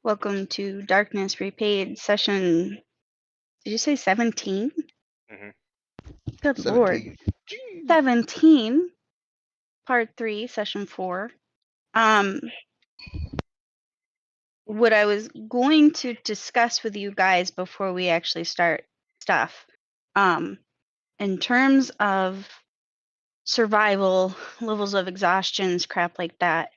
Welcome to Darkness Repaid session. Did you say 17? Mhm. Good lord. 17. Jeez. 17, part 3, session 4. What I was going to discuss with you guys before we actually start stuff, in terms of survival, levels of exhaustions, crap like that,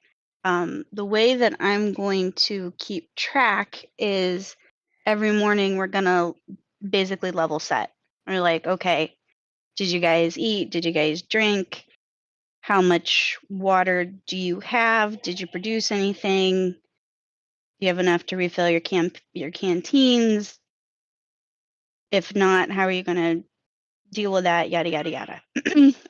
the way that I'm going to keep track is every morning we're going to basically level set. We're like, okay, did you guys eat? Did you guys drink? How much water do you have? Did you produce anything? Do you have enough to refill your canteens? If not, how are you going to deal with that? Yada yada yada.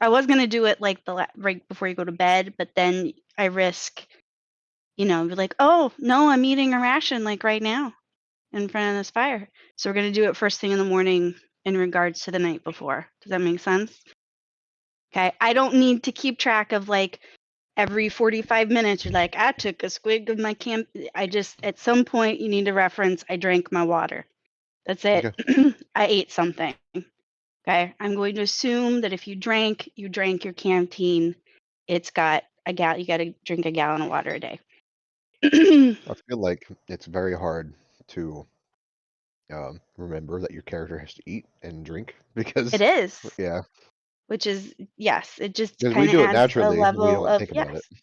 I was going to do it like right before you go to bed, but then I risk, be like, oh no, I'm eating a ration like right now in front of this fire. So we're going to do it first thing in the morning in regards to the night before. Does that make sense? Okay. I don't need to keep track of like every 45 minutes you're like, I took a swig of my camp. I just, at some point, you need to reference, I drank my water. That's it. Okay. I ate something. Okay. I'm going to assume that if you drank your canteen, it's got you got to drink a gallon of water a day. I feel like it's very hard to remember that your character has to eat and drink It because, is, yeah, which is, yes, it just because we kind of do it adds a naturally. We level don't of, think about it. yes.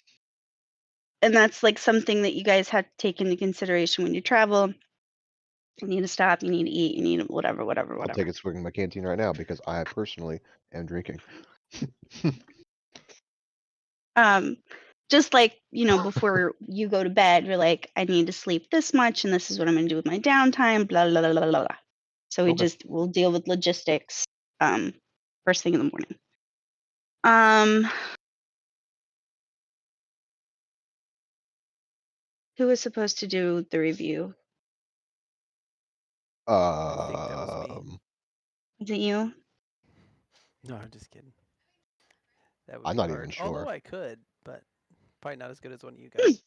And that's like something that you guys have to take into consideration when you travel. You need to stop, you need to eat, you need whatever. I'll take a swig in my canteen right now because I personally am drinking. Just like, before you go to bed, you're like, I need to sleep this much, and this is what I'm going to do with my downtime, blah, blah, blah, blah, blah. So Okay. we'll deal with logistics first thing in the morning. Who was supposed to do the review? I think that was me. Is it you? No, I'm just kidding. That would I'm be not hard. even Although sure. I could, but probably not as good as one of you guys.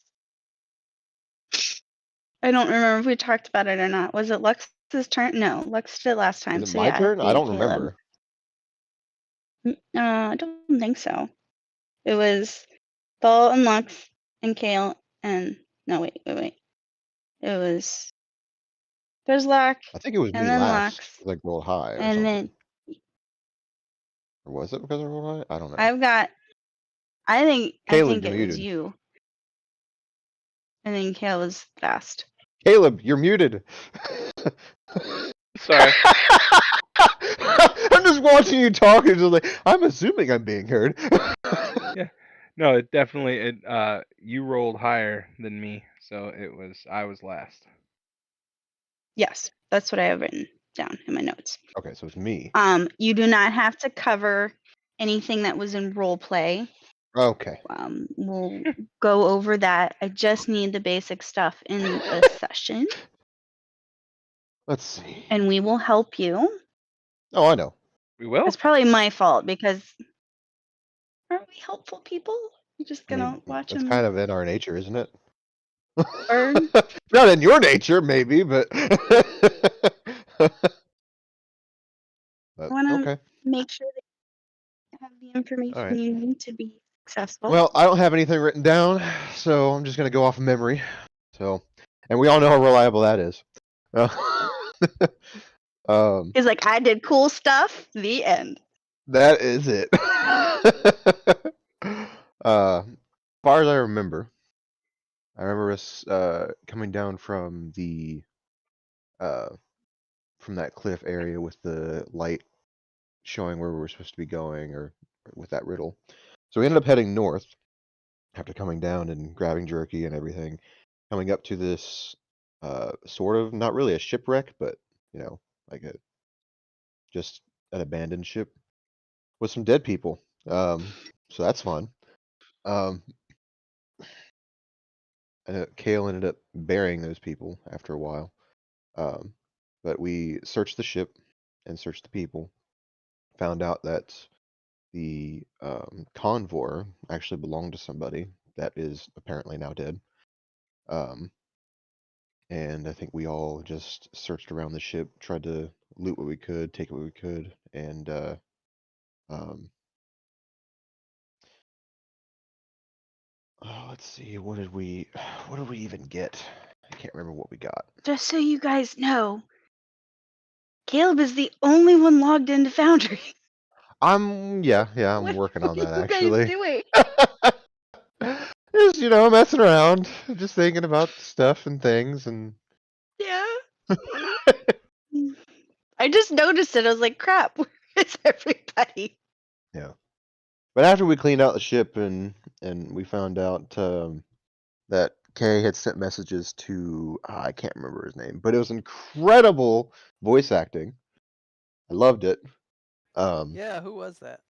I don't remember if we talked about it or not. Was it Lux's turn? No, Lux did it last time. Is it So my yeah, it'd turn? I be don't Caleb. remember. I don't think so. It was Thal and Lux and Kale and no, wait. It was there's Lux I think it was and me then last, Lux like rolled high or and something. then Or was it because I rolled high? I don't know. I've got. I Caleb, think you're it was muted. you. And then Kale was last. Caleb, you're muted. Sorry. I'm just watching you talk and just like I'm assuming I'm being heard. Yeah. No, it definitely you rolled higher than me, so I was last. Yes, that's what I have written down in my notes. Okay, so it's me. You do not have to cover anything that was in role play. Okay. We'll go over that. I just need the basic stuff in the session. Let's see. And we will help you. Oh, I know. We will? It's probably my fault because aren't we helpful people? You're just I gonna mean, watch it's them kind of in our nature, isn't it? burn. Not in your nature, maybe, but. I want to Okay. make sure that you have the information All right. you need to be successful. Well, I don't have anything written down, so I'm just gonna go off of memory. So, and we all know how reliable that is. He's like, I did cool stuff. The end. That is it. As far as I remember us coming down from the from that cliff area with the light showing where we were supposed to be going, or with that riddle. So we ended up heading north after coming down and grabbing jerky and everything, coming up to this sort of not really a shipwreck, but like just an abandoned ship with some dead people. So that's fun. Um, and Kale ended up burying those people after a while. Um, but we searched the ship and searched the people, found out that the convoy actually belonged to somebody that is apparently now dead. Um, and I think we all just searched around the ship, tried to loot what we could, take what we could, and um, oh, let's see, what did we even get? I can't remember what we got. Just so you guys know, Caleb is the only one logged into Foundry. Yeah, I'm What working are on that you guys actually. doing? Just messing around, just thinking about stuff and things, and Yeah. I just noticed it. I was like, crap, where is everybody? yeah. But after we cleaned out the ship and we found out that Kay had sent messages to I can't remember his name, but it was incredible voice acting. I loved it. Yeah, who was that?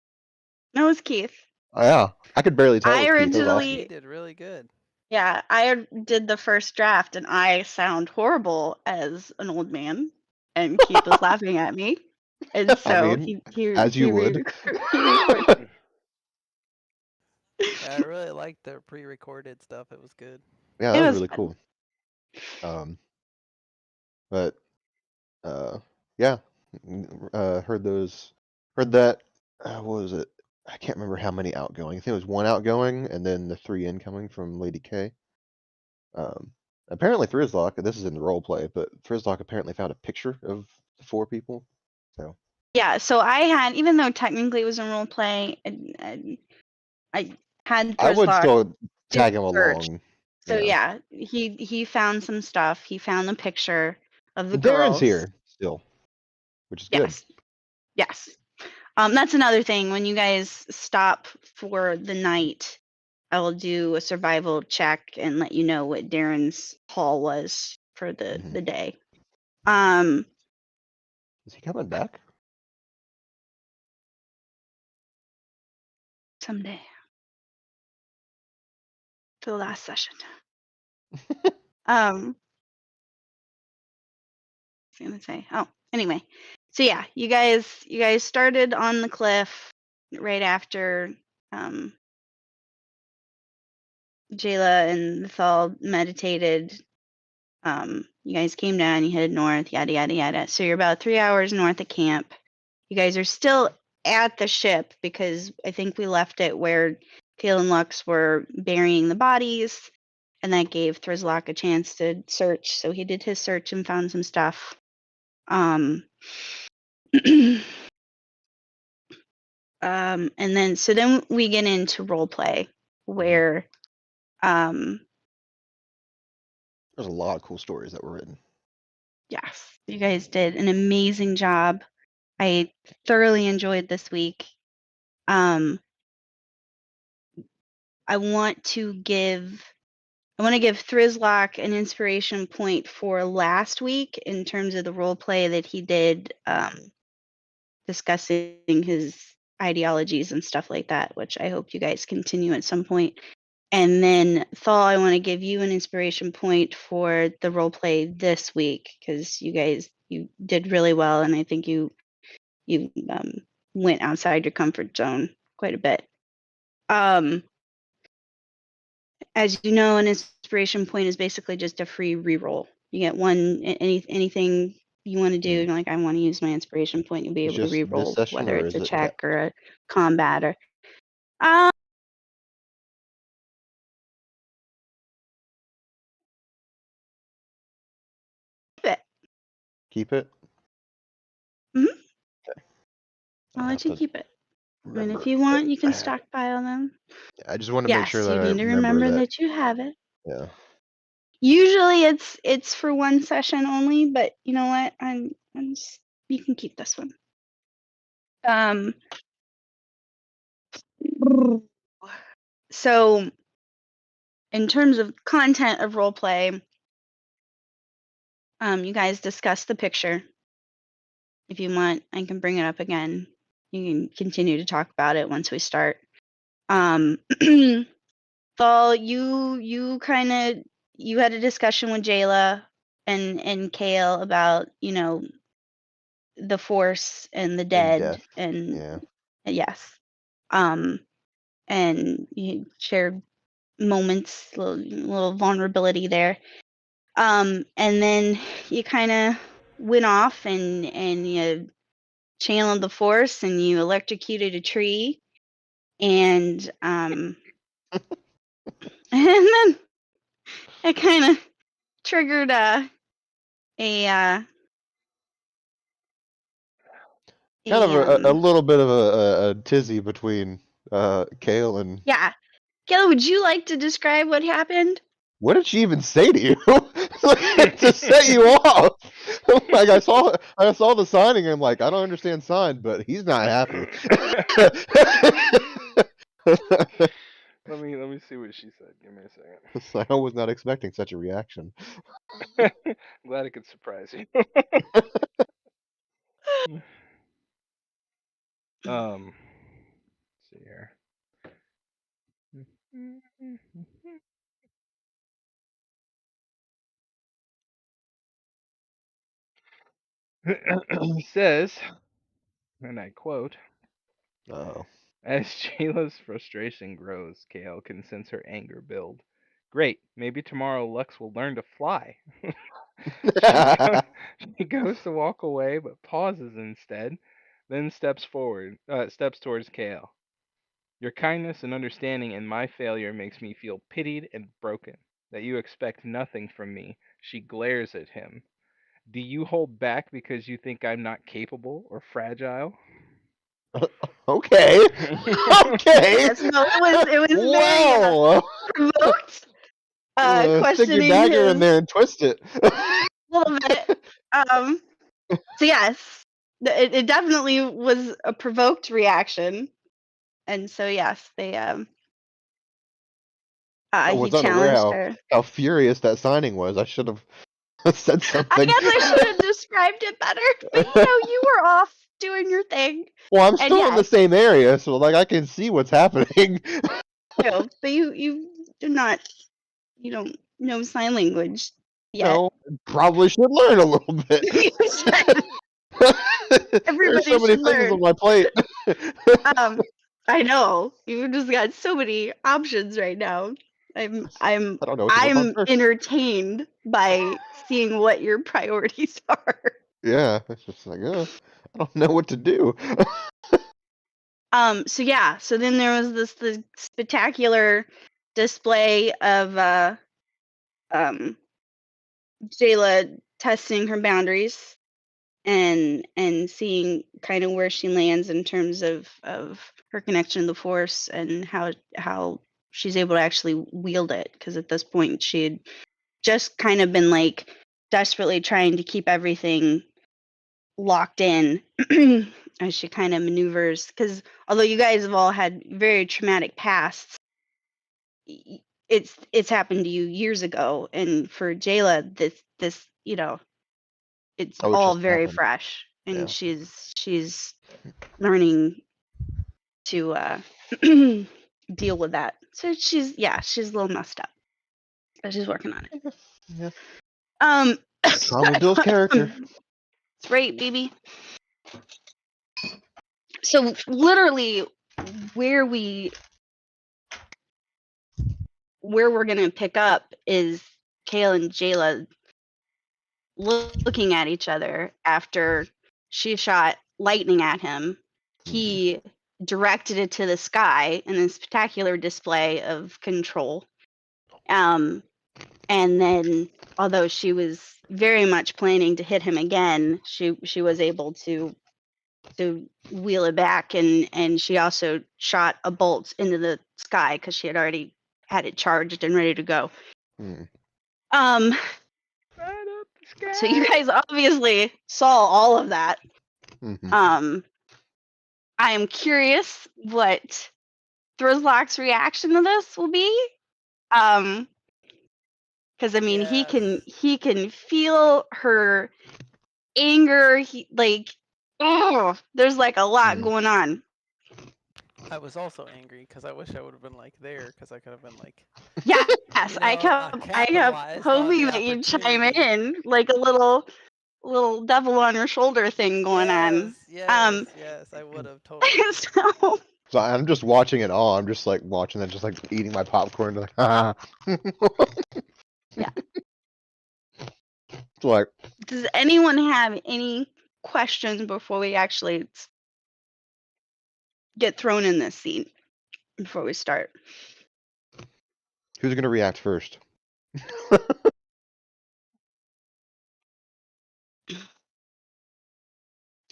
No, it's Keith. Yeah, I could barely tell it I was Keith. That was Yeah, awesome. he did really good. Yeah, I did the first draft and I sound horrible as an old man, and Keith was laughing at me, and I so mean, as you he would. recorded. Yeah, I really liked the pre-recorded stuff. It was good. Yeah, It that was was really fun. cool. But yeah, heard those, heard that. What was it? I can't remember how many outgoing. I think it was one outgoing, and then the 3 incoming from Lady K. Apparently Frizzlock, this is in the role play, but Frizzlock apparently found a picture of the 4 people. So Yeah, so I had, even though technically it was a role play, and I had I would Thrizlock still do tag him search. along. So Yeah, yeah, he found some stuff. He found the picture of the and Darren's girls. here still, which is good. Yes, yes. That's another thing. When you guys stop for the night, I will do a survival check and let you know what Darren's haul was for the Mhm. the day. Um, Is he coming back? someday for the last session. I was gonna say. Oh, anyway. So yeah, you guys started on the cliff right after Jayla and Thal meditated. You guys came down, you headed north, yada yada yada. So you're about 3 hours north of camp. You guys are still at the ship because I think we left it where Kale and Lux were burying the bodies, and that gave Thrizlock a chance to search. So he did his search and found some stuff. Um, and then we get into role play where There's a lot of cool stories that were written. yes, you guys did an amazing job. I thoroughly enjoyed this week. I want to give Thrizlock an inspiration point for last week in terms of the role play that he did, discussing his ideologies and stuff like that, which I hope you guys continue at some point. And then Thal, I want to give you an inspiration point for the role play this week because you did really well, and I think you went outside your comfort zone quite a bit. As you know, an inspiration point is basically just a free reroll. You get anything you want to do. You're like, I want to use my inspiration point. You'll be It's able to just this reroll, session, whether or it's is a it? check or a combat or. Um, keep it. Keep it. Mhm. Okay. I'll I'll let have you to keep it. I mean, if remember you that want, you I can have it. stockpile them. I just want to make sure Yes, that you I need to remember remember that. that you have it. Yeah. Usually, it's for one session only, but you know what? You can keep this one. So in terms of content of roleplay, you guys discussed the picture. If you want, I can bring it up again. You can continue to talk about it once we start. Thal, you had a discussion with Jayla and Kale about, the Force and the And dead, death. and Yeah. yes. And you shared moments, little vulnerability there. And then you kind of went off and you channeled the force and you electrocuted a tree, and and then it kind of triggered a Kind of a little bit of a tizzy between Kale and. yeah. Kayla, would you like to describe what happened? What did she even say to you to set you off? Like I saw the signing and I'm like, I don't understand signs, but he's not happy. Let me see what she said. Give me a second. So I was not expecting such a reaction. I'm glad it could surprise you. Let's see here. He says, and I quote, Oh. as Jayla's frustration grows, Kale can sense her anger build. Great, maybe tomorrow Lux will learn to fly. She goes to walk away, but pauses instead, then steps towards Kale. Your kindness and understanding in my failure makes me feel pitied and broken. That you expect nothing from me. She glares at him. Do you hold back because you think I'm not capable or fragile? Okay. Okay. Yes, no, it was very Wow. provoked. Stick your Questioning dagger in his there and twist it. little bit. So yes, it definitely was a provoked reaction, and so yes, they I he was unaware challenged her. how furious that signing was. I should have said I something. guess I should have described it better, but you were off doing your thing, Well, I'm and still in the yes, same area, so like I can see what's happening. but you do not, you don't know sign language yet. No, probably should learn a little bit. You should. There's Everybody so many should things learn. on my plate. I know you've just got so many options right now. I'm I'm I don't know what to work on I'm first. entertained by seeing what your priorities are. Yeah, it's just like, I don't know what to do. So yeah, so then there was this spectacular display of Jayla testing her boundaries and seeing kind of where she lands in terms of her connection to the force and how she's able to actually wield it, because at this point she had just kind of been like desperately trying to keep everything locked in as she kind of maneuvers, because although you guys have all had very traumatic pasts, it's happened to you years ago, and for Jayla this it's Oh, it all just very happened. fresh, and Yeah. she's learning to deal with that. So she's a little messed up, but she's working on it. Yeah. Um, Trauma builds character. That's right, baby. So literally, where we're gonna pick up is Kale and Jayla looking at each other after she shot lightning at him. He directed it to the sky in a spectacular display of control. And then, although she was very much planning to hit him again, she was able to wheel it back, and she also shot a bolt into the sky because she had already had it charged and ready to go. Mm. Um, Right up the sky. so you guys obviously saw all of that. Mhm. I am curious what Thrizlock's reaction to this will be. Because I mean, Yes. he can feel her anger. He like, oh, there's like a lot Mm. going on. I was also angry because I wish I would have been like there because I could have been like, Yes, I kept capitalized on hoping the that you'd chime opportunity. in, like a little devil on your shoulder thing going on. Yes, I would have totally. So So I'm just watching it all. I'm just like watching it, just like eating my popcorn. Like, yeah. It's like, Does anyone have any questions before we actually get thrown in this scene? Before we start. who's gonna react first?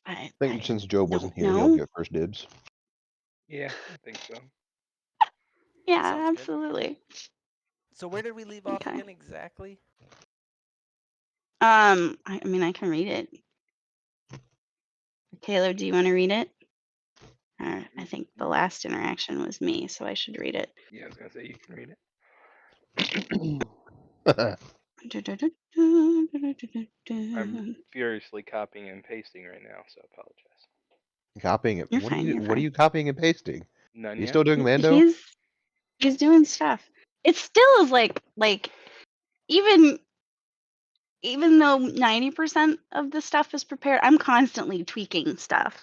I think since Job wasn't here, he'll know. get first dibs. Yeah, I think so. Yeah, Sounds good. absolutely. So where did we leave off Okay. again exactly? I mean, I can read it. Taylor, do you want to read it? I think the last interaction was me, so I should read it. Yeah, I was gonna say you can read it. I'm furiously copying and pasting right now, so apologize. Copying it. You're What are fine. you? You're What are fine. you copying and pasting? None You yet. still doing Mando? He's doing stuff. It still is like even though 90% of the stuff is prepared, I'm constantly tweaking stuff.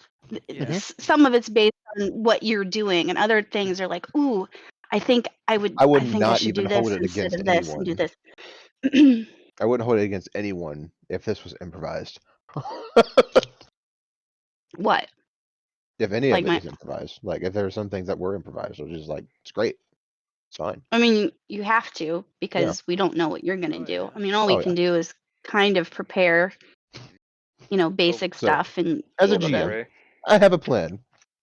Yeah. Some of it's based on what you're doing, and other things are like, ooh, I think I would think I not should even do hold this it instead against of this and do anyone. this. I wouldn't hold it against anyone if this was improvised. What? If any Like of it my is improvised, like if there are some things that were improvised, which is like it's great, it's fine. I mean, you have to because we don't know what you're gonna Oh, do. yeah. I mean, all we Oh, can do is kind of prepare, basic So, stuff and as be a able to. GM, I have a plan,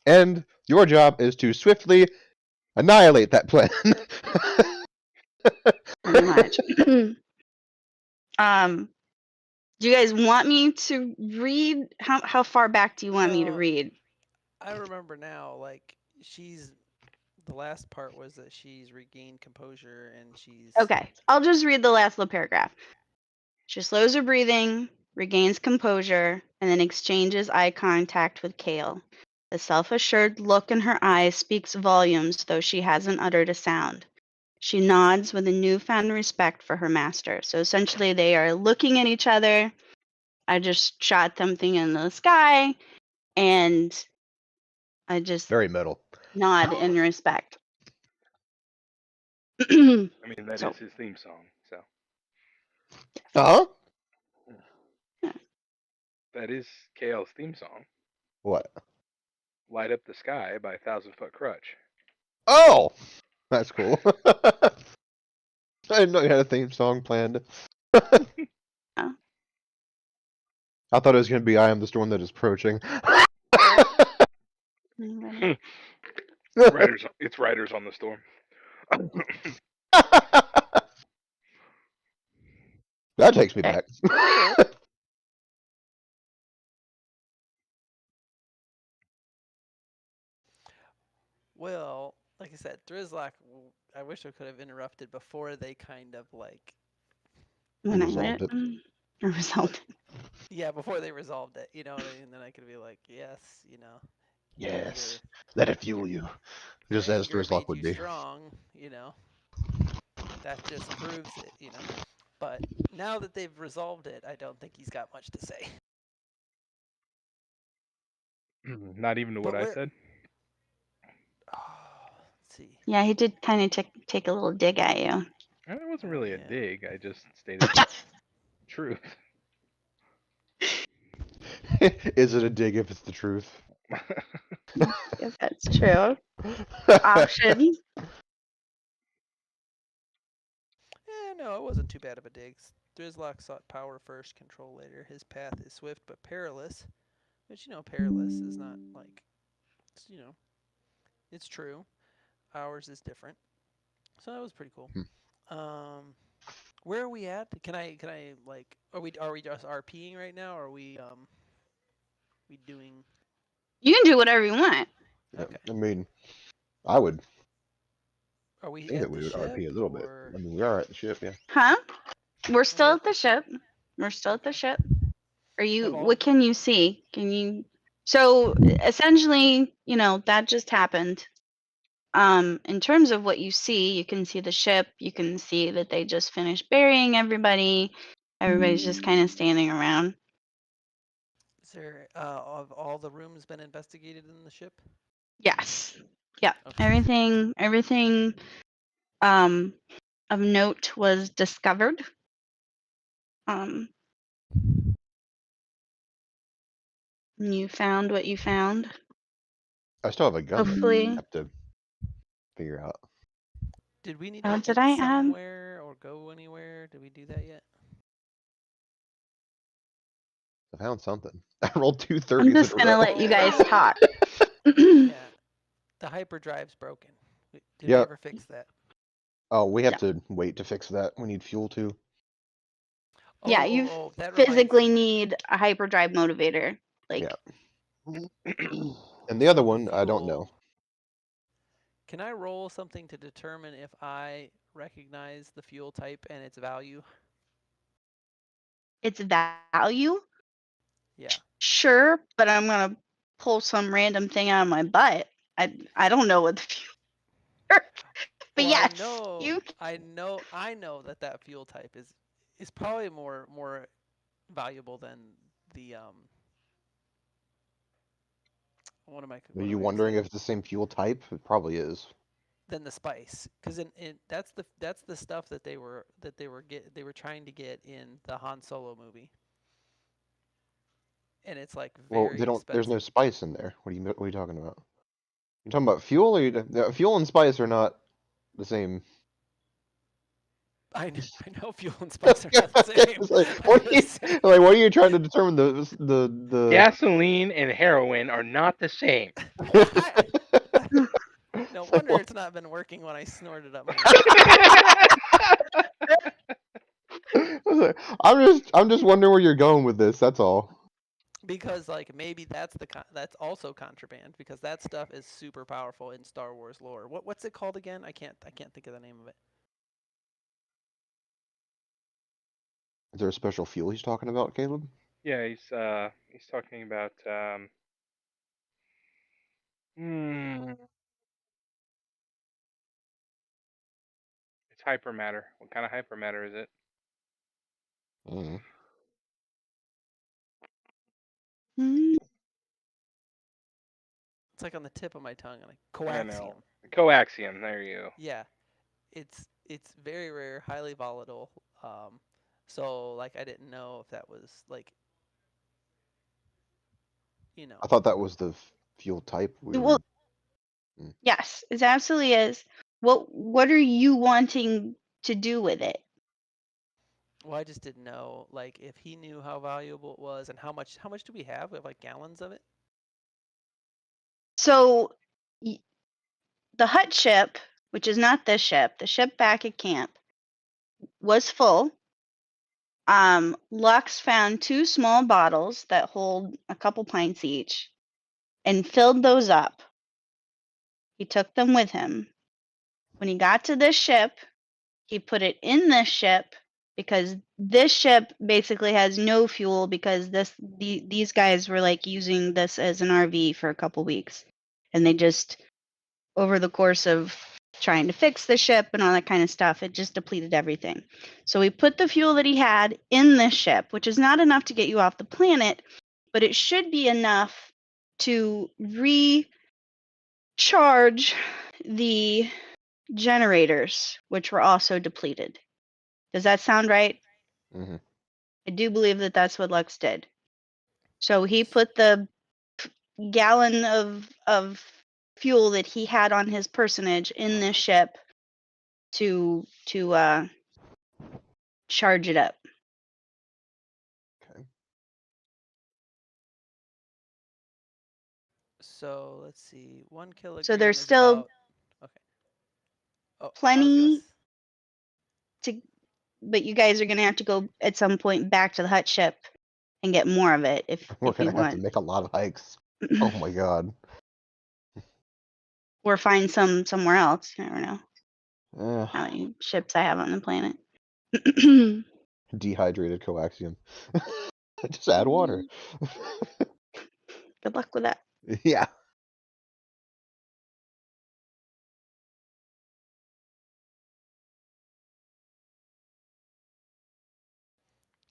and your job is to swiftly annihilate that plan. Pretty much. Do you guys want me to read? How far back do you want me to Well, read? I remember now, like, the last part was that she's regained composure and she's... Okay, I'll just read the last little paragraph. She slows her breathing, regains composure, and then exchanges eye contact with Kale. The self-assured look in her eyes speaks volumes, though she hasn't uttered a sound. She nods with a newfound respect for her master. So essentially, they are looking at each other. I just shot something in the sky, and I just Very metal. nod in respect. I mean, that is So- his theme song, so. Huh? That is Kale's theme song. What? Light Up the Sky by 1,000 Foot Crutch. Oh, that's cool. I didn't know you had a theme song planned. Oh. I thought it was gonna be "I Am the Storm That Is Approaching." It's Riders on the Storm. That takes me Okay. back. Well, like I said, Drizlock, I wish I could have interrupted before they kind of like... When I Resolved read it. it, resolved it. Yeah, before they resolved it, you know what I mean? Then I could be like, yes, Yes, let it fuel you. Just your as anger Drizlock made would you be. strong, That just proves it, But now that they've resolved it, I don't think he's got much to say. Not even to what I said. Oh, let's see. Yeah, he did kind of take a little dig at you. It wasn't Oh, really yeah. a dig. I just stated the truth. Is it a dig if it's the truth? If that's true. Options. No, it wasn't too bad of a dig. Drizlock sought power first, control later. His path is swift but perilous. Which, perilous is not like, it's true. Ours is different. So that was pretty cool. Where are we at? Can I like, are we just RPing right now, or are we doing... You can do whatever you want. Okay. I mean, I would Are we think at that we the would ship, RP a little bit. or... I mean, we are at the ship, yeah. Huh? We're still at at the ship. We're still at the ship. Are you? Have all- What can you see? Can you? So essentially, that just happened. In terms of what you see, you can see the ship. You can see that they just finished burying everybody. Everybody's just kind of standing around. Is there of all the rooms been investigated in the ship? Yes. Yeah. Okay. Everything of note was discovered. You found what you found. I still have a gun that I Hopefully. have to figure out. Did we need Oh, to did eat I add? somewhere or go anywhere? Did we do that yet? I found something. I rolled two I'm 30s just in a gonna row. let you guys Oh. talk. Yeah. The hyperdrive's broken. Did we Yep. ever fix that? Oh, we have No. to wait to fix that. We need fuel too. Yeah, you That reminds physically me. need a hyperdrive motivator. Like, Yeah. And the other So one, I don't know. fuel. Can I roll something to determine if I recognize the fuel type and its value? its value, Yeah. sure, but I'm gonna pull some random thing out of my butt. I don't know what the fuel. But Well, yes, you. I know that fuel type is probably more valuable than the what am I Are what am you I gonna wondering say? if it's the same fuel type? It probably is. Than the spice, because in that's the stuff that they were trying to get in the Han Solo movie, and it's like Well, very there's no expensive. spice in there. What are you talking about? You talking about fuel, or fuel and spice are not the same. I know fuel and spice are not the same. It's like, I'm what are you just saying. like? What are you trying to determine the? Gasoline and heroin are not the same. Why? No It's like, wonder well, it's not been working when I snorted up my I'm just wondering where you're going with this. That's all. because like maybe that's also contraband because that stuff is super powerful in Star Wars lore. What's it called again? I can't think of the name of it. Is there a special fuel he's talking about, Caleb? Yeah, he's talking about hmm, it's hypermatter. What kind of hypermatter is it? Mm. Mm, It's like on the tip of my tongue, like I know. coaxium. Coaxium. There you go. Yeah, it's very rare, highly volatile. So like I didn't know if that was like you know I thought that was the fuel type we well, were. Mm. yes, it absolutely is. What are you wanting to do with it? well I just didn't know like if he knew how valuable it was and how much do we have? We have like gallons of it. So, the hut ship, which is not this ship, the ship back at camp, was full. Lux found 2 small bottles that hold a couple pints each and filled those up. He took them with him. When he got to this ship, he put it in this ship because this ship basically has no fuel because these guys were like using this as an RV for a couple weeks. And they just over the course of trying to fix the ship and all that kind of stuff, it just depleted everything. So we put the fuel that he had in this ship, which is not enough to get you off the planet, but it should be enough to recharge the generators, which were also depleted. Does that sound right? Hmm. I do believe that that's what Lux did. So he put the gallon of fuel that he had on his personage in this ship to charge it up. Okay. So let's see, 1 So kilogram there's is still about okay. Oh, I was gonna. plenty to, but you guys are gonna have to go at some point back to the hut ship and get more of it We're if you gonna have to want, make a lot of hikes. Oh my god. or find some somewhere else. You never know Eh, how many ships I have on the planet. dehydrated coaxium. Just add water. Good luck with that. Yeah.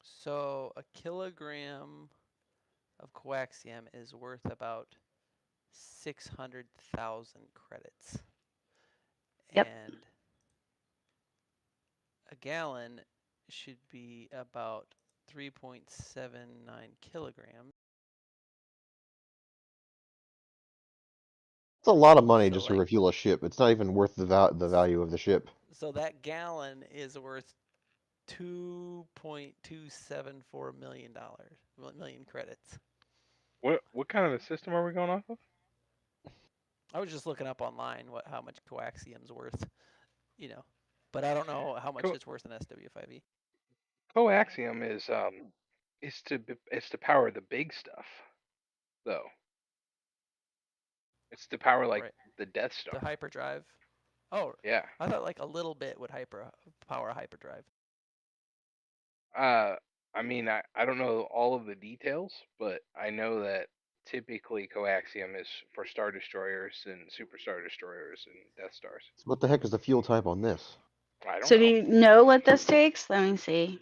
So a kilogram of coaxium is worth about 600,000 credits, Yep. and a gallon should be about 3.79 kilograms. It's a lot of money So, just to like, refuel a ship. It's not even worth the value of the ship. so that gallon is worth $2.274 million credits. What kind of a system are we going off of? I was just looking up online how much coaxium's worth, but I don't know how much Co- it's worth in SW5E. Coaxium is to power the big stuff, though. It's to power like Right. the Death The Star. hyperdrive. Oh, Yeah. I thought like a little bit would power a hyperdrive. I mean, I don't know all of the details, but I know that typically coaxium is for Star Destroyers and Super Star Destroyers and Death Stars. So what the heck is the fuel type on this? I don't So do know. you know what this takes? Let me see.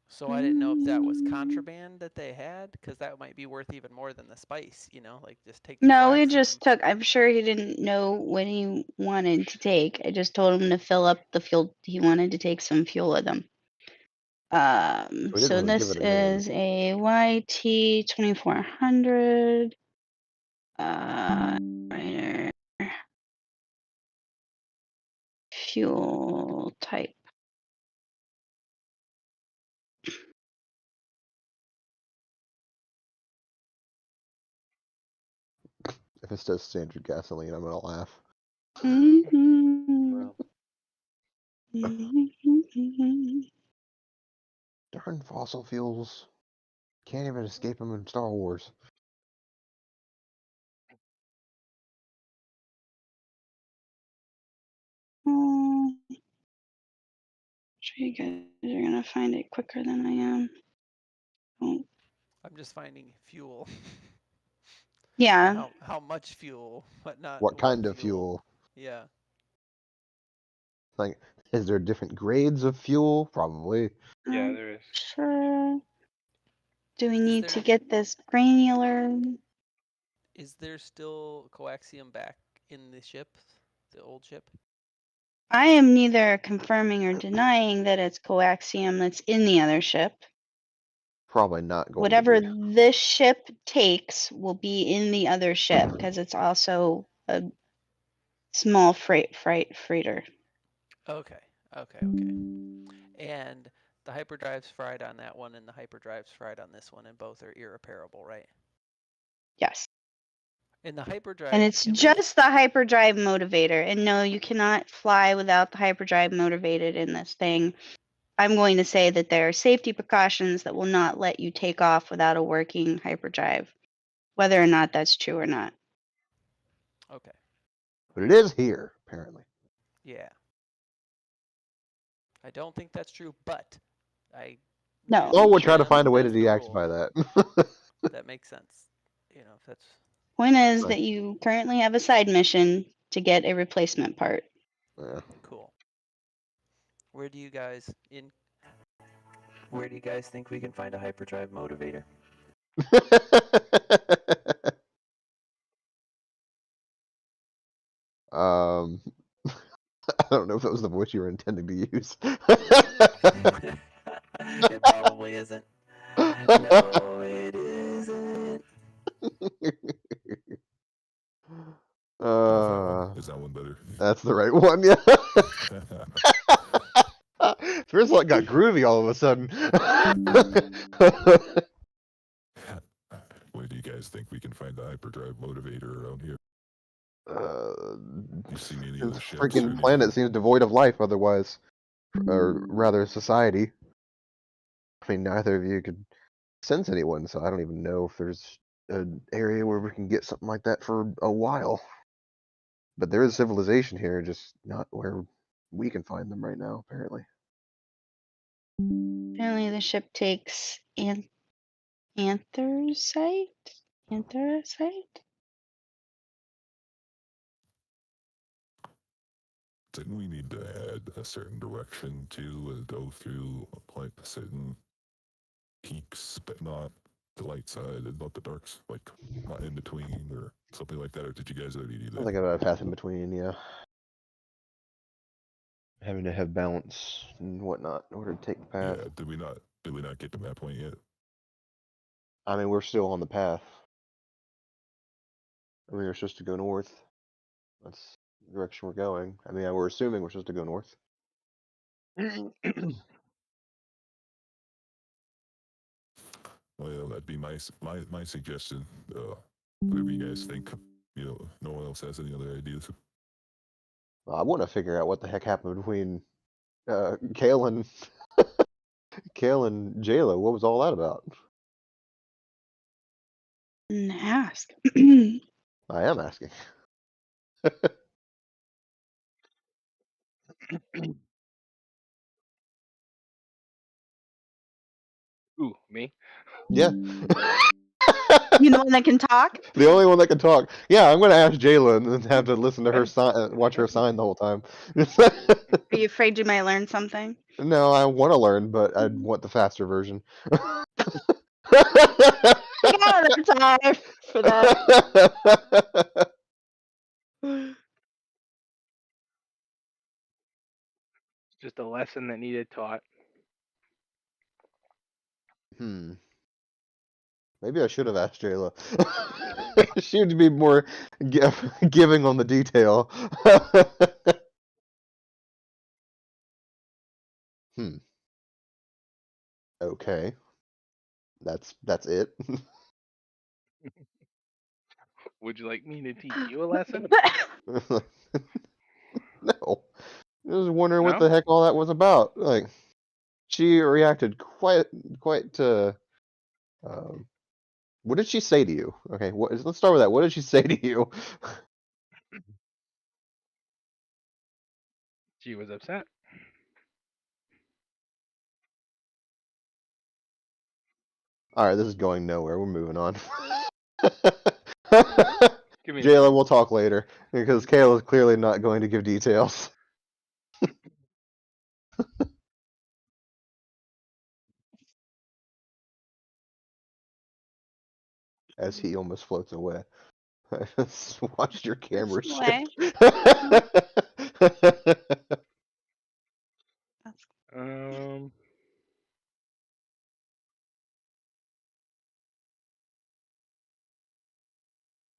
So I didn't know if that was contraband that they had, because that might be worth even more than the spice. Like just take the No, we coaxium. just took. I'm sure he didn't know what he wanted to take. I just told him to fill up the fuel. He wanted to take some fuel with him. We didn't So really give this it a name. is a YT 2400. Writer. Fuel type. If it says standard gasoline, I'm gonna laugh. Mhm. Darn fossil fuels. Can't even escape them in Star Wars. Sure you guys are gonna find it quicker than I am. Oh. I'm just finding fuel. Yeah. How much fuel, but not What what kind of fuel. fuel? Yeah. Like, is there different grades of fuel? Probably. Yeah, there is. Sure. Do we Is need to there get this granular? is there still coaxium back in the ship, the old ship? I am neither confirming or denying that it's coaxium that's in the other ship. Probably not going to Whatever be. this ship takes will be in the other ship because it's also a small freighter. Okay. Okay. And the hyperdrive's fried on that one, and the hyperdrive's fried on this one, and both are irreparable, right? Yes. In the And hyperdrive, it's can we? just the hyperdrive motivator. And no, you cannot fly without the hyperdrive motivated in this thing. I'm going to say that there are safety precautions that will not let you take off without a working hyperdrive, whether or not that's true or not. Okay. But it is here, apparently. Yeah. I don't think that's true, but I No. Oh, really we'll try to can. find a way to That's the rule. deactivate that. That makes sense. If that's Point is Right. that you currently have a side mission to get a replacement part. Yeah. cool. Where do you guys think we can find a hyperdrive motivator? I don't know if that was the voice you were intending to use. It probably isn't. No, it isn't. Is that one better? That's the right one, yeah. First one got groovy all of a sudden. Where do you guys think we can find the hyperdrive motivator around here? You seen any of This the ships? freaking planet seems devoid of life otherwise. Or rather, society. I mean, neither of you could sense anyone, so I don't even know if there's an area where we can get something like that for a while. But there is civilization here, just not where we can find them right now, apparently. Apparently, the ship takes anthracite. Anthracite. Didn't we need to head a certain direction to go through like certain peaks, but not the light side and not the dark, like not in between or something like that? Or did you guys already do I that? think I've got a path in between, yeah. Having to have balance and whatnot in order to take the path. Yeah, did we not get to that point yet? I mean, we're still on the path. I mean, we're supposed to go north. That's the direction we're going. I mean, we're assuming we're supposed to go north. Well, that'd be my suggestion. Whatever you guys think. No one else has any other ideas. I want to figure out what the heck happened between Kale and Kale and Jayla. What was all that about? And ask. I am asking. Ooh, me? Yeah. You know one that can talk? The only one that can talk. Yeah, I'm gonna ask Jayla and then have to listen to her sign, watch her sign the whole time. Are you afraid you might learn something? No, I want to learn, but I'd want the faster version. I got another time for that. Just a lesson that needed taught. Maybe I should have asked Jayla. She would be more giving on the detail. Okay. That's it. Would you like me to teach you a lesson? No. I was wondering what No? the heck all that was about. Like, she reacted quite what did she say to you? Okay, let's start with that. What did she say to you? She was upset. All right, this is going nowhere. We're moving on. Give me a Jayla, second. we'll talk later because Kayla's clearly not going to give details. As he almost floats away. I just watched your camera Away. shift. Um,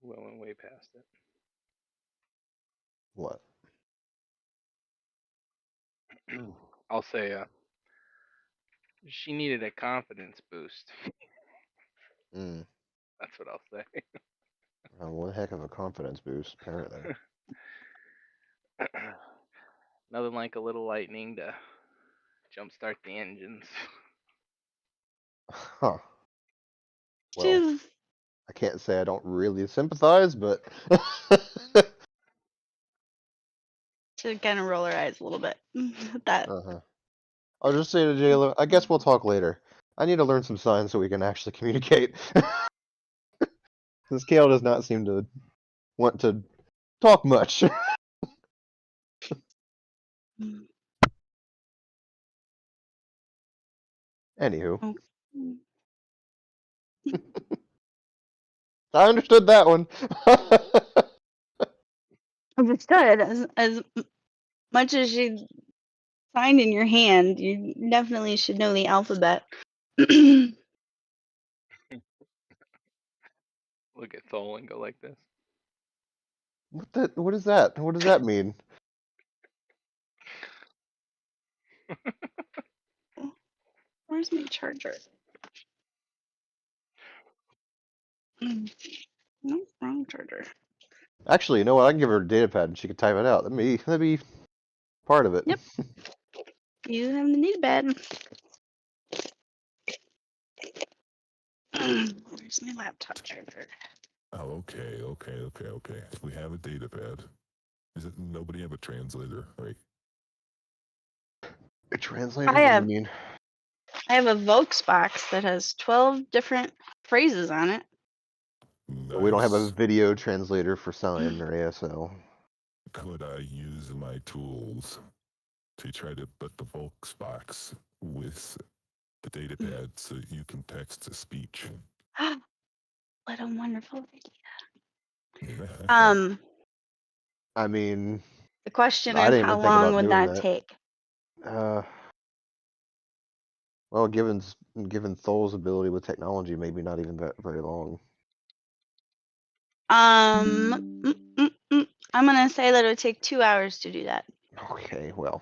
well, went way past it. What? I'll say, she needed a confidence boost. Mm. That's what I'll say. Oh, one heck of a confidence boost, apparently. Nothing like a little lightning to jumpstart the engines. Huh. Well, She's I can't say I don't really sympathize, but to kind of roll her eyes a little bit. That uh-huh. I'll just say to Jayla, I guess we'll talk later. I need to learn some signs so we can actually communicate. This Kale does not seem to want to talk much. Anywho, oh, I understood that one. understood. As much as she signed in your hand, you definitely should know the alphabet. Look at Thol and go like this. What is that? What does that mean? Where's my charger? No, wrong charger. Actually, you know what? I can give her a data pad and she can type it out. That'd be part of it. Yep. You have the need bed. Where's my laptop charger? Oh, okay. We have a data pad. Is it nobody have a translator, right? A translator? I What do you have mean? I have a Volks box that has 12 different phrases on it. But we don't have a Nice. video translator for sign or ASL. Could I use my tools to try to put the Volksbox with the data pad so you can text to speech? What a wonderful idea. I mean, The question I is, didn't how even think long about would doing that that. take? Well, given Thol's ability with technology, maybe not even that very long. I'm gonna say that it would take 2 hours to do that. Okay, well.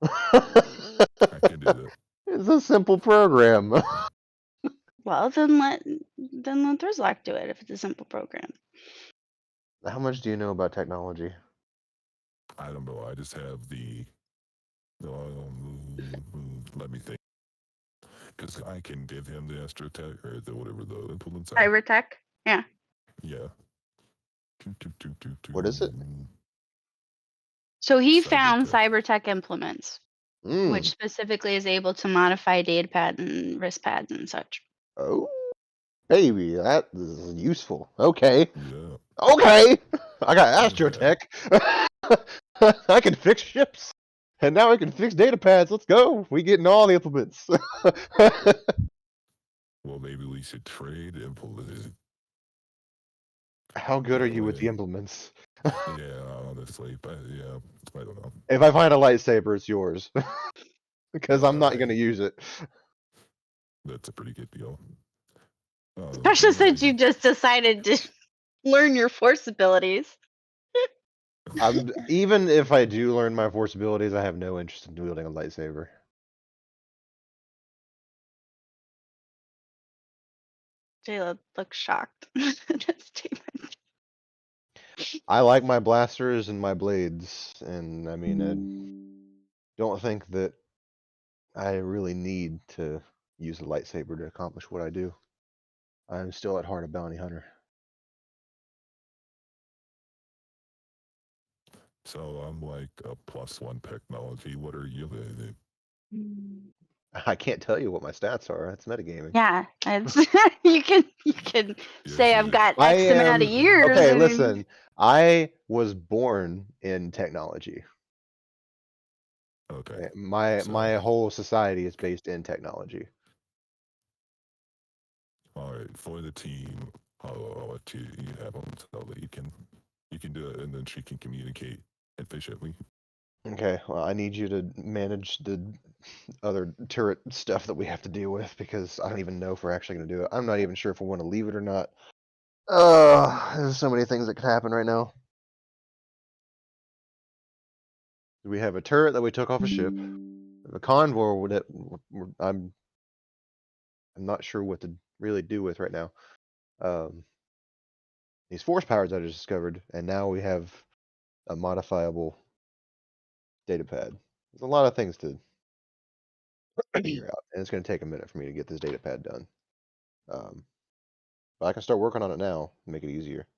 I can do that. It's a simple program. Well, then let Thurzlock do it if it's a simple program. How much do you know about technology? I don't know. I just have the. Let me think. Because I can give him the astrotech or the whatever the implements are. Cyber tech? Yeah. Yeah. What is it? So he Cyber found tech. cybertech implements, Mm. which specifically is able to modify datapad and wrist pads and such. Oh, baby, that is useful. Okay. Yeah. Okay. I got Yeah. astrotech. I can fix ships. And now I can fix data pads. Let's go. We getting all the implements. Well, maybe we should trade implements. How good are That you with the way. implements? Yeah, honestly, but yeah, I don't know. If I find a lightsaber, it's yours. Because I'm not going to Alright. use it. That's a pretty good deal. Especially since you just decided to learn your force abilities. Even if I do learn my force abilities, I have no interest in wielding a lightsaber. Jayla looks shocked. That statement. I like my blasters and my blades, and I mean, I don't think that I really need to use a lightsaber to accomplish what I do. I'm still at heart a bounty hunter. So I'm like a +1 technology. What are you? I can't tell you what my stats are. That's metagaming. Yeah, it's you can say I've got I X amount of am years. okay. I mean, Listen, I was born in technology. Okay. My So, whole society is based in technology. all right, for the team, I'll let you have them so that you can do it, and then she can communicate efficiently. Okay, well, I need you to manage the other turret stuff that we have to deal with because I don't even know if we're actually going to do it. I'm not even sure if we want to leave it or not. There's so many things that could happen right now. We have a turret that we took off a ship. We have a convoy that I'm not sure what to really do with right now. These force powers that I just discovered, and now we have a modifiable data pad. There's a lot of things to figure out, and it's going to take a minute for me to get this data pad done. But I can start working on it now and make it easier.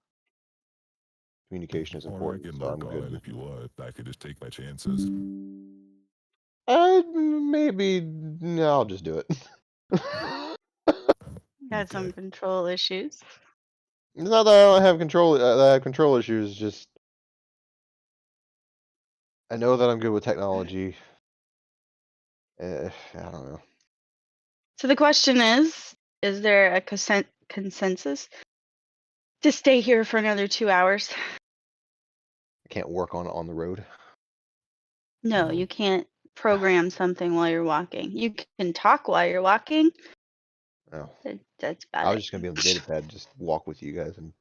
Communication is Or I important, can so I'm work on it good. if you want. I could just take my chances. Maybe no, I'll just do it. got some Okay. control issues. It's not that I don't have control. That I have control issues. Just I know that I'm good with technology. I don't know. So the question is there a consensus to stay here for another 2 hours? I can't work on the road. No, you can't program something while you're walking. You can talk while you're walking. Oh, That's I about was it. just gonna be on the data pad, just walk with you guys and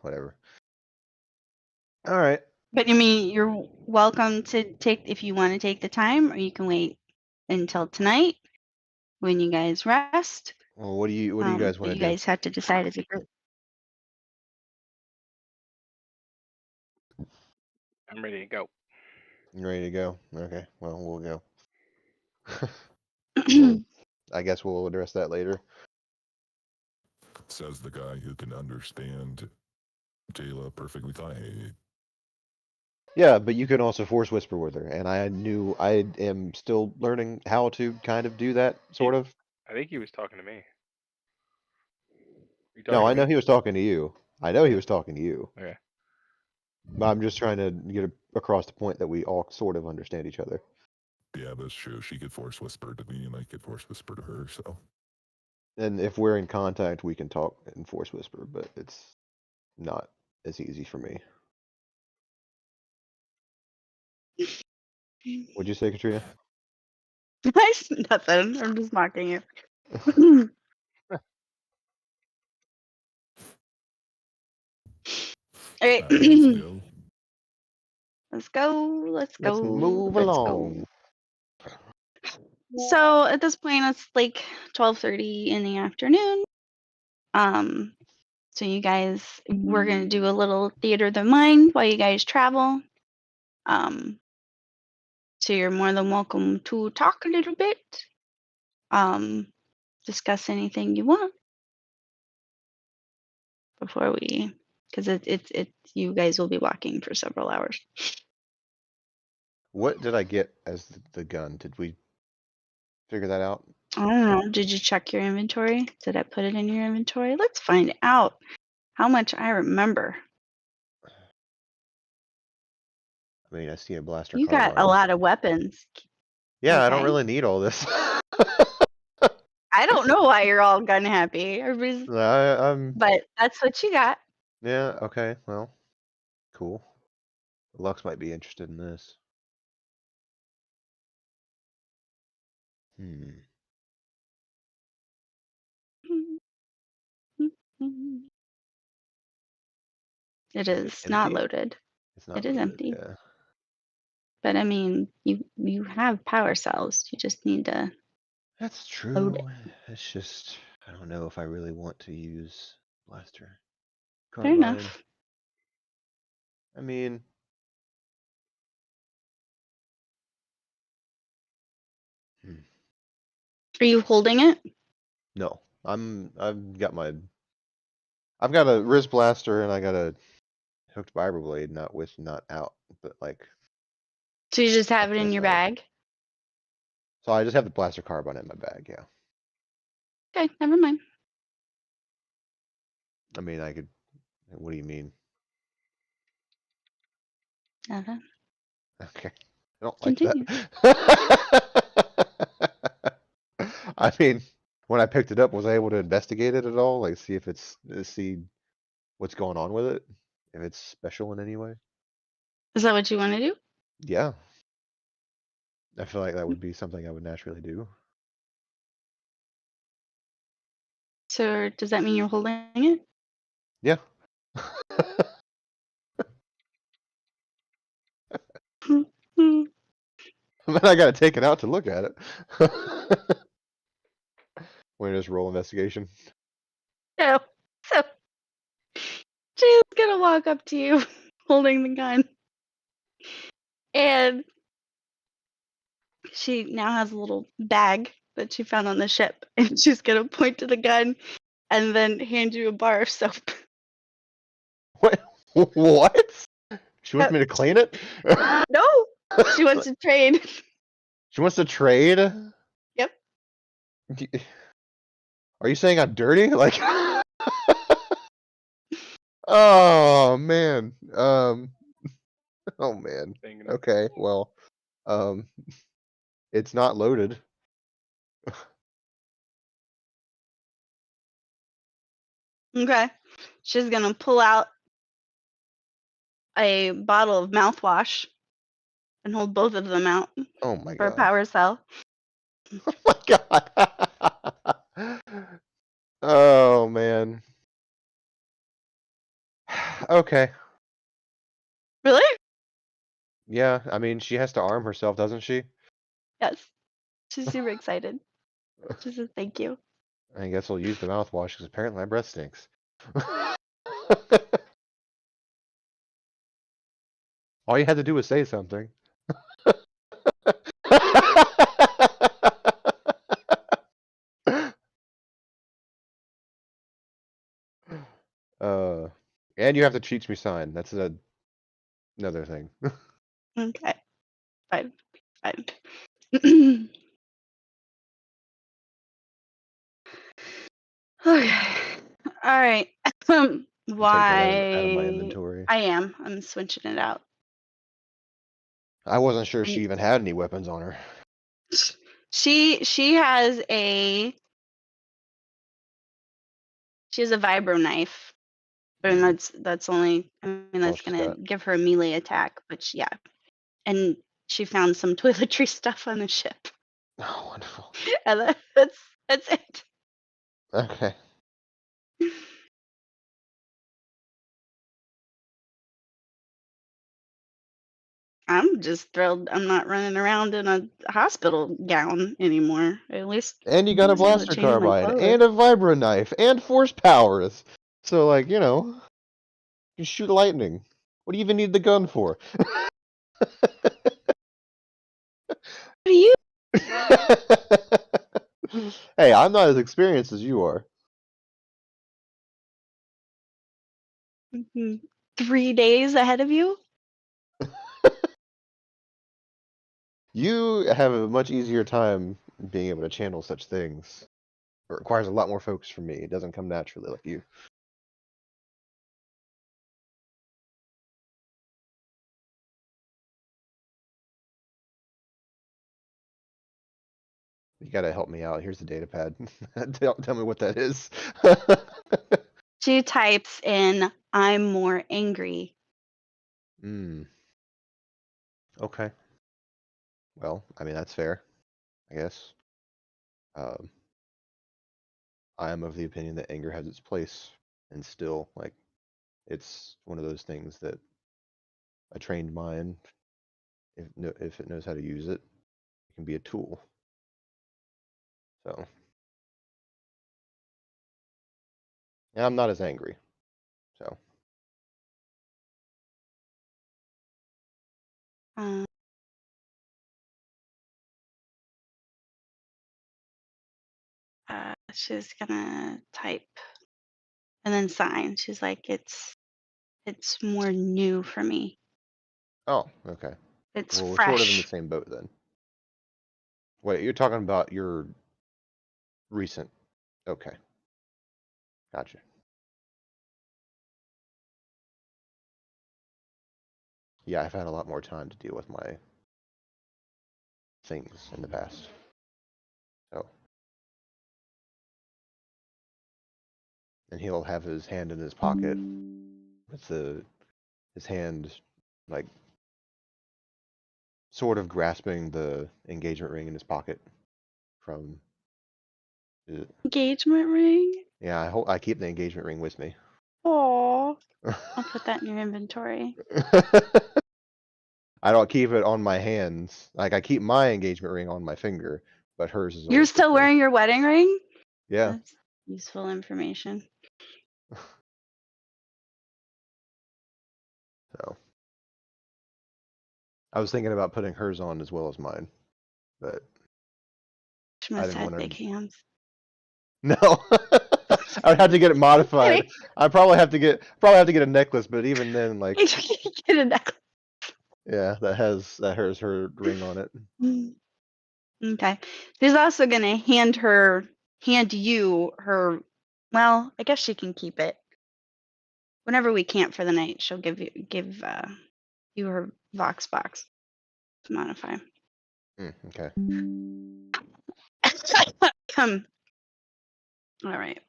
whatever. All right. But I mean, you're welcome to take if you want to take the time, or you can wait until tonight when you guys rest. Well, what do you guys But want you to do? guys have to decide as a group. I'm ready to go. You ready to go? Okay. Well, we'll go. Well, I guess we'll address that later. Says the guy who can understand Jayla perfectly fine. Yeah, but you can also force whisper with her, and I am still learning how to kind of do that, sort of. I think he was talking to me. You No, talking I to know me? he was talking to you. I know he was talking to you. Okay. But I'm just trying to get across the point that we all sort of understand each other. Yeah, that's true. She could force whisper to me, and I could force whisper to her. So And if we're in contact, we can talk and force whisper, but it's not as easy for me. What'd you say, Katrina? Nice, nothing. I'm just mocking you. All right. Let's go. Let's go. Let's Let's go. move Let's along. go. So at this point, it's like 12:30 in the afternoon. So you guys, we're gonna do a little theater of the mind while you guys travel. So you're more than welcome to talk a little bit. Discuss anything you want before we, because it's you guys will be walking for several hours. What did I get as the gun? Did we figure that out? I don't know. Did you check your inventory? Did I put it in your inventory? Let's find out how much I remember. I mean, I see a blaster You got a carbine. lot of weapons. Yeah, I don't Okay. really need all this. I don't know why you're all gun happy. Everybody's, I'm. but that's what you got. Yeah. Okay. Well. Cool. Lux might be interested in this. Hmm. It Is it is not empty? loaded. It's not It is loaded. empty. Yeah. But I mean, you have power cells. You just need to That's load true. it. It's just I don't know if I really want to use blaster Fair carbine. enough. I mean, hmm, Are you holding it? no. I've got a wrist blaster and I got a hooked vibra blade, not out, but like So you just off have it to the in your side. bag? So I just have the blaster carbine in my bag. Yeah. Okay, never mind. I mean, I could. What do you mean? Nothing. Okay. I don't like Continue. that. I mean, when I picked it up, was I able to investigate it at all? Like, see what's going on with it? If it's special in any way? Is that what you want to do? Yeah. I feel like that would be something I would naturally do. So does that mean you're holding it? Yeah. But I gotta take it out to look at it. Want to just roll investigation? No. So she's gonna walk up to you holding the gun. And she now has a little bag that she found on the ship. And she's gonna point to the gun and then hand you a bar of soap. What? What? She wants Yep. me to clean it? No! She wants to trade. She wants to trade? Yep. Are you saying I'm dirty? Like, oh man. Oh man. Thinking. Okay, well, um, it's not loaded. Okay. She's gonna pull out a bottle of mouthwash and hold both of them out Oh my for a god. power cell. Oh my god. Oh man. Okay. Really? Yeah, I mean, she has to arm herself, doesn't she? Yes. She's super excited. She says thank you. I guess I'll use the mouthwash because apparently my breath stinks. All you had to do was say something. uh, and you have to teach me sign. That's another thing. Okay. Fine. Fine. Okay. All right. Take that out of my Why? inventory. I am. I'm switching it out. I wasn't sure she And even had any weapons on her. she has a vibro knife, but that's only. I mean, all that's she's gonna got. give her a melee attack. But yeah, and she found some toiletry stuff on the ship, Oh, wonderful. and that's it. Okay. I'm just thrilled I'm not running around in a hospital gown anymore. At least And you got a I was able to blaster change my carbine, clothes. and a vibra knife, and force powers. So, like, you know, you can shoot lightning. What do you even need the gun for? What do you? Hey, I'm not as experienced as you are. 3 days ahead of you? You have a much easier time being able to channel such things. It requires a lot more focus from me. It doesn't come naturally like you. You gotta help me out. Here's the data pad. Tell me what that is. She types in, I'm more angry. Okay. Well, I mean, that's fair, I guess. Um, I am of the opinion that anger has its place, and still, like, it's one of those things that a trained mind, if it knows how to use it, it can be a tool. So, yeah, I'm not as angry. So, Um, she's gonna type and then sign. She's like, it's more new for me. oh, okay. It's Well, we're sort of in the fresh. same boat then. Wait, you're talking about your recent. Okay, gotcha. Yeah, I've had a lot more time to deal with my things in the past. So, and he'll have his hand in his pocket with his hand like sort of grasping the engagement ring in his pocket from. Engagement ring? Yeah, I keep the engagement ring with me. Aw. I'll put that in your inventory. I don't keep it on my hands. Like I keep my engagement ring on my finger, but hers is You're always with still me. wearing your wedding ring? Yeah. That's useful information. So I was thinking about putting hers on as well as mine, but She I must didn't have want big to. hands. No, I would have to get it modified. I probably have to get a necklace, but even then, like, Get a necklace. yeah, that has her ring on it. Okay. She's also gonna hand you her. Well, I guess she can keep it. Whenever we camp for the night, she'll give you her Vox box to modify. Okay. Come. All right.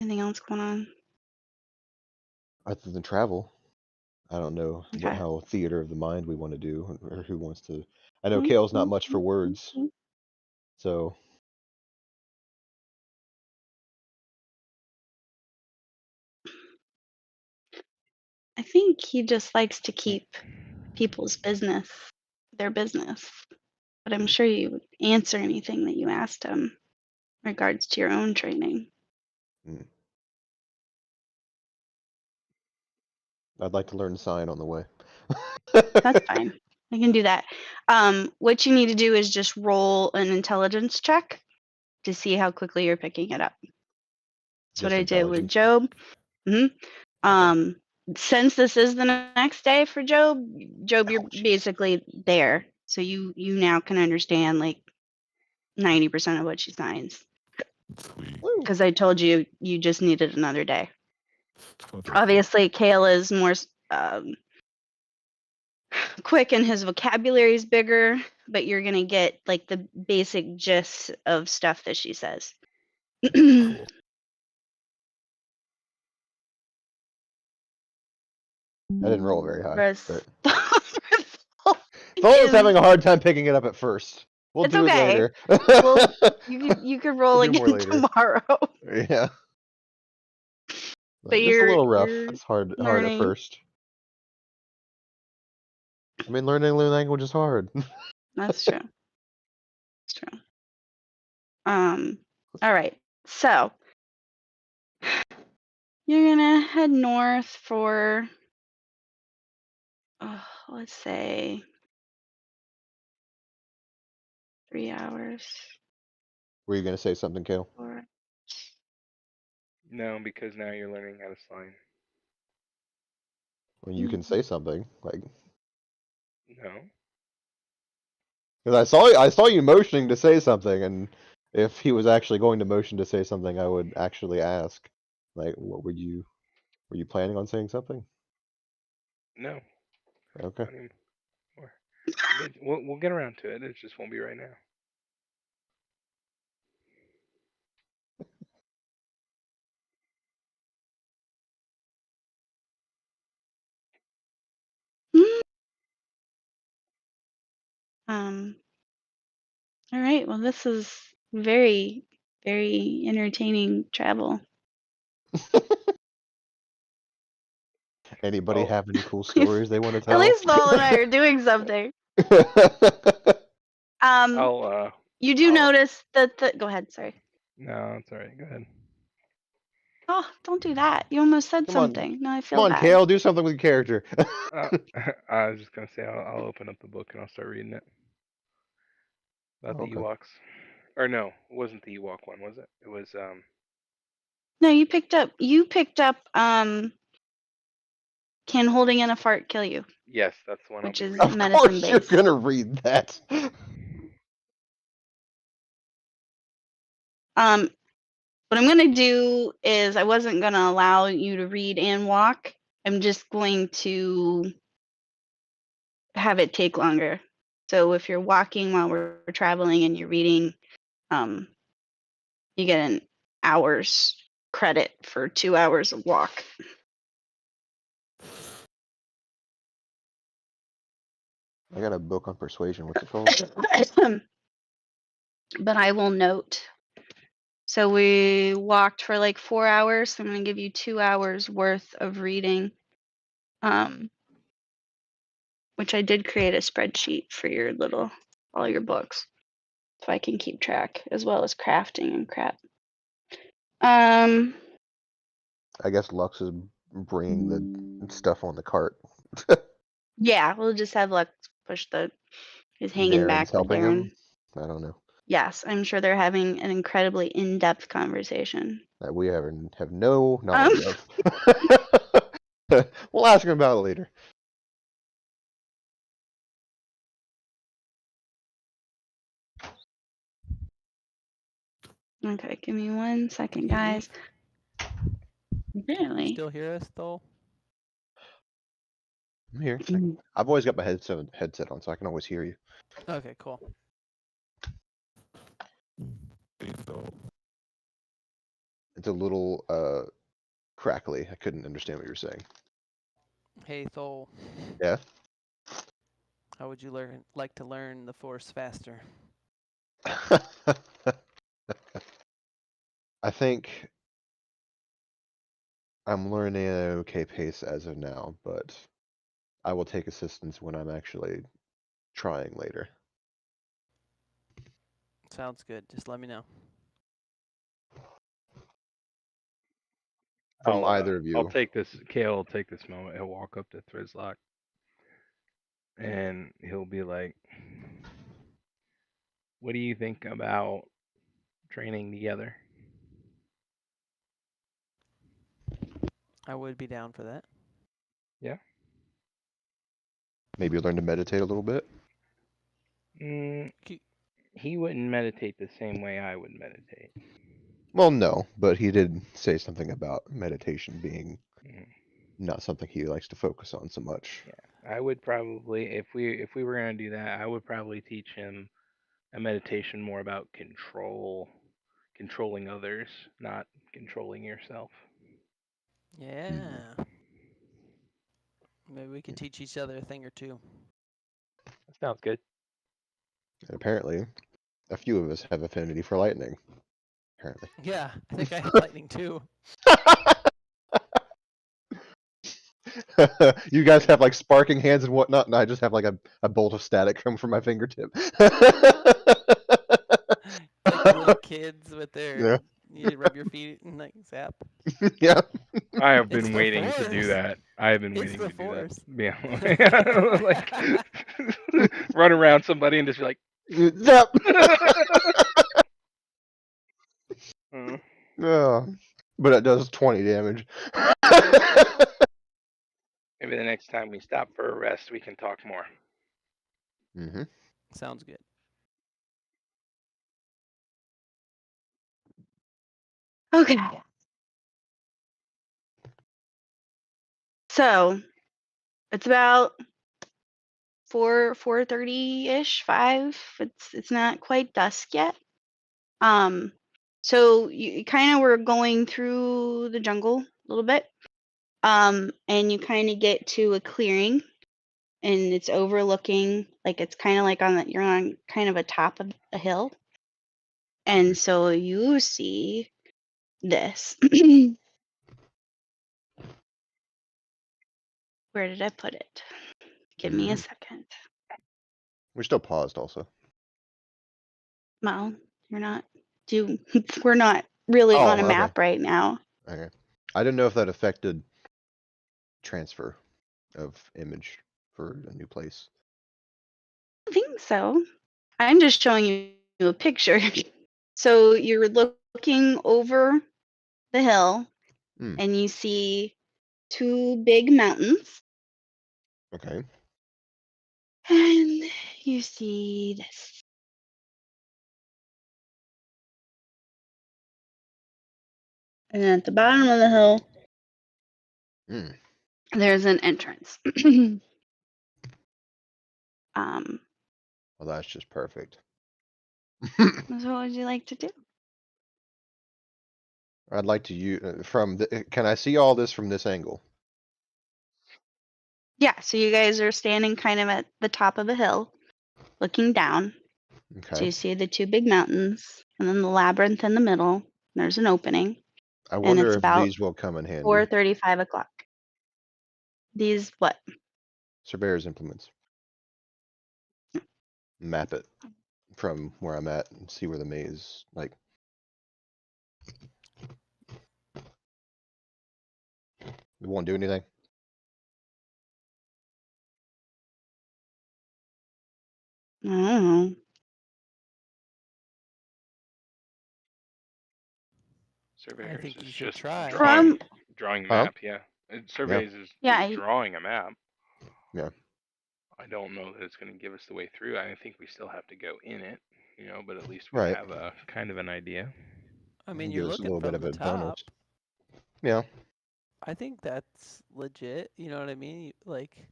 Anything else going on? Other than travel, I don't know Okay. how theater of the mind we want to do, or who wants to. I know Kale's not much for words, so I think he just likes to keep people's business their business. But I'm sure you would answer anything that you asked him in regards to your own training. I'd like to learn sign on the way. That's fine. I can do that. What you need to do is just roll an intelligence check to see how quickly you're picking it up. That's what Just I did with intelligence. Job. Since this is the next day for Job, you're basically there. So you now can understand like 90% of what she signs. Sweet. Because I told you you just needed another day. Wonderful. Obviously, Kale is more quick and his vocabulary is bigger, but you're gonna get like the basic gist of stuff that she says. Cool. I didn't roll very high, but Thol was is- having a hard time picking it up at first. We'll It's do okay. it later. Well, you could roll We'll do more again later. tomorrow. Yeah. But It's a little rough. you're It's hard at learning. first. I mean, learning a new language is hard. That's true. That's true. All right. So you're gonna head north for, let's say, 3 hours. Were you gonna say something, Kale? Or No, because now you're learning how to slime. When you can say something, like, No. because I saw you motioning to say something, and if he was actually going to motion to say something, I would actually ask, like, what were you planning on saying something? No. Okay. Not anymore. We'll get around to it. It just won't be right now. All right. Well, this is very, very entertaining travel. Anybody Oh. have any cool stories they want to At tell? least Thol and I are doing something. I'll You do I'll- notice that go ahead, sorry. No, it's all right. Go ahead. Oh, don't do that. You almost said Come on. something. Now I Come feel on, bad. Kale, do something with your character. I was just gonna say I'll open up the book and I'll start reading it about the Okay. Ewoks. Or no, it wasn't the Ewok one, was it? It was No, you picked up can holding in a fart kill you, yes, that's the one I'll which be is reading. Of medicine course you're based. gonna read that. What I'm gonna do is I wasn't gonna allow you to read and walk. I'm just going to have it take longer. So if you're walking while we're traveling and you're reading, you get an hour's credit for 2 hours of walk. I got a book on persuasion. What's it called? But I will note. So we walked for like 4 hours. So I'm going to give you 2 hours worth of reading, which I did create a spreadsheet for all your books, so I can keep track, as well as crafting and crap. I guess Lux is bringing the stuff on the cart. Yeah, we'll just have Lux push he's hanging Darren's back with helping Darren. him. I don't know. Yes, I'm sure they're having an incredibly in-depth conversation. That we have no knowledge of. We'll ask him about it later. Okay, give me 1 second, Did he guys. You Really? still hear us, though? I'm here. I've always got my headset on, so I can always hear you. Okay, cool. It's a little crackly. I couldn't understand what you were saying. Hey, Thol. Yeah. How would you like to learn the Force faster? I think I'm learning at an okay pace as of now, but I will take assistance when I'm actually trying later. Sounds good. Just let me know. From either of you. I'll take this. Kale will take this moment. He'll walk up to Thrizlock, and he'll be like, "What do you think about training together?" I would be down for that. Yeah. Maybe learn to meditate a little bit. He wouldn't meditate the same way I would meditate. Well, no, but he did say something about meditation being not something he likes to focus on so much. Yeah, I would probably, if we were gonna do that, I would probably teach him a meditation more about controlling others, not controlling yourself. Yeah. Maybe we could teach each other a thing or two. That's Sounds good. And apparently, a few of us have affinity for lightning. Apparently. Yeah, I think I have lightning too. You guys have like sparking hands and whatnot, and I just have like a bolt of static come from my fingertip. Like the little kids with their, Yeah. you rub your feet and like zap. Yeah. I have It's been the waiting to do force. that. I have been It's waiting the to do that. force. Yeah. Like run around somebody and just be like Yep. uh, Oh, but it does 20 damage. maybe the next time we stop for a rest we can talk more. Mm-hmm. Sounds good. Okay. So it's about 4:30 ish, 5. It's not quite dusk yet. So you kind of were going through the jungle a little bit. And you kind of get to a clearing, and it's overlooking, like it's kind of like you're on kind of a top of a hill, and so you see this. Where did I put it? Give me a second. We're still paused also. Well, you're not. We're not really on a Oh, okay. map right now. Okay. I didn't know if that affected transfer of image for a new place. I think so. I'm just showing you a picture. So you're looking over the hill, Hmm. and you see 2 big mountains, Okay. and you see this. And at the bottom of the hill, Hmm. there's an entrance. um, Well, that's just perfect. so what would you like to do? I'd like to use from the, can I see all this from this angle? Yeah, so you guys are standing kind of at the top of a hill, looking down. So Okay. you see the 2 big mountains, and then the labyrinth in the middle. There's an opening, I and wonder it's if about these will come in handy. 4:35 o'clock. These what? Surveyor's implements. Map it from where I'm at and see where the maze, like. It won't do anything. I don't know. Surveyors think is you should just try. drawing a Huh? map, yeah. Yeah. Surveys is Yeah, drawing a map. Yeah. I don't know that it's going to give us the way through. I think we still have to go in it, but at least we Right. have a kind of an idea. I mean, you're Give us a looking little bit from of the a bonus. top. Yeah. I think that's legit. You know what I mean? Like,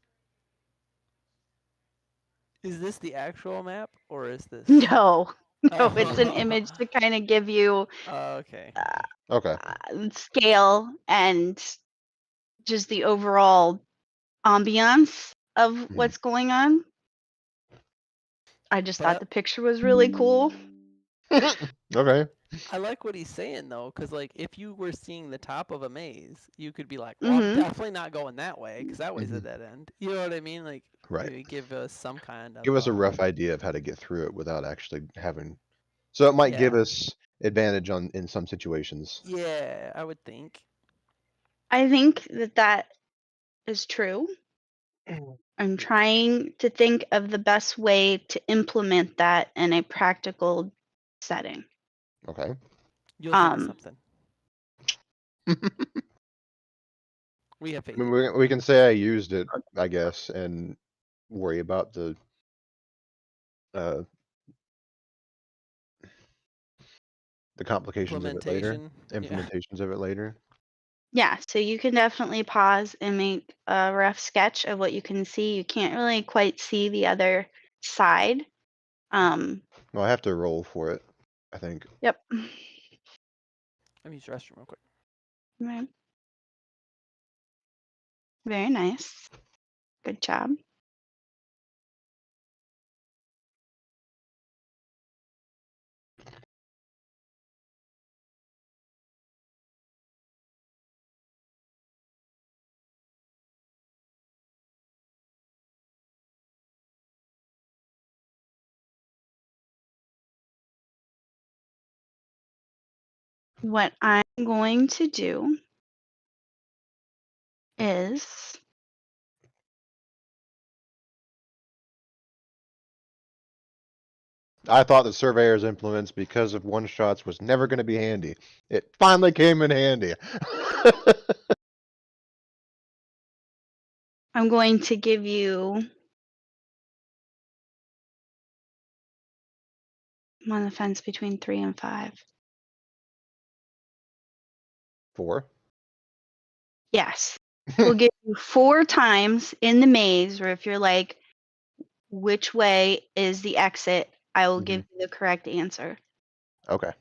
is this the actual map or is this? no, no, it's an Oh. image to kind of give you Okay. Okay. scale and just the overall ambiance of Mhm. what's going on. I just thought But the picture was really cool. Okay. I like what he's saying though, because like if you were seeing the top of a maze, you could be like, "Well, I'm Mm-hmm. definitely not going that way, because that way's a Mhm. dead end." You know what I mean? Like, Right. maybe give us some kind of. Give us a rough idea of how to get through it without actually having. So it might give Yeah. us advantage in some situations. Yeah, I would think. I think that is true. I'm trying to think of the best way to implement that in a practical setting. Okay. You'll think of Um, something. We have I faith mean, in you. we can say I used it, I guess, and worry about uh, the complications of it later, Implementation. Yeah. implementations of it later. yeah, so you can definitely pause and make a rough sketch of what you can see. You can't really quite see the other side. Well, I have to roll for it, I think. Yep. Let me use the restroom real quick. Right. Very nice. Good job. what I'm going to do is I thought the surveyor's implements, because of one shots, was never going to be handy. It finally came in handy. I'm going to give you. I'm on the fence between 3 and 5. 4. Yes. We'll give you 4 times in the maze, or if you're like, which way is the exit, I will give you the correct answer. Okay.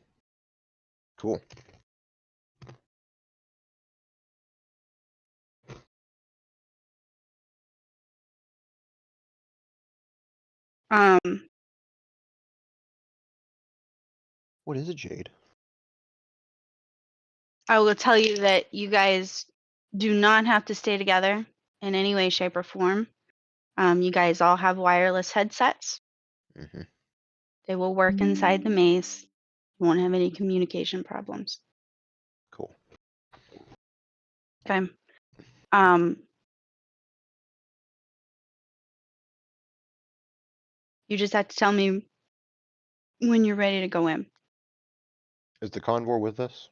Cool. Um, What is a jade? I will tell you that you guys do not have to stay together in any way, shape, or form. You guys all have wireless headsets. Mm-hmm. They will work inside the maze. You won't have any communication problems. Cool. Okay. Um, you just have to tell me when you're ready to go in. Is the convor with us?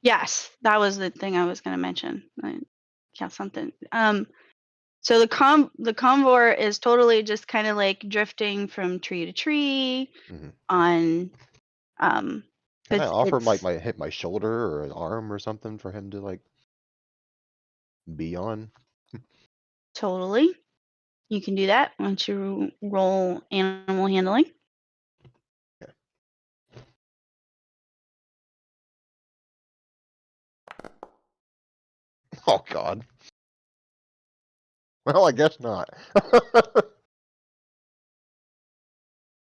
Yes, that was the thing I was going to mention. Yeah, something. So the convor is totally just kind of like drifting from tree to tree Mm-hmm. on. Can I offer it's hit my shoulder or an arm or something for him to like be on? totally. You can do that once you roll animal handling. Okay. Oh God. Well, I guess not.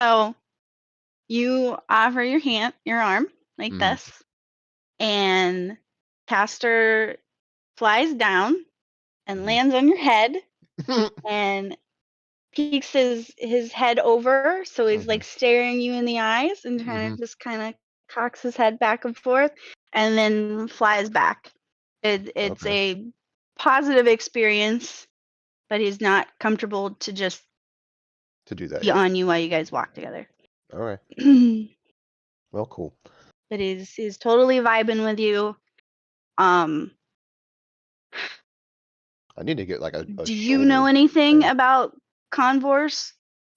So you offer your arm like Mhm. this, and Castor flies down and Mhm. lands on your head and peeks his head over, so he's like staring you in the eyes and Mhm. kind of cocks his head back and forth, and then flies back. It's Okay. a positive experience, but he's not comfortable to just To do that, be yeah. on you while you guys walk together. All right. Well, cool. But he's totally vibing with you. Um, I need to get like a do you know shoulder anything thing. about convors?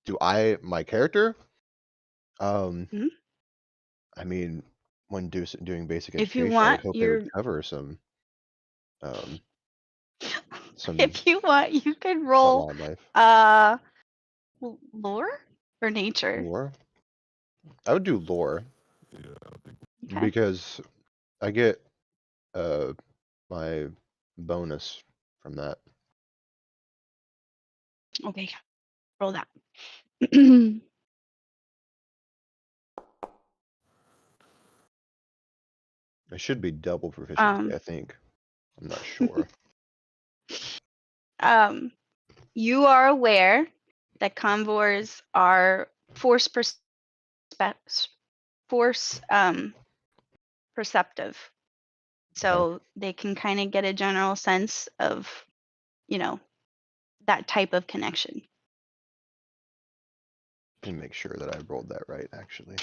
Do my character? Mhm. I mean, when doing basic If you education, I want, would hope they would cover um, some if you want, you can roll wildlife. uh lore or nature. Lore? I would do lore Yeah, I think Okay. because I get uh my bonus from that. Okay. Roll that. It should be double proficiency, um I think. I'm not sure. um you are aware that convors are force perceptive. Okay. So they can kind of get a general sense of, you know, that type of connection. Let me make sure that I rolled that right, actually.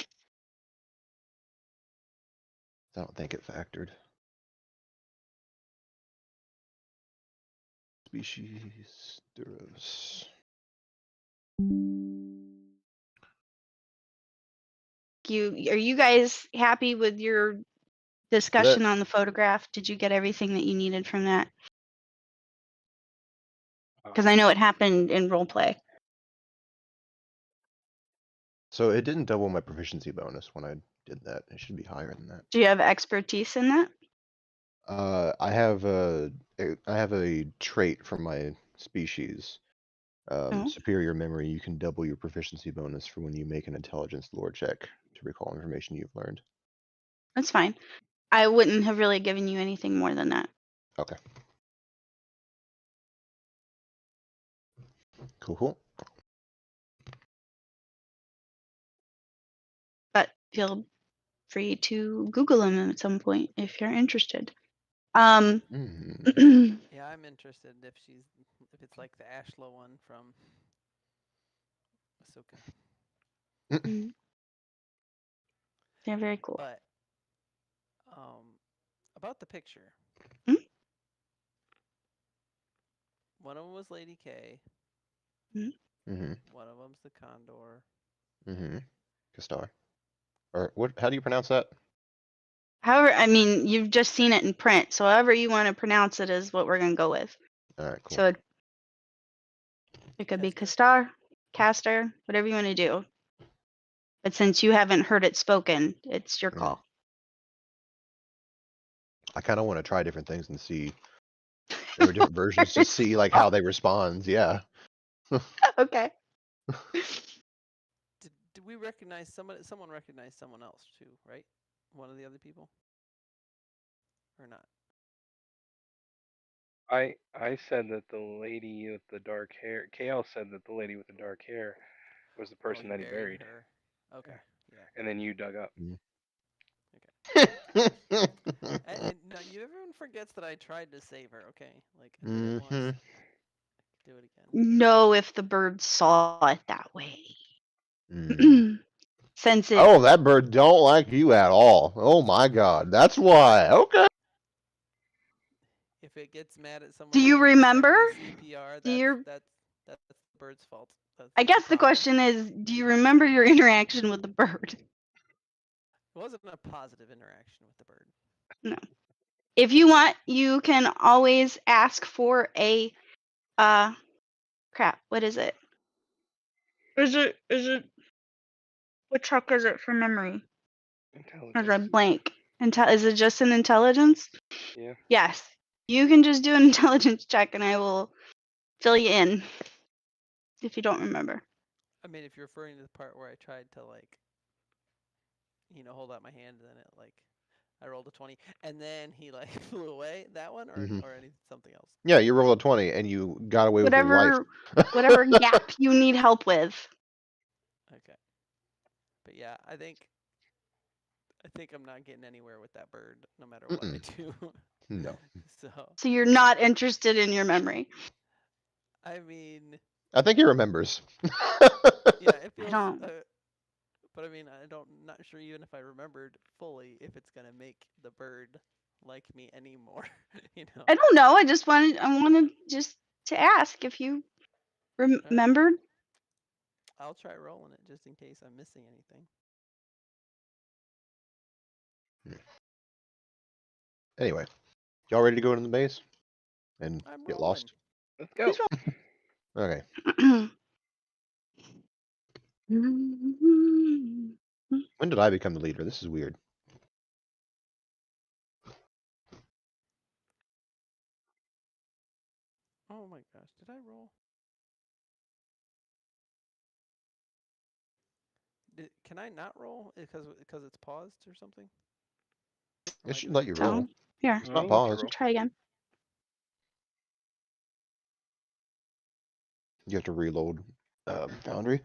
I don't think it factored. Species Duros. Are you guys happy with your That discussion on the photograph? Did you get everything that you needed from that? Because I know it happened in role play. so it didn't double my proficiency bonus when I did that. It should be higher than that. Do you have expertise in that? I have a trait from my species. Oh, Superior memory. You can double your proficiency bonus for when you make an intelligence lore check to recall information you've learned. that's fine. I wouldn't have really given you anything more than that. Okay. Cool. But feel free to Google him at some point if you're interested. Mm. Yeah, I'm interested if it's like the Ashla one from Ahsoka. They're very cool. But about the picture, Hmm? one of them was Lady K. Mm-hmm. One of them's the Condor. Mm-hmm. Kastar. Or what? How do you pronounce that? However, I mean, you've just seen it in print, so however you want to pronounce it is what we're gonna go with. All right, cool. So it could be Castor. Castor, whatever you want to do. But since you haven't heard it spoken, it's your Mm. call. I kind of want to try different things and see. There were different versions to see like how they respond. Yeah. Okay. Did we recognize someone? Someone recognized someone else too, right? One of the other people, or not? I said that the lady with the dark hair. KL said that the lady with the dark hair was the person that he buried. her. Okay. Yeah. And then you dug up. And no, everyone forgets that I tried to save her. Okay, like I did it once. I could do it again. Know if the bird saw it that way. Mm. Since it. Oh, that bird don't like you at all. Oh my God, that's why. Okay. If it gets mad at someone, Do you else and remember? sends me CPR, Do that's the bird's fault. I guess the question is, do you remember your interaction with the bird? It wasn't a positive interaction with the bird. No. If you want, you can always ask for a crap, what is it? Is it what truck is it from memory? As a Intelligence. blank. Is it just an intelligence? Yeah. Yes. You can just do an intelligence check and I will fill you in if you don't remember. I mean, if you're referring to the part where I tried to hold out my hand and then I rolled a 20 and then he flew away, that one or something else. Yeah, you rolled a 20 and you got away with your life. Whatever gap you need help with. Okay. But yeah, I think I'm not getting anywhere with that bird, no matter what I do. No. So you're not interested in your memory. I mean, I think he remembers. yeah, it feels. I don't. But I mean, not sure even if I remembered fully if it's gonna make the bird like me anymore. I don't know. I wanted just to ask if you remembered. I'll try rolling it just in case I'm missing anything. Anyway, y'all ready to go into the base and I'm get rolling. lost? Let's go. Okay. When did I become the leader? This is weird. Oh my gosh, did I roll? Can I not roll because it's paused or something? It should let you roll. Here, It's not paused. try again. You have to reload Foundry.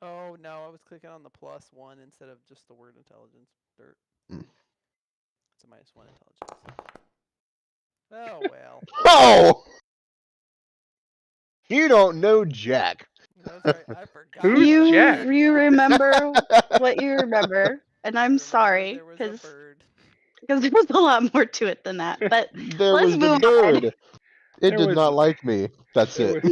Oh no, I was clicking on the +1 instead of just the word intelligence. Dirt. It's a -1 intelligence. Oh well. Oh! You don't know Jack. That's right. I forgot. Who's Jack? You remember what you remember, and I'm sorry there was a bird. because there was a lot more to it than that. But There let's was the move bird. on. It did not like me. That's it.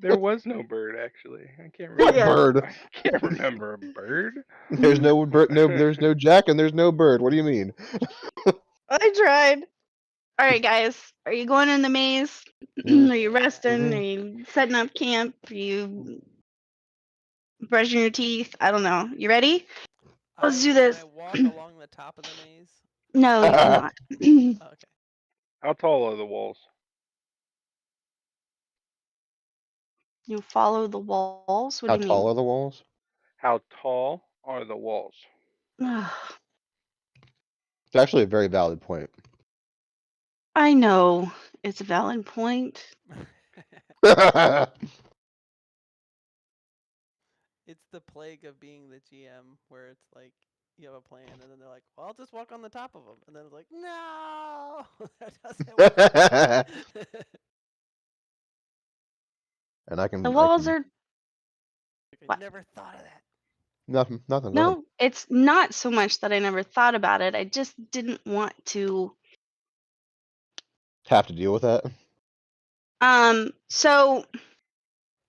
There was no bird actually. I can't What remember. bird? I can't remember a bird. There's no bird. No, there's no Jack, and there's no bird. What do you mean? I tried. All right, guys, are you going in the maze? Are you resting? Are you setting up camp? Are you brushing your teeth? I don't know. You ready? Let's do this. Can I walk along the top of the maze? No, you cannot. Okay. How tall are the walls? You follow the walls? What How do you tall mean? are the walls? How tall are the walls? It's actually a very valid point. I know it's a valid point. It's the plague of being the GM, where it's like you have a plan, and then they're like, "Well, I'll just walk on the top of them," and then it's like, "No, that doesn't work." And I The can walls are I what? never thought of that. nothing. Go ahead. No, it's not so much that I never thought about it. I just didn't want to. Have to deal with that. So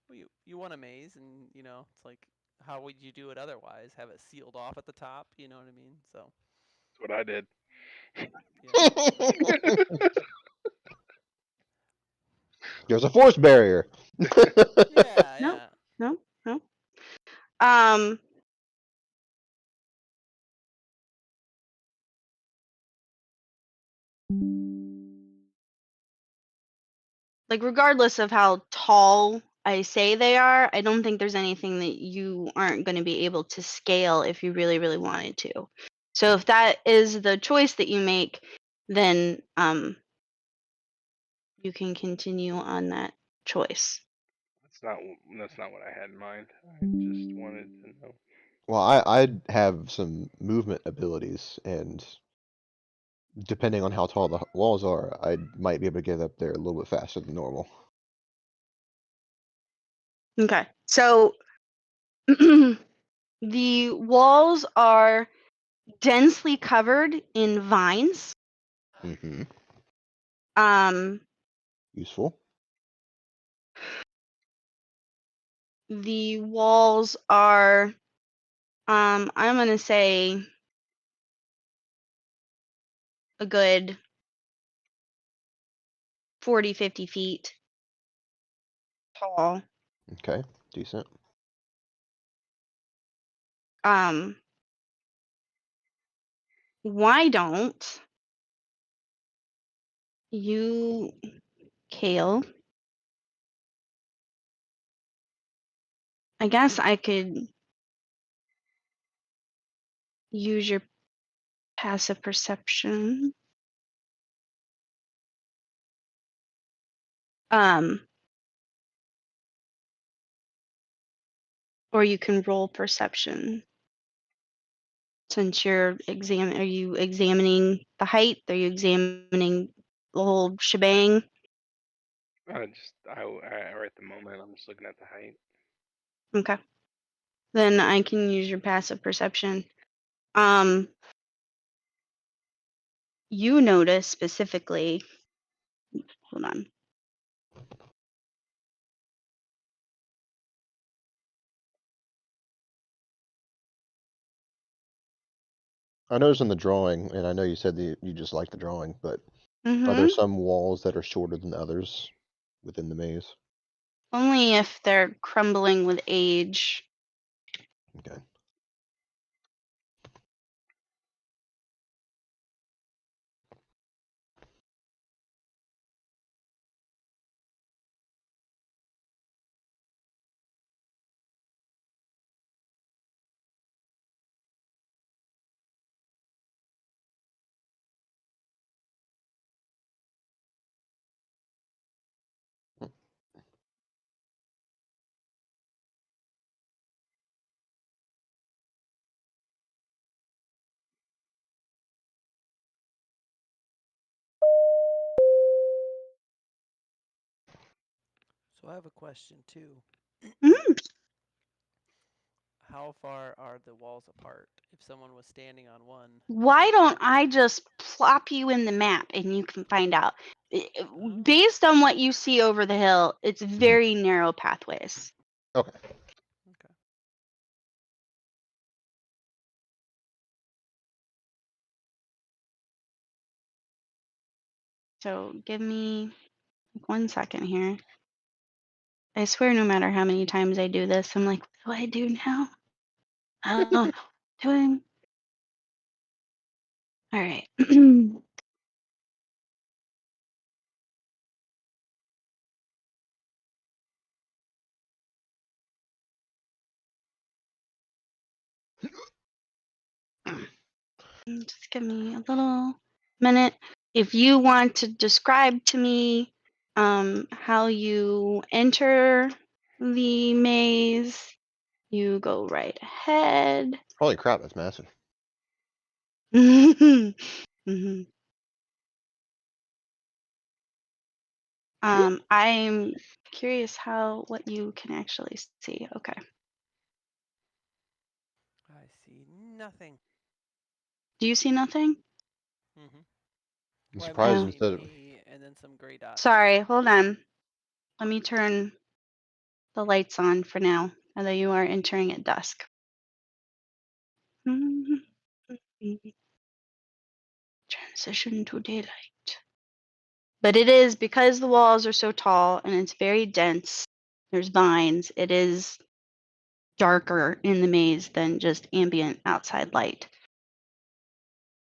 Well, you want a maze, and it's like, how would you do it otherwise? Have it sealed off at the top? You know what I mean? So That's what I did. yeah, There's a force barrier. yeah, no, yeah. no, no. Um, like regardless of how tall I say they are, I don't think there's anything that you aren't going to be able to scale if you really, really wanted to. So if that is the choice that you make, then you can continue on that choice. That's not what I had in mind. I just wanted to know. Well, I'd have some movement abilities, and depending on how tall the walls are, I might be able to get up there a little bit faster than normal. Okay. So the walls are densely covered in vines. Mm-hmm. Um, Useful. the walls are, I'm going to say a good 40, 50 feet tall. Okay, decent. Why don't you, Kale? I guess I could use your passive perception. Or you can roll perception. Since you're are you examining the height? Are you examining the whole shebang? Right at the moment, I'm just looking at the height. Okay. Then I can use your passive perception. You notice specifically, hold on. I noticed in the drawing, and I know you said that you just like the drawing, but are there Mm-hmm. some walls that are shorter than others within the maze? Only if they're crumbling with age. Okay. So I have a question too. Mhm. How far are the walls apart? If someone was standing on one, Why don't I just plop you in the map and you can find out? Based on what you see over the hill, it's very narrow pathways. Okay. Okay. So give me 1 second here. I swear, no matter how many times I do this, I'm like, what do I do now? I don't know. Doing. All right. Just give me a little minute. If you want to describe to me how you enter the maze, You go right ahead. Holy crap, that's massive. hmm I'm curious what you can actually see. Okay. I see nothing. Do you see nothing? Mm-hmm. I'm Well, I mean, I surprised Um, see instead of me and then some gray dots. sorry, hold on. Let me turn the lights on for now, although you are entering at dusk. Transition to daylight. But it is, because the walls are so tall and it's very dense, there's vines, it is darker in the maze than just ambient outside light.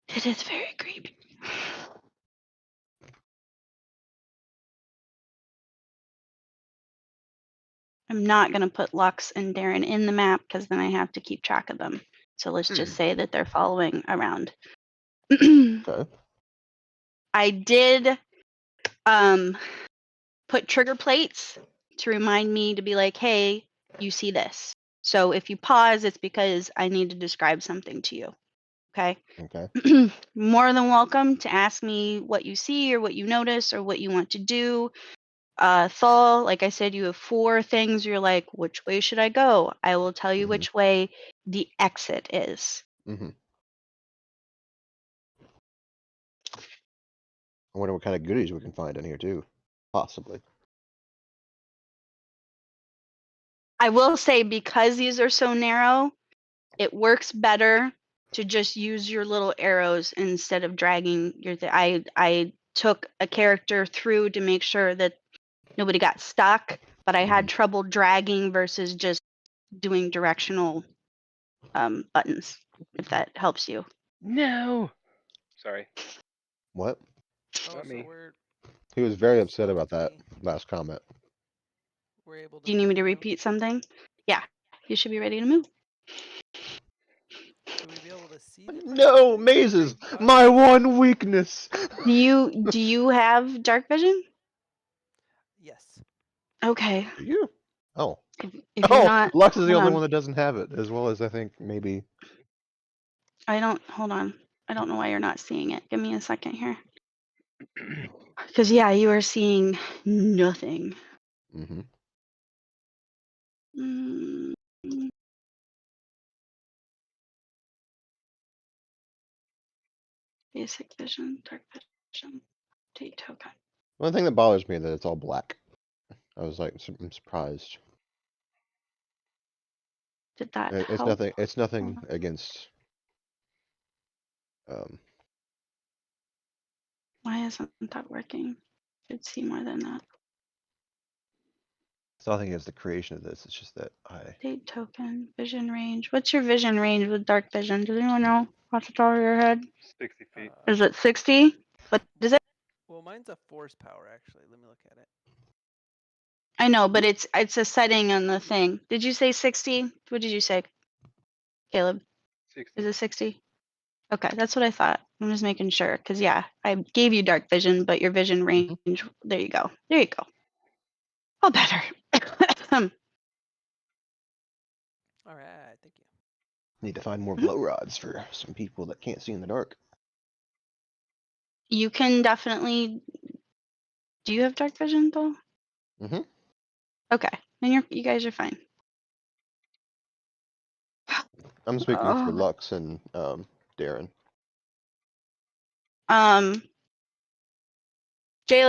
It is very creepy. I'm not going to put Lux and Darren in the map because then I have to keep track of them. So let's just say that they're following around. okay. I did put trigger plates to remind me to be like, hey, you see this. So if you pause, it's because I need to describe something to you. Okay. Okay. More than welcome to ask me what you see or what you notice or what you want to do. Thal, like I said, you have 4 things. You're like, which way should I go? I will tell you Mhm. which way the exit is. Mm-hmm. I wonder what kind of goodies we can find in here too. Possibly. I will say, because these are so narrow, it works better to just use your little arrows instead of dragging your I took a character through to make sure that nobody got stuck, but I had trouble dragging versus just doing directional buttons, if that helps you. No. Sorry, What? Oh, not so me. He was very looks upset about to that me last comment. we're able to Do you need move me to now. repeat something? Yeah, you should be ready to move. Should we be able to see the No, gray mazes! My boxes? one weakness! Do you have dark vision? Yes. Okay. Do you? Oh. If you're Oh, not, Lux is the hold only on. one that doesn't have it, as well as I think maybe. Hold on. I don't know why you're not seeing it. Give me a second here. Because, yeah, you are seeing nothing. Mm-hmm. Mm, Basic vision, dark vision, date token. One thing that bothers me is that it's all black. I was like, I'm surprised. Did that It's help? nothing. It's Hold nothing on. against. Um, Why isn't that working? Should see more than that. it's nothing against the creation of this. It's just that I. Date token, vision range. What's your vision range with dark vision? Does anyone know off the top of your head? 60 Uh, feet. Is it 60? What is it? well, mine's a force power actually. Let me look at it. I know, but it's a setting on the thing. Did you say 60? What did you say, Caleb? 60. Is it 60? Okay, that's what I thought. I'm just making sure, because yeah, I gave you dark vision, but your vision range. Mhm. There you go. There you go. All better. All right, thank you. Need to find more glow rods for some people that can't see in the dark. You can definitely. Do you have dark vision though? Mm-hmm. Okay, then you guys are fine. I'm speaking for Oh. Lux and Darren. Jayla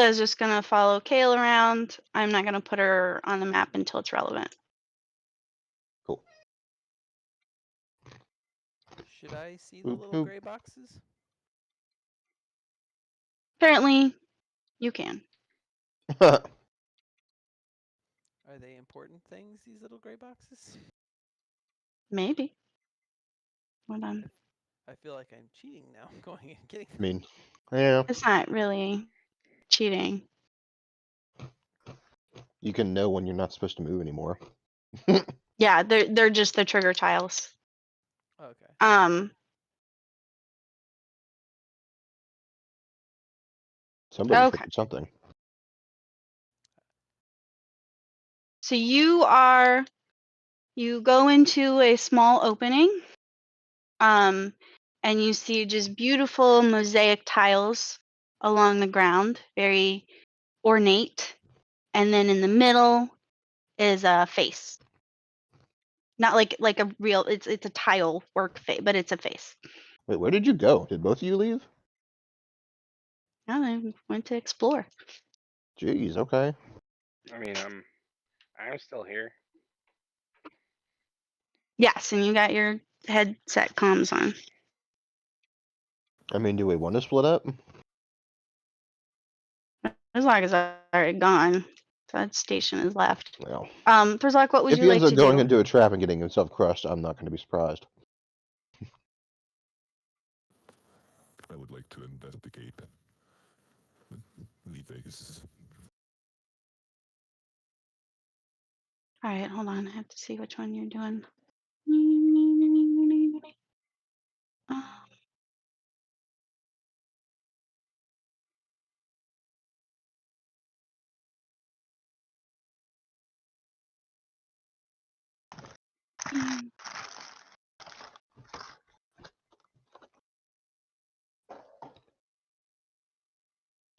is just gonna follow Kale around. I'm not gonna put her on the map until it's relevant. Cool. Should I see the little Who? gray boxes? Apparently, you can. Are they important things, these little gray boxes? Maybe. Hold on. I feel like I'm cheating now, going and getting I them. mean, yeah. It's not really cheating. You can know when you're not supposed to move anymore. Yeah, they're just the trigger tiles. Okay. Somebody Okay. figured something. So you are You go into a small opening, and you see just beautiful mosaic tiles along the ground, very ornate. And then in the middle is a face. Not like a real, it's a tile work face, but it's a face. Wait, where did you go? Did both of you leave? Oh, I went to explore. Jeez, okay. I mean, I'm still here. Yes, and you got your headset comms on. I mean, do we want to split up? As long as I'm already gone. So that station is left. Well, Perzak, what would if you he like ends to up going do? into a trap and getting himself crushed, I'm not going to be surprised. I would like to investigate the face. All right, hold on. I have to see which one you're doing.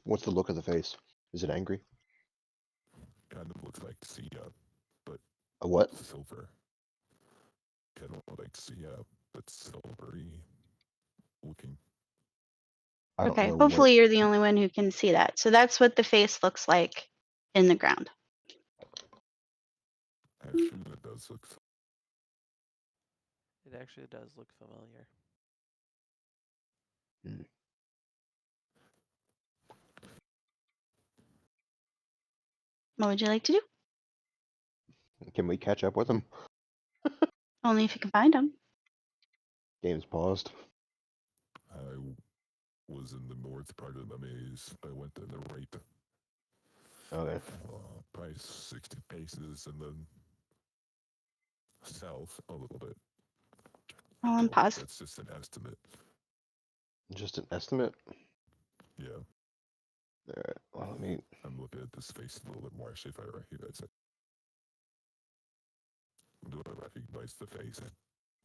What's the look of the face? Is it angry? Kind of looks like Sia, but A what? silver. Kind of like Sia, but silvery looking. I don't Okay, know what. hopefully you're the only one who can see that. So that's what the face looks like in the ground. Actually, that does look. It actually does look familiar. What would you like to do? Can we catch up with him? Only if you can find them. Game's paused. I was in the north part of the maze. I went to the right, Okay. probably 60 paces, and then south a little bit. I'll unpause. That's just an estimate. Just an estimate. Yeah, Alright. Well, let me. I'm looking at this face a little bit more, see if I recognize it. Do I recognize the face?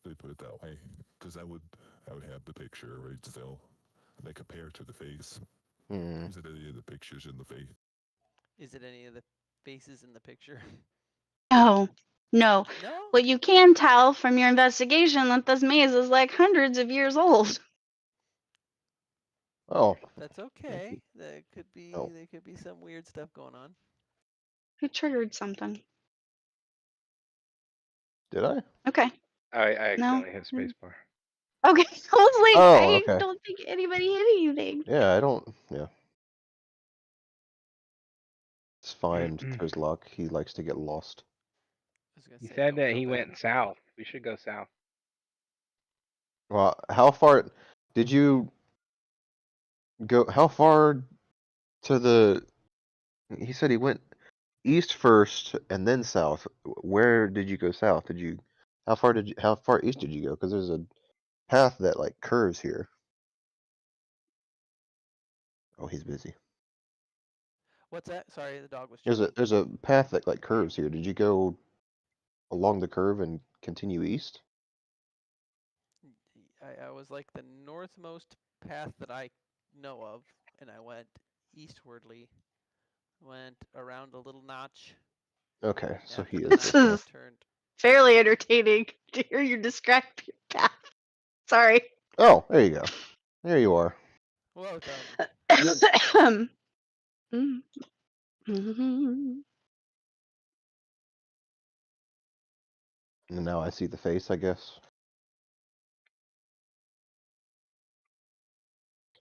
They put it that way, because I would have the picture right still. They compare to the face. Is it any of the pictures in the face? Is it any of the faces in the picture? Oh, no. No. What you can tell from your investigation that this maze is like hundreds of years old. Oh. That's okay. There could be Oh. there could be some weird stuff going on. Who triggered something? Did I? Okay. I No. accidentally hit spacebar. Okay. I was like, Oh, I okay. don't think anybody hit anything. Yeah, I don't. Yeah. It's fine. To his luck. He likes to get lost. I was gonna He say, said don't that feel he bad. went south. We should go south. Well, how far did you go? How far to the? He said he went east first and then south. Where did you go south? Did you? How far did you? How far east did you go? Because there's a path that like curves here. Oh, he's busy. What's that? Sorry, the dog was There's chewing. a path that like curves here. Did you go along the curve and continue east? I was like the northmost path that I know of, and I went eastwardly. Went around a little notch. Okay, so After he the is. This notch, I is turned. fairly entertaining to hear you describe your path. Sorry. Oh, there you go. There you are. Welcome. Mhm. And now I see the face, I guess.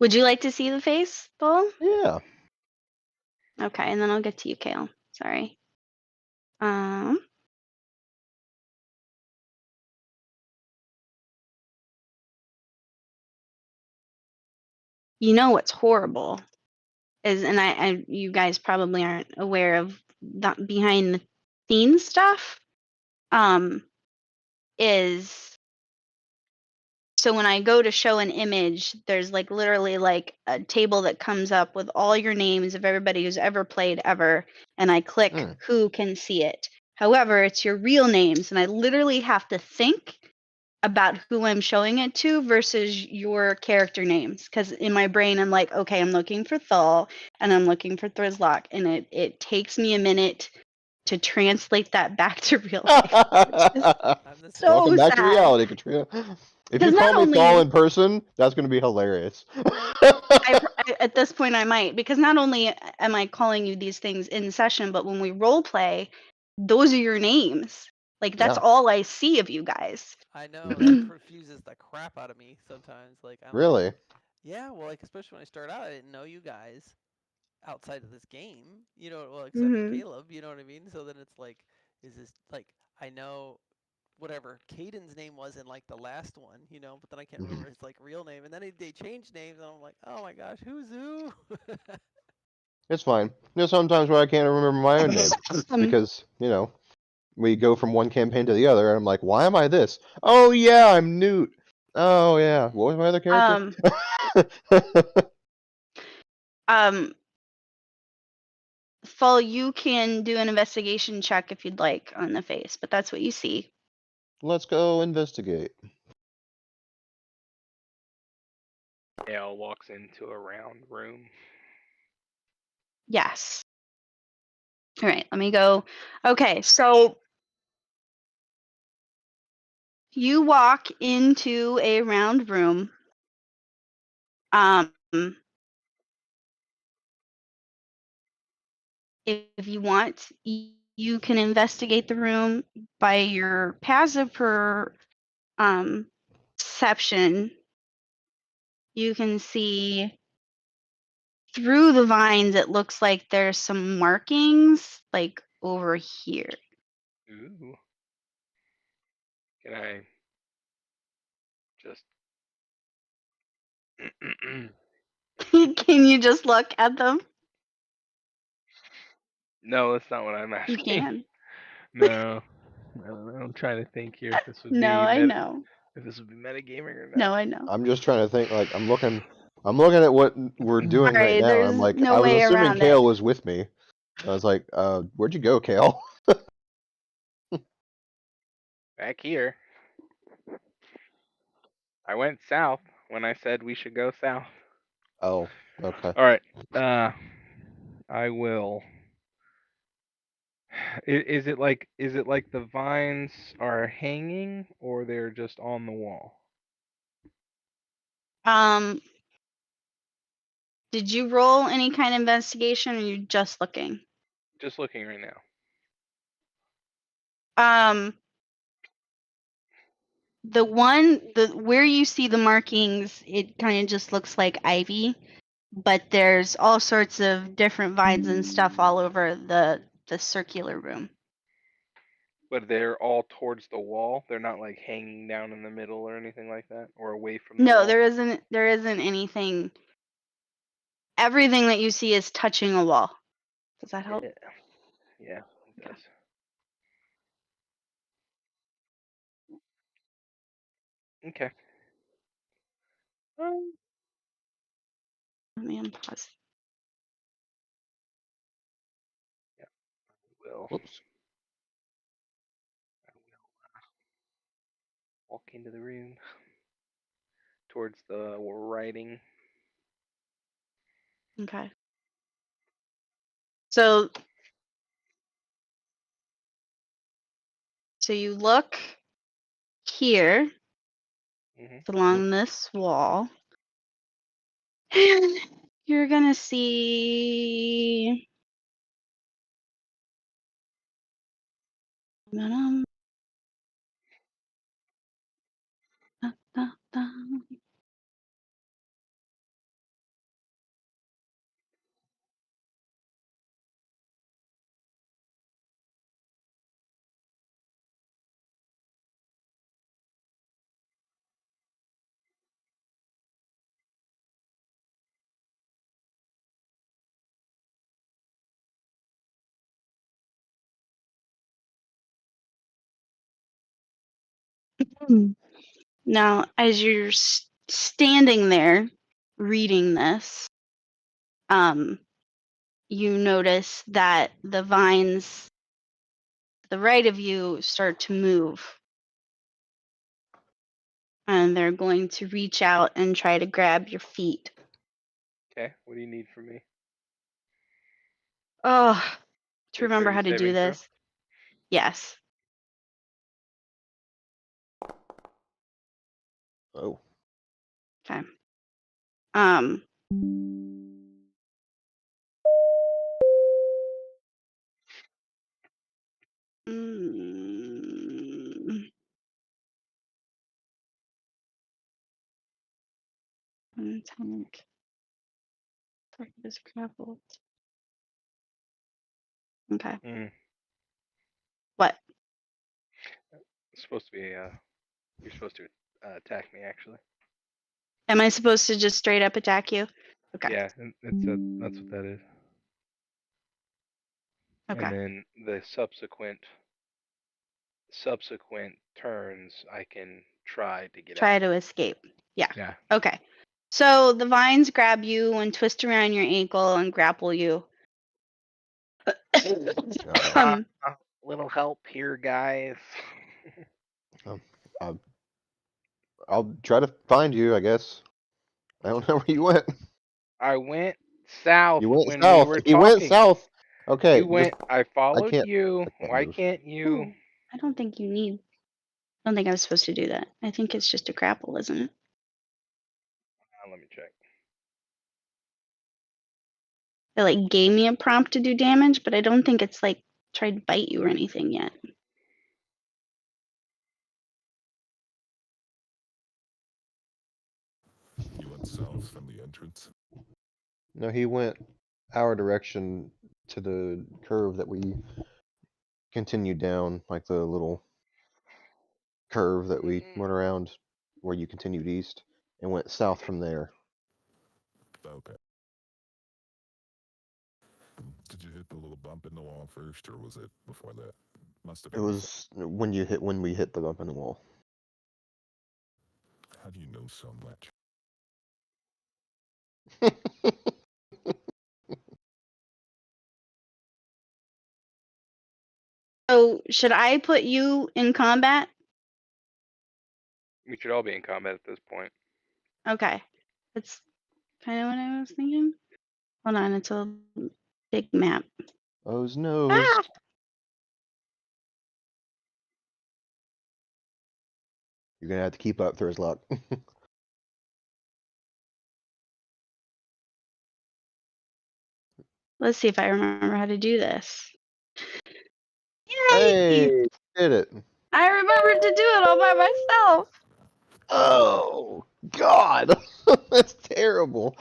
Would you like to see the face, Bull? Yeah. Okay, and then I'll get to you, Kale. Sorry. You know what's horrible is, and you guys probably aren't aware of that behind the scenes stuff. Is so when I go to show an image, there's like literally like a table that comes up with all your names of everybody who's ever played ever, and I click who can see it. However, it's your real names, and I literally have to think about who I'm showing it to versus your character names. Because in my brain, I'm like, okay, I'm looking for Thal and I'm looking for Thrizlock, and it takes me a minute to translate that back to real life. I'm the same. Welcome So back to sad. reality, Katrina. If you 'Cause call not me Thal only- in person, that's going to be hilarious. At this point, I might, because not only am I calling you these things in session, but when we role play, those are your names. Like, that's Yeah. all I see of you guys. I know that confuses the crap out of me sometimes. Like I'm Really? Like, yeah, well, like especially when I started out, I didn't know you guys outside of this game. You know, well, except for Mhm. Caleb. You know what I mean? So then it's like, is this like I know whatever Caden's name was in like the last one, you know, but then I can't remember his like real name, and then they changed names, and I'm like, oh my gosh, who's who? It's fine. Sometimes when I can't remember my own name because, we go from one campaign to the other, and I'm like, why am I this? Oh, yeah, I'm Newt. Oh, yeah. What was my other character? Fall, you can do an investigation check if you'd like on the face, but that's what you see. Let's go investigate. Kale walks into a round room. Yes. All right, let me go. Okay, so you walk into a round room. If you want, you can investigate the room by your passive perception. You can see through the vines. It looks like there's some markings like over here. Ooh. Can I just Can you just look at them? No, that's not what I'm You asking. can. No. I don't know. I'm trying to think here if this would No, be I know. if this would be metagaming or not. No, I know. I'm just trying to think. Like, I'm looking at what we're doing right Alright, now. And I'm there's like, no I was way assuming around it. Kale was with me. I was like, where'd you go, Kale? Back here. I went south when I said we should go south. Oh, okay. All right. I will. Is it like the vines are hanging or they're just on the wall? Did you roll any kind of investigation, or are you just looking? Just looking right now. Where you see the markings, it kind of just looks like ivy, but there's all sorts of different vines and stuff all over the circular room. But they're all towards the wall. They're not like hanging down in the middle or anything like that, or away from the No, wall. there isn't anything. Everything that you see is touching a wall. Does that help? Yeah, it does. Okay. Let me unpause. Will. Whoops. I will walk into the room towards the writing. Okay. So you look here along this wall, and you're gonna see. Now, as you're standing there reading this, you notice that the vines the right of you start to move. And they're going to reach out and try to grab your feet. Okay, what do you need from me? Oh, to remember Dexterity how to do saving throw? this. Yes. Oh. Okay. Mm, attack. Target is grappled. Okay. What? It's supposed to be you're supposed to attack me actually. Am I supposed to just straight up attack you? Okay. Yeah, that's what that is. Okay. And then the subsequent turns I can try to get Try out. to escape. Yeah. Yeah. Okay. So the vines grab you and twist around your ankle and grapple you. Uh-oh. Little help here, guys. Um, I'll try to find you, I guess. I don't know where you went. I went south You went when we south. were He went talking. south. Okay, You went. I followed can't you. Why move. can't you? No, I don't think you need. I don't think I was supposed to do that. I think it's just a grapple, isn't it? Let me check. It like gave me a prompt to do damage, but I don't think it's like tried to bite you or anything yet. You went south from the entrance. No, he went our direction to the curve that we continued down, like the little curve that we went around where you continued east and went south from there. Okay. Did you hit the little bump in the wall first, or was it before that? Must have It been. was when we hit the bump in the wall. How do you know so much? So should I put you in combat? We should all be in combat at this point. Okay. That's kind of what I was thinking. Hold on, it's a big map. Oh's nose. Ah! You're gonna have to keep up, Thurslock. Let's see if I remember how to do this. Hey, Yay! did it. I remembered to do it all by myself. Oh God, that's terrible.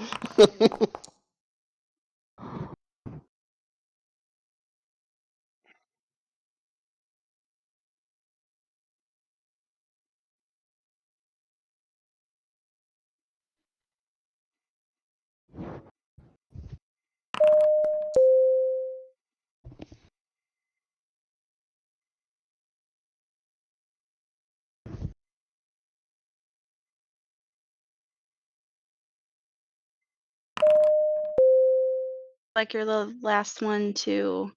Like you're the last one to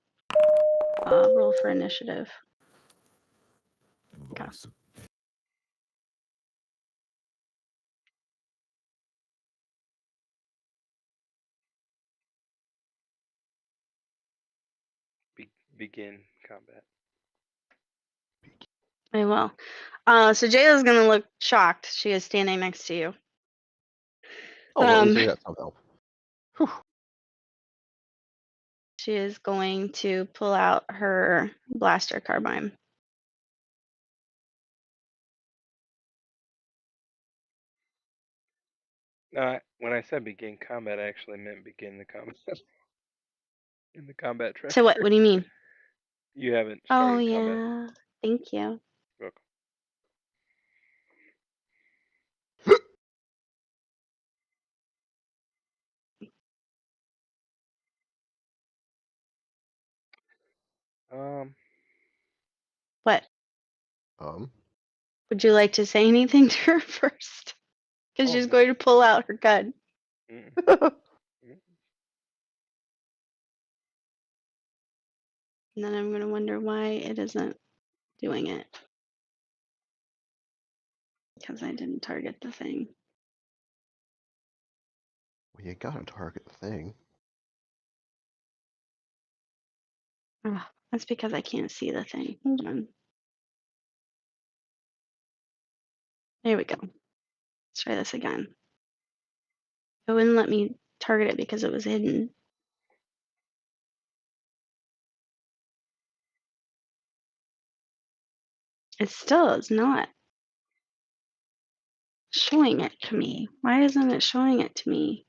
roll for initiative. Okay. Begin combat. I will. So Jayla's gonna look shocked. She is standing next to you. Oh, well, at least we got some help. Whew. She is going to pull out her blaster carbine. When I said begin combat, I actually meant begin the combat. In the combat tracker. So what? What do you mean? You haven't Oh started combat. yeah. Thank you. Welcome. What? Um. Would you like to say anything to her first? Because Oh, she's no. going to pull out her gun. And then I'm going to wonder why it isn't doing it. Because I didn't target the thing. Well, you gotta target the thing. Ugh, that's because I can't see the thing. Hold on. There we go. Let's try this again. It wouldn't let me target it because it was hidden. It still is not showing it to me. Why isn't it showing it to me?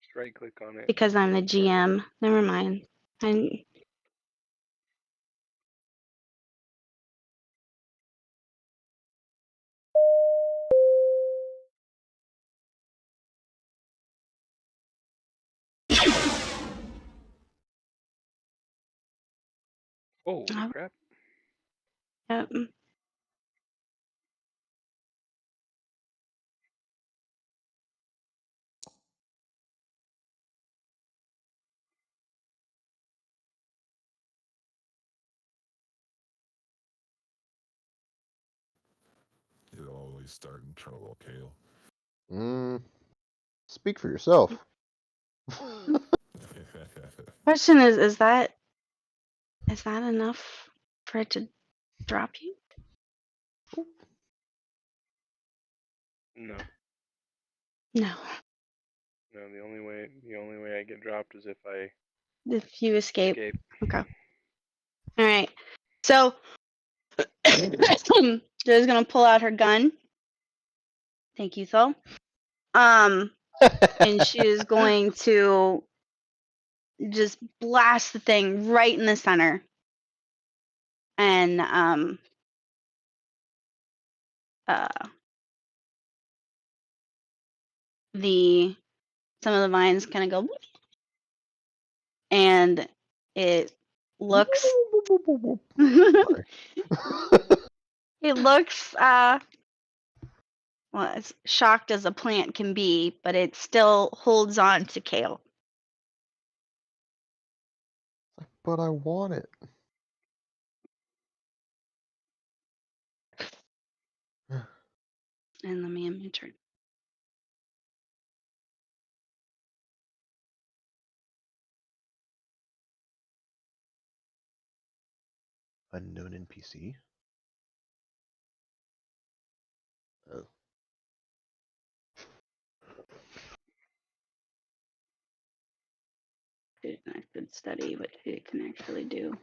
Just right click on it. Because I'm the GM. Never mind. Holy Oh, crap. yep. You always start in trouble, Kale. Speak for yourself. Question is that enough for it to drop you? No. No. No, the only way I get dropped is if I If you escape. escape. Okay. All right. So Joe's gonna pull out her gun. Thank you, Thol. And she is going to just blast the thing right in the center. And some of the vines kind of go, and it looks Sorry. it looks well, as shocked as a plant can be, but it still holds on to Kale. But I want it. And let me end my turn. Unknown NPC. Oh. I could study what it can actually do.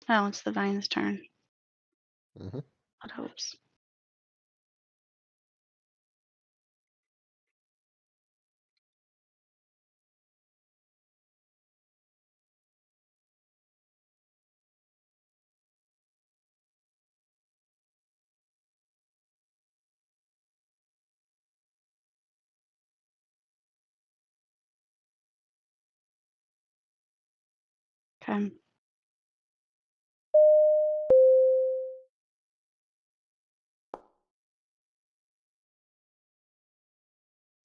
Oh, it's the vine's turn. Mm-hmm. What hopes? Okay.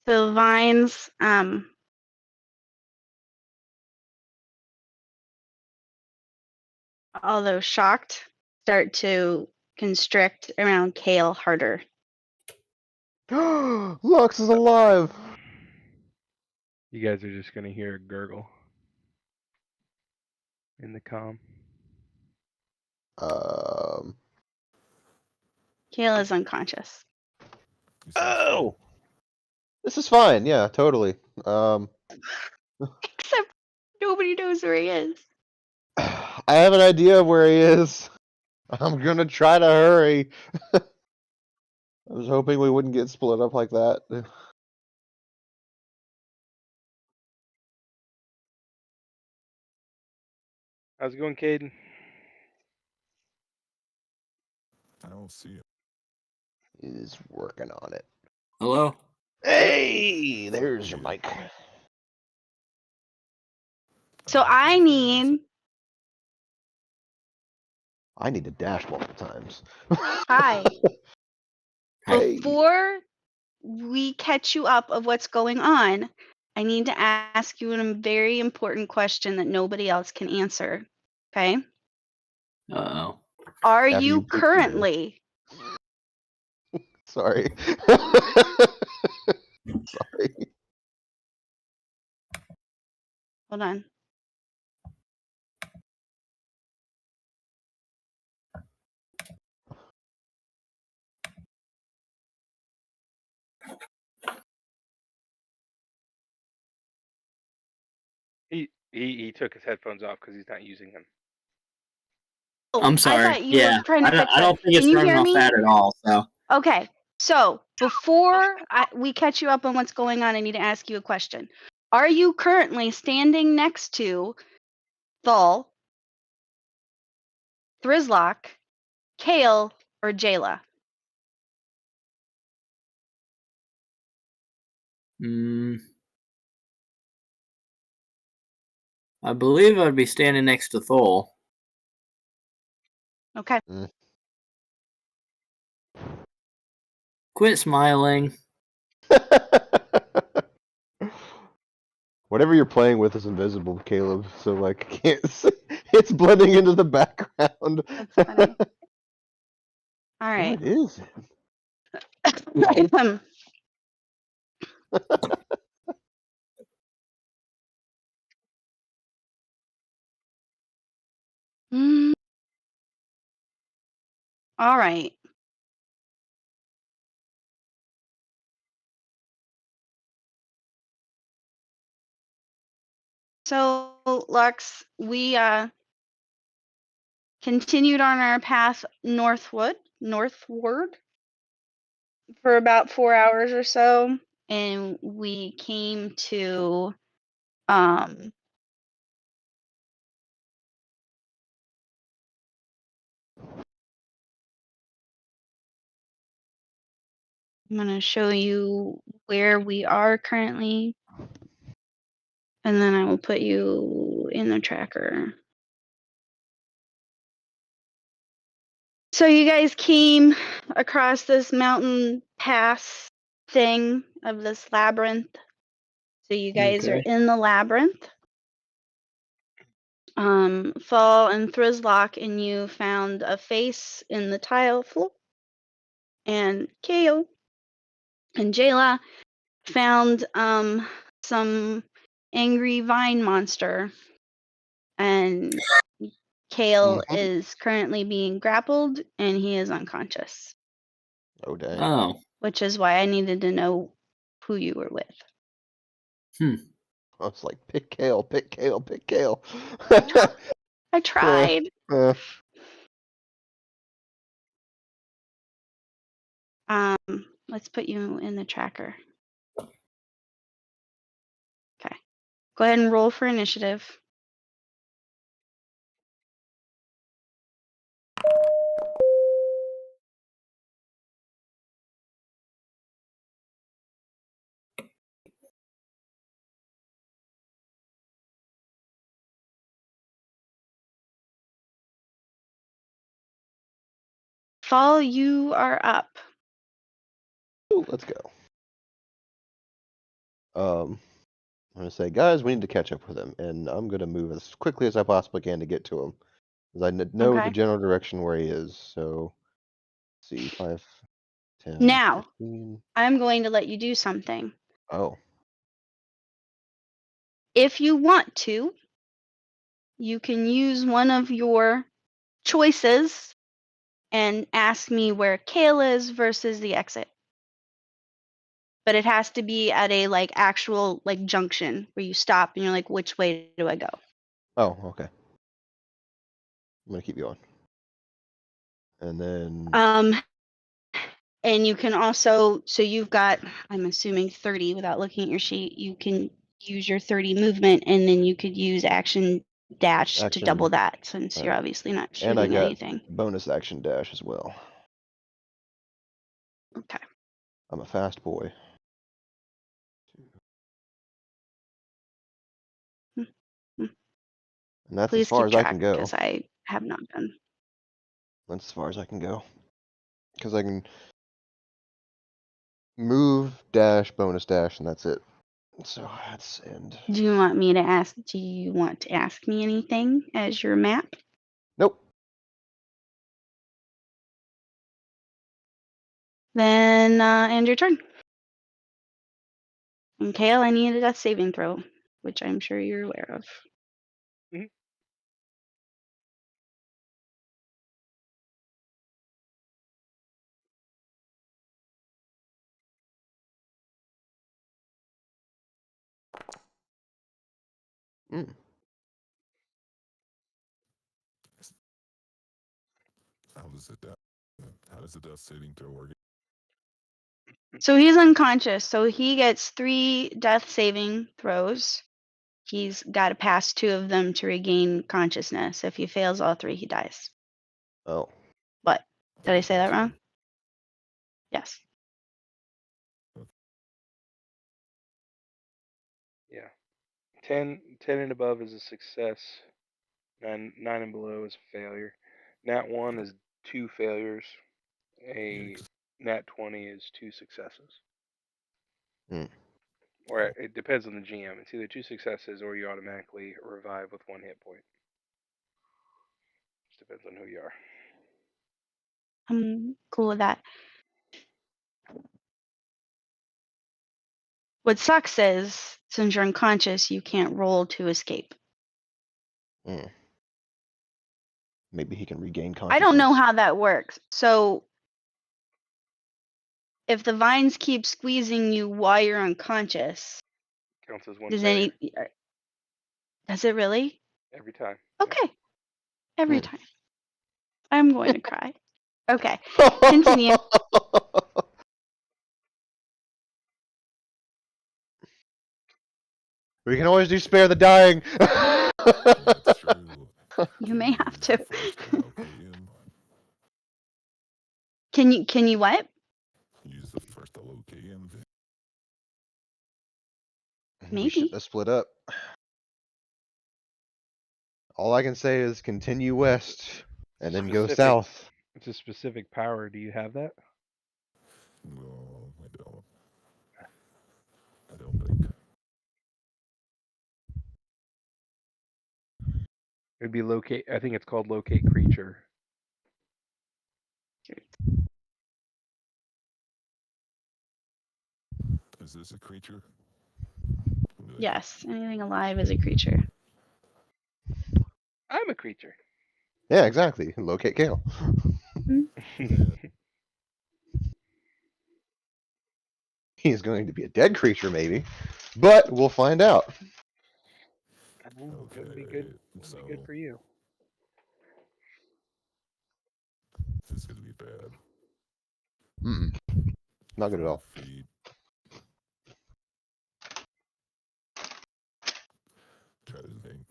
So the vines, although shocked, start to constrict around Kale harder. Lux is alive. You guys are just gonna hear a gurgle in the comm. Kale is unconscious. Oh, this is fine. Yeah, totally. Except nobody knows where he is. I have an idea of where he is. I'm gonna try to hurry. I was hoping we wouldn't get split up like that. How's it going, Caden? I don't see it. He's working on it. Hello? Hey, there's your mic. So I need I need to dash multiple times. Hi. Hey. Before we catch you up of what's going on, I need to ask you a very important question that nobody else can answer. Okay? Uh-oh. Are After you you pick the- currently Sorry. Sorry. hold on. He took his headphones off because he's not using them. Oh, I'm I sorry. thought you Yeah. were trying to fix I it. don't think it's Can you running hear off me? that at all, so. Okay. So before we catch you up on what's going on, I need to ask you a question. Are you currently standing next to Thal, Thrizlock, Kale, or Jayla? I believe I'd be standing next to Thol. Okay. Quit smiling. Whatever you're playing with is invisible, Caleb. So like, I can't see. It's blending into the background. That's funny. All right. What is it? All right. So, Lux, we continued on our path northward for about 4 hours or so, and we came to I'm going to show you where we are currently, and then I will put you in the tracker. So you guys came across this mountain pass thing of this labyrinth. So you guys are Okay. in the labyrinth. Fall and Thrizlock and you found a face in the tile floor. And Kale and Jayla found some angry vine monster. And Kale is currently being grappled and he is unconscious. Oh dang. Oh. Which is why I needed to know who you were with. I was like, pick Kale, pick Kale, pick Kale. I tried. Let's put you in the tracker. Okay. Go ahead and roll for initiative. Fall, you are up. Ooh, let's go. I'm gonna say, guys, we need to catch up with him, and I'm gonna move as quickly as I possibly can to get to him, because I know Okay. the general direction where he is. So, let's see, 5, 10, Now, 15. I'm going to let you do something. Oh, If you want to, you can use one of your choices and ask me where Kale is versus the exit. But it has to be at a actual junction where you stop and you're like, which way do I go? oh, okay. I'm gonna keep going, and then And you can also, so you've got, I'm assuming 30 without looking at your sheet. You can use your 30 movement, and then you could use action dash to Action. double that since you're Right. obviously not And I shooting got anything. bonus action dash as well. Okay. I'm a fast boy. Hmm. And that's as Please far keep as I can track go. because I have not been. That's as far as I can go. Because I can move, dash, bonus dash, and that's it. So that's end. Do you want me to ask? Do you want to ask me anything as your map? Nope. Then end your turn. And Kale, I need a death saving throw, which I'm sure you're aware of. Mhm. Mm. How does the death saving throw work? So he's unconscious, so he gets 3 death saving throws. He's got to pass 2 of them to regain consciousness. If he fails all 3, he dies. Oh. What? Did I say that wrong? Yes. Yeah. 10 and above is a success. 9 and below is a failure. Nat 1 is 2 failures. A nat 20 is 2 successes. Mm. Or it depends on the GM. It's either 2 successes or you automatically revive with 1 hit point. Just depends on who you are. I'm cool with that. What sucks is, since you're unconscious, you can't roll to escape. Mm. Maybe he can regain consciousness. I don't know how that works. So if the vines keep squeezing you while you're unconscious, Counts as 1 does failure. does it really? Every time. Okay. Every Hmm. time. I'm going to cry. Okay. Continue. We can always do spare the dying. That's true. You may have to. First to locate him. Can you what? Use the first to locate him. We shouldn't Maybe. have split up. All I can say is continue west and then go Specific. south. It's a specific power. Do you have that? No, I don't. I don't think. It'd be locate. I think it's called locate creature. Is this a creature? Yes. Anything alive is a creature. I'm a creature. Yeah, exactly. Locate Kale. He's going to be a dead creature, maybe, but we'll find out. It would be Okay, good. It would so be good for you. this is gonna be bad. Mm-mm. Not good at all. 4 feet. Try to think.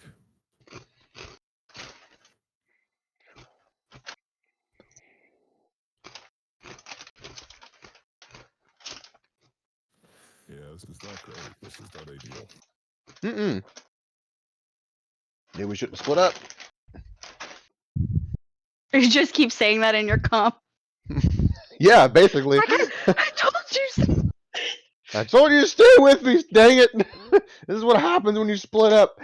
Yeah, this is not great. This is not ideal. Mm-mm. Maybe we shouldn't split up. You just keep saying that in your comp. Yeah, basically. I told you so. I told you to stay with me, dang it. This is what happens when you split up.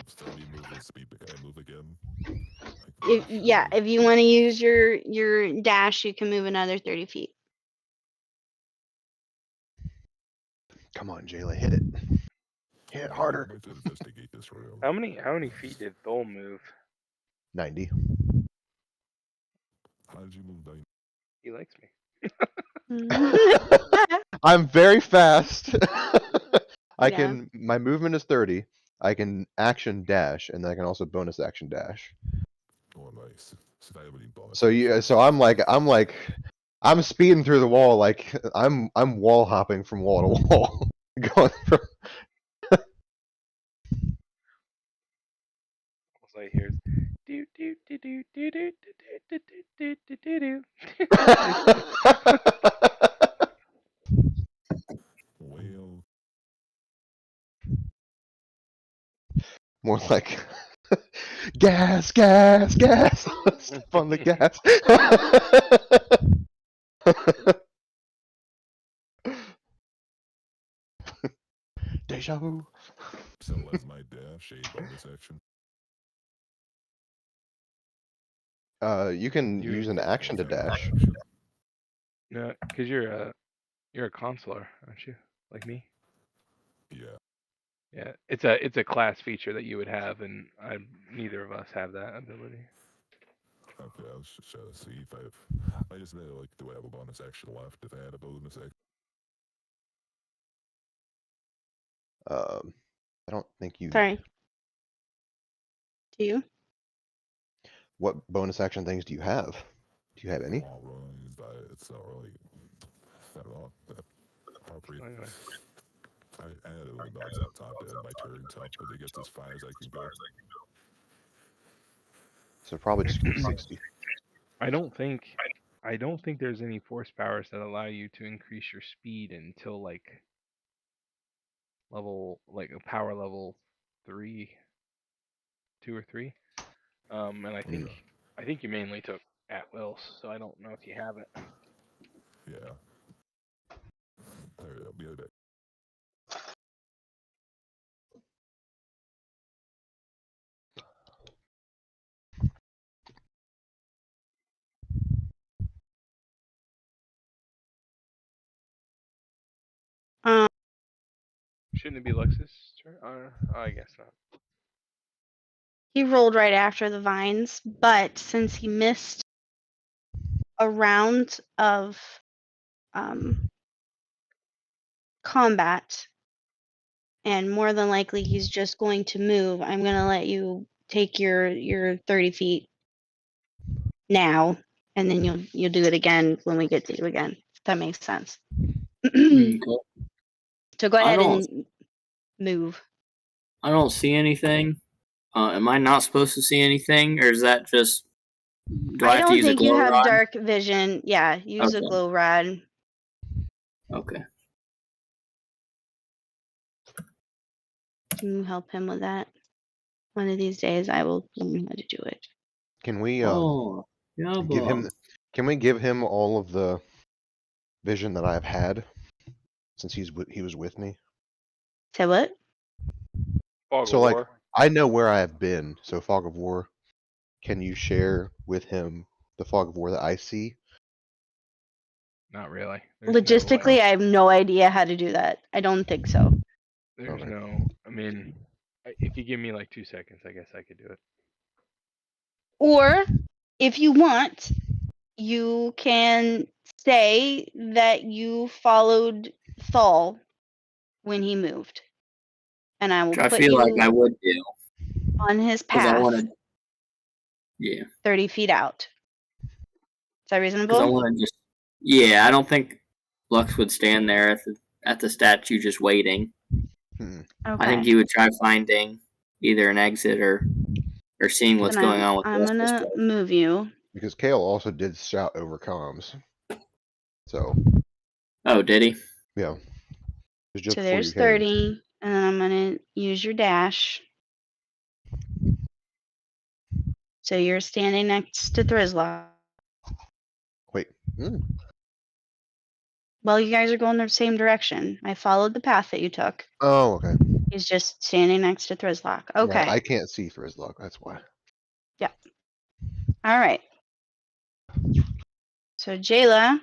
So you move with speed, but can I move again? If you want to use your dash, you can move another 30 feet. Come on, Jayla, hit it. Hit it harder. I'd like to investigate this room. How many feet did Thol move? 90. How did you move 90? He likes me. I'm very fast. I Yeah. can. My movement is 30. I can action dash, and then I can also bonus action dash. Oh, nice. So I have any bonus So actions? I'm like, I'm speeding through the wall like I'm wall hopping from wall to wall, going from. All I hear is do do do do do do do do do do do. Well, More like gas, gas, gas. Step on the gas. Deja vu. so as my dash a bonus action. You can You- use an action to dash. No, because you're a consular, aren't you? Like me. Yeah. Yeah, it's a class feature that you would have, and neither of us have that ability. Okay, I was just trying to see if I just know, like, do I have a bonus action left if I had a bonus action? I don't think you. Sorry. Do you? What bonus action things do you have? Do you have any? All runs, but it's not really that all that appropriate. Anyway, I had a little dogs out top to end my turn, so I think it's as far as I can go. So probably just gonna be 60. I don't think there's any force powers that allow you to increase your speed until like a power level 3, 2 or 3. And I think you mainly took at will, so I don't know if you have it. Yeah. Alright, I'll be right back. Shouldn't it be Lexus' turn? I guess not. He rolled right after the vines, but since he missed a round of combat, and more than likely he's just going to move, I'm gonna let you take your 30 feet now, and then you'll do it again when we get to you again. If that makes sense. Okay. So go I ahead don't- and move. I don't see anything. Am I not supposed to see anything, or is that just? Do I have to don't use a think you glow have rod? dark vision. Yeah, use a Okay. glow rod. Okay. Can you help him with that? One of these days I will learn how to do it. Can we Oh, yeah, give him? Can we give him all of the vision that I've had since he was with me? Say what? Fog So of like War? I know where I have been. So fog of war. Can you share with him the fog of war that I see? Not really. There's Logistically, I have no idea how to do that. I don't think so. There's Okay. no. I mean, if you give me like 2 seconds, I guess I could do it. Or if you want, you can say that you followed Thal when he moved. And I will Which I put feel you like I would do on his because I path want to. Yeah, 30 feet out. Is that because I reasonable? want to just. Yeah, I don't think Lux would stand there at the statue just waiting. Hmm. Okay. I think he would try finding either an exit or seeing what's Then going on with I'm the rest of this gonna place. move you. Because Kale also did shout over comms. So Oh, did he? yeah, it was just So before there's you came. 30, and then I'm gonna use your dash. So you're standing next to Thrizlock. Wait. Well, you guys are going the same direction. I followed the path that you took. Oh, okay. He's just standing next to Thrizlock. Okay. Right, I can't see Thrizlock. That's why. All right. So Jayla,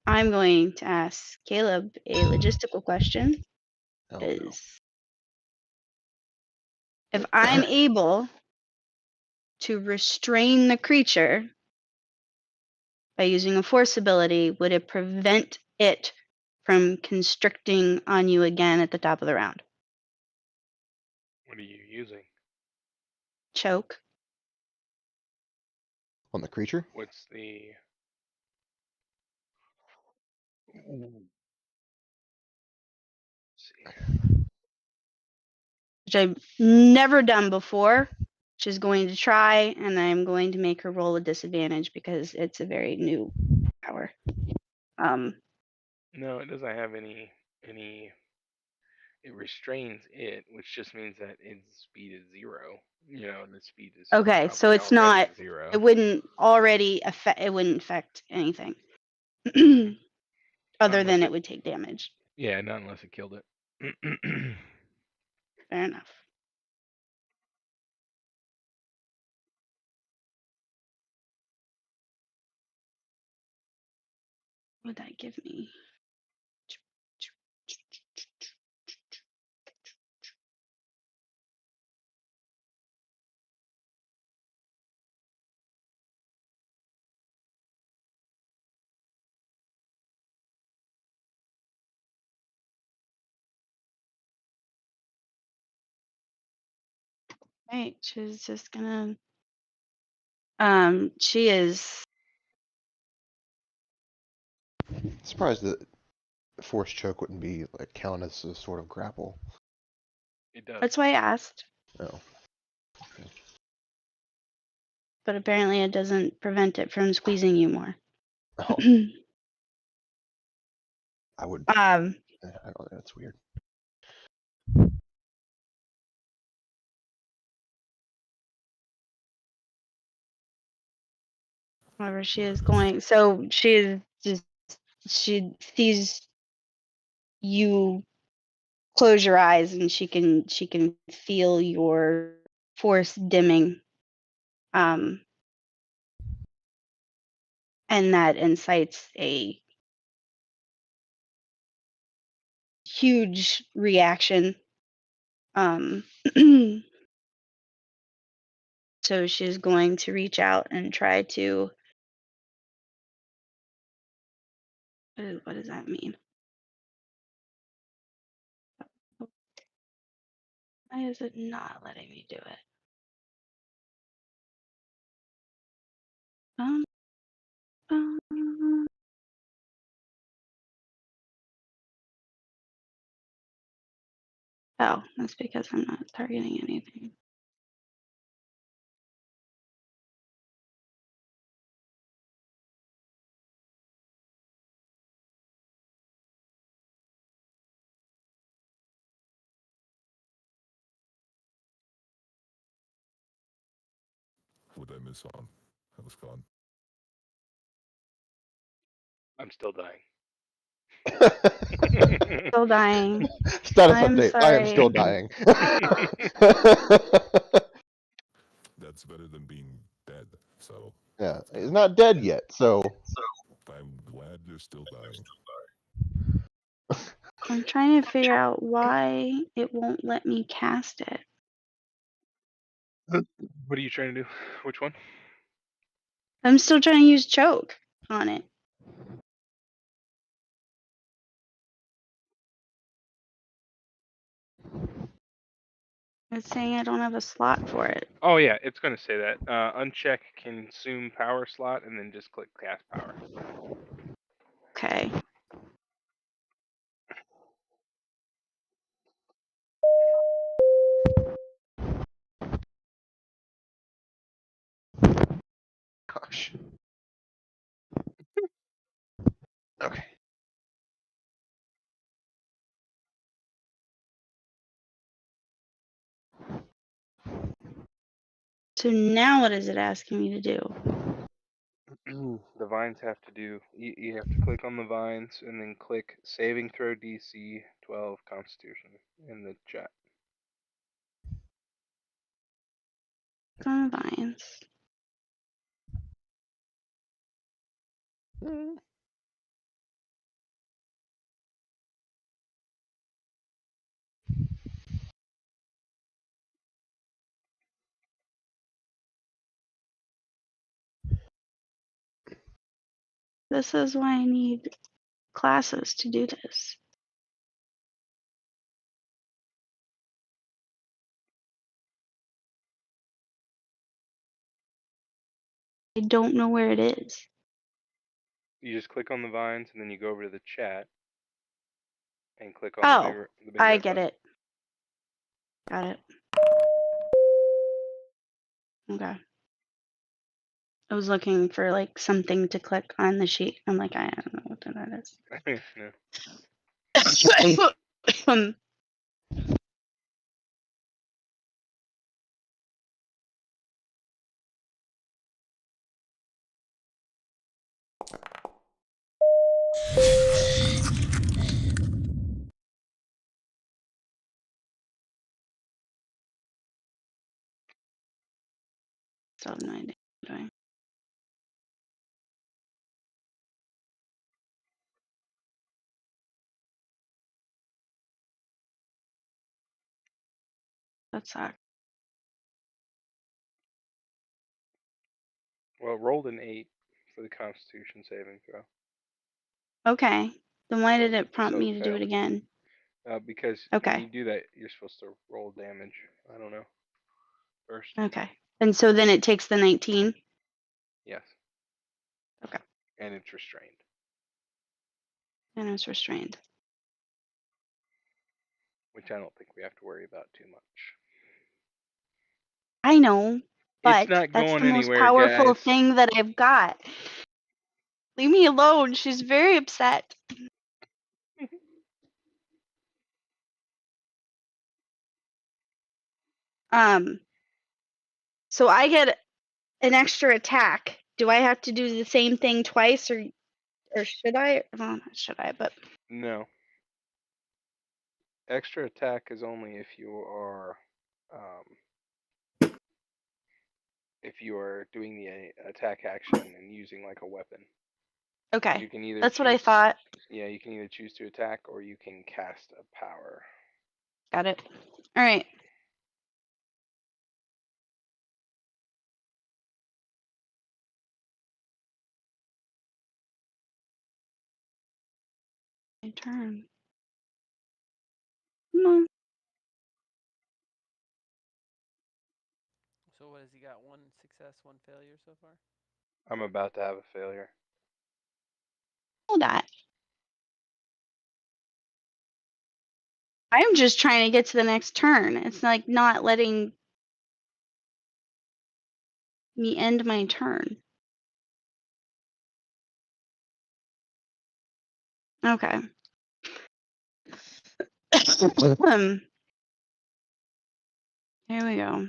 I'm going to ask Caleb a logistical question. Oh, no. Is if I'm able to restrain the creature by using a force ability, would it prevent it from constricting on you again at the top of the round? What are you using? Choke. On the creature? What's the? Ooh. Let's see. Which I've never done before. She's going to try, and I'm going to make her roll a disadvantage because it's a very new power. No, it doesn't have any. It restrains it, which just means that its speed is 0. And the speed is Okay, so probably it's already not. 0. It wouldn't already affect. It wouldn't affect anything, other Unless than it it. would take damage. Yeah, not unless it killed it. Fair enough. What would that give me? Right, she's just gonna. She is. Surprised that force choke wouldn't be like count as a sort of grapple. It does. That's why I asked, Oh. but apparently it doesn't prevent it from squeezing you more. Oh, I would. I don't know. That's weird. However, she is going. So she is just. She sees you close your eyes, and she can feel your force dimming. And that incites a huge reaction. So she's going to reach out and try to. What does that mean? Why is it not letting me do it? Um, um, oh, that's because I'm not targeting anything. What did I miss on? I was gone. I'm still dying. Still dying. Status I'm update. I am still sorry. dying. That's better than being dead. So Yeah, he's not dead yet. So I'm glad you're still dying. I'm trying to figure out why it won't let me cast it. What are you trying to do? Which one? I'm still trying to use choke on it. It's saying I don't have a slot for it. Oh yeah, it's gonna say that. Uncheck consume power slot and then just click cast power. Okay. gosh. Okay. So now what is it asking me to do? The vines have to do. You have to click on the vines and then click saving throw DC 12 Constitution in the chat. On vines. Mm. This is why I need classes to do this. I don't know where it is. You just click on the vines and then you go over to the chat and click on Oh, the big I red get button. it. Got it. Okay. I was looking for like something to click on the sheet. I'm like, I don't know what that is. No. Still have no idea what I'm doing. That sucks. Well, it rolled an 8 for the Constitution saving throw. Okay. Then why did it prompt So me it to do it failed. again? Because when Okay. you do that, you're supposed to roll damage. I don't know. First. Okay. And so then it takes the 19. Yes. Okay. And it's restrained. And it's restrained. Which I don't think we have to worry about too much. I know, It's but not that's going the most anywhere, powerful guys. thing that I've got. Leave me alone. She's very upset. So I get an extra attack. Do I have to do the same thing twice, or should I? Well, not should I, but No. Extra attack is only if you are doing the attack action and using like a weapon. okay. You can either That's what I thought. Yeah, you can either choose to attack or you can cast a power. Got it. All right. My turn. Come on. So what has he got? 1 success, 1 failure so far? I'm about to have a failure. Hold that. I'm just trying to get to the next turn. It's like not letting me end my turn. Okay. Here we go.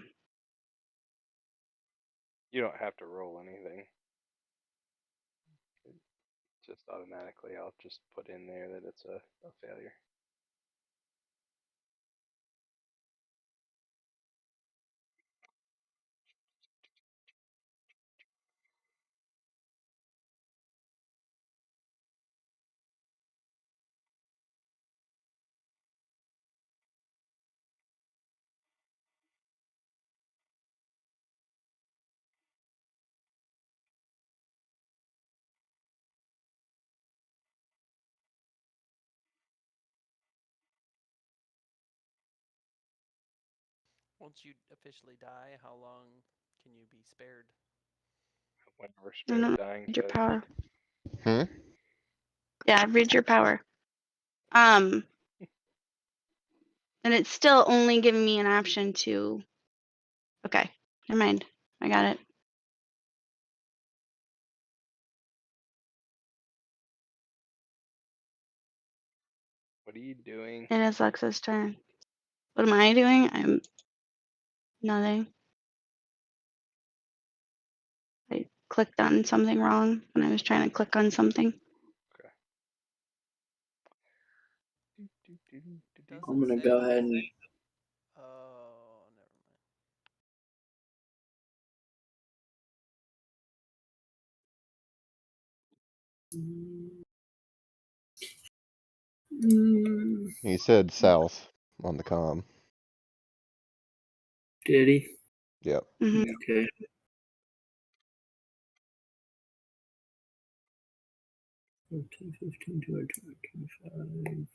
You don't have to roll anything. Just automatically, I'll just put in there that it's a failure. Once you officially die, how long can you be spared? Whenever I don't Spirit Dying read your says. power. Hmm? Yeah, read your power. And it's still only giving me an option to. Okay, never mind. I got it. What are you doing? It is Lexa's turn. What am I doing? I'm nothing. I clicked on something wrong when I was trying to click on something. Doesn't I'm gonna say. go ahead and Oh, never mind. He said south on the comm. Did he? Yep. Hmm. Okay. 14, 15, 20, 25,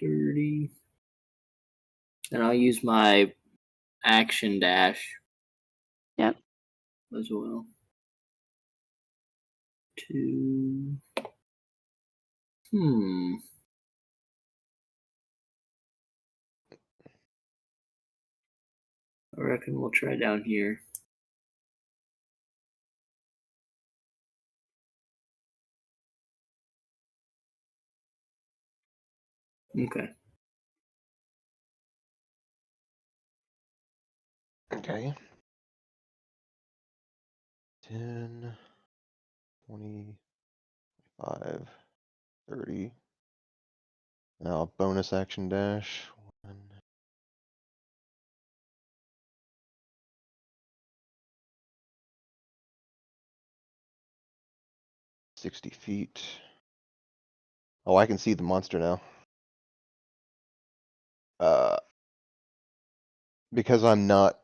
30. And I'll use my action dash Yep. as well. 2. I reckon we'll try down here. Okay. Okay. 10, 20, 5, 30. Now bonus action dash. 1. 60 feet. Oh, I can see the monster now. Because I'm not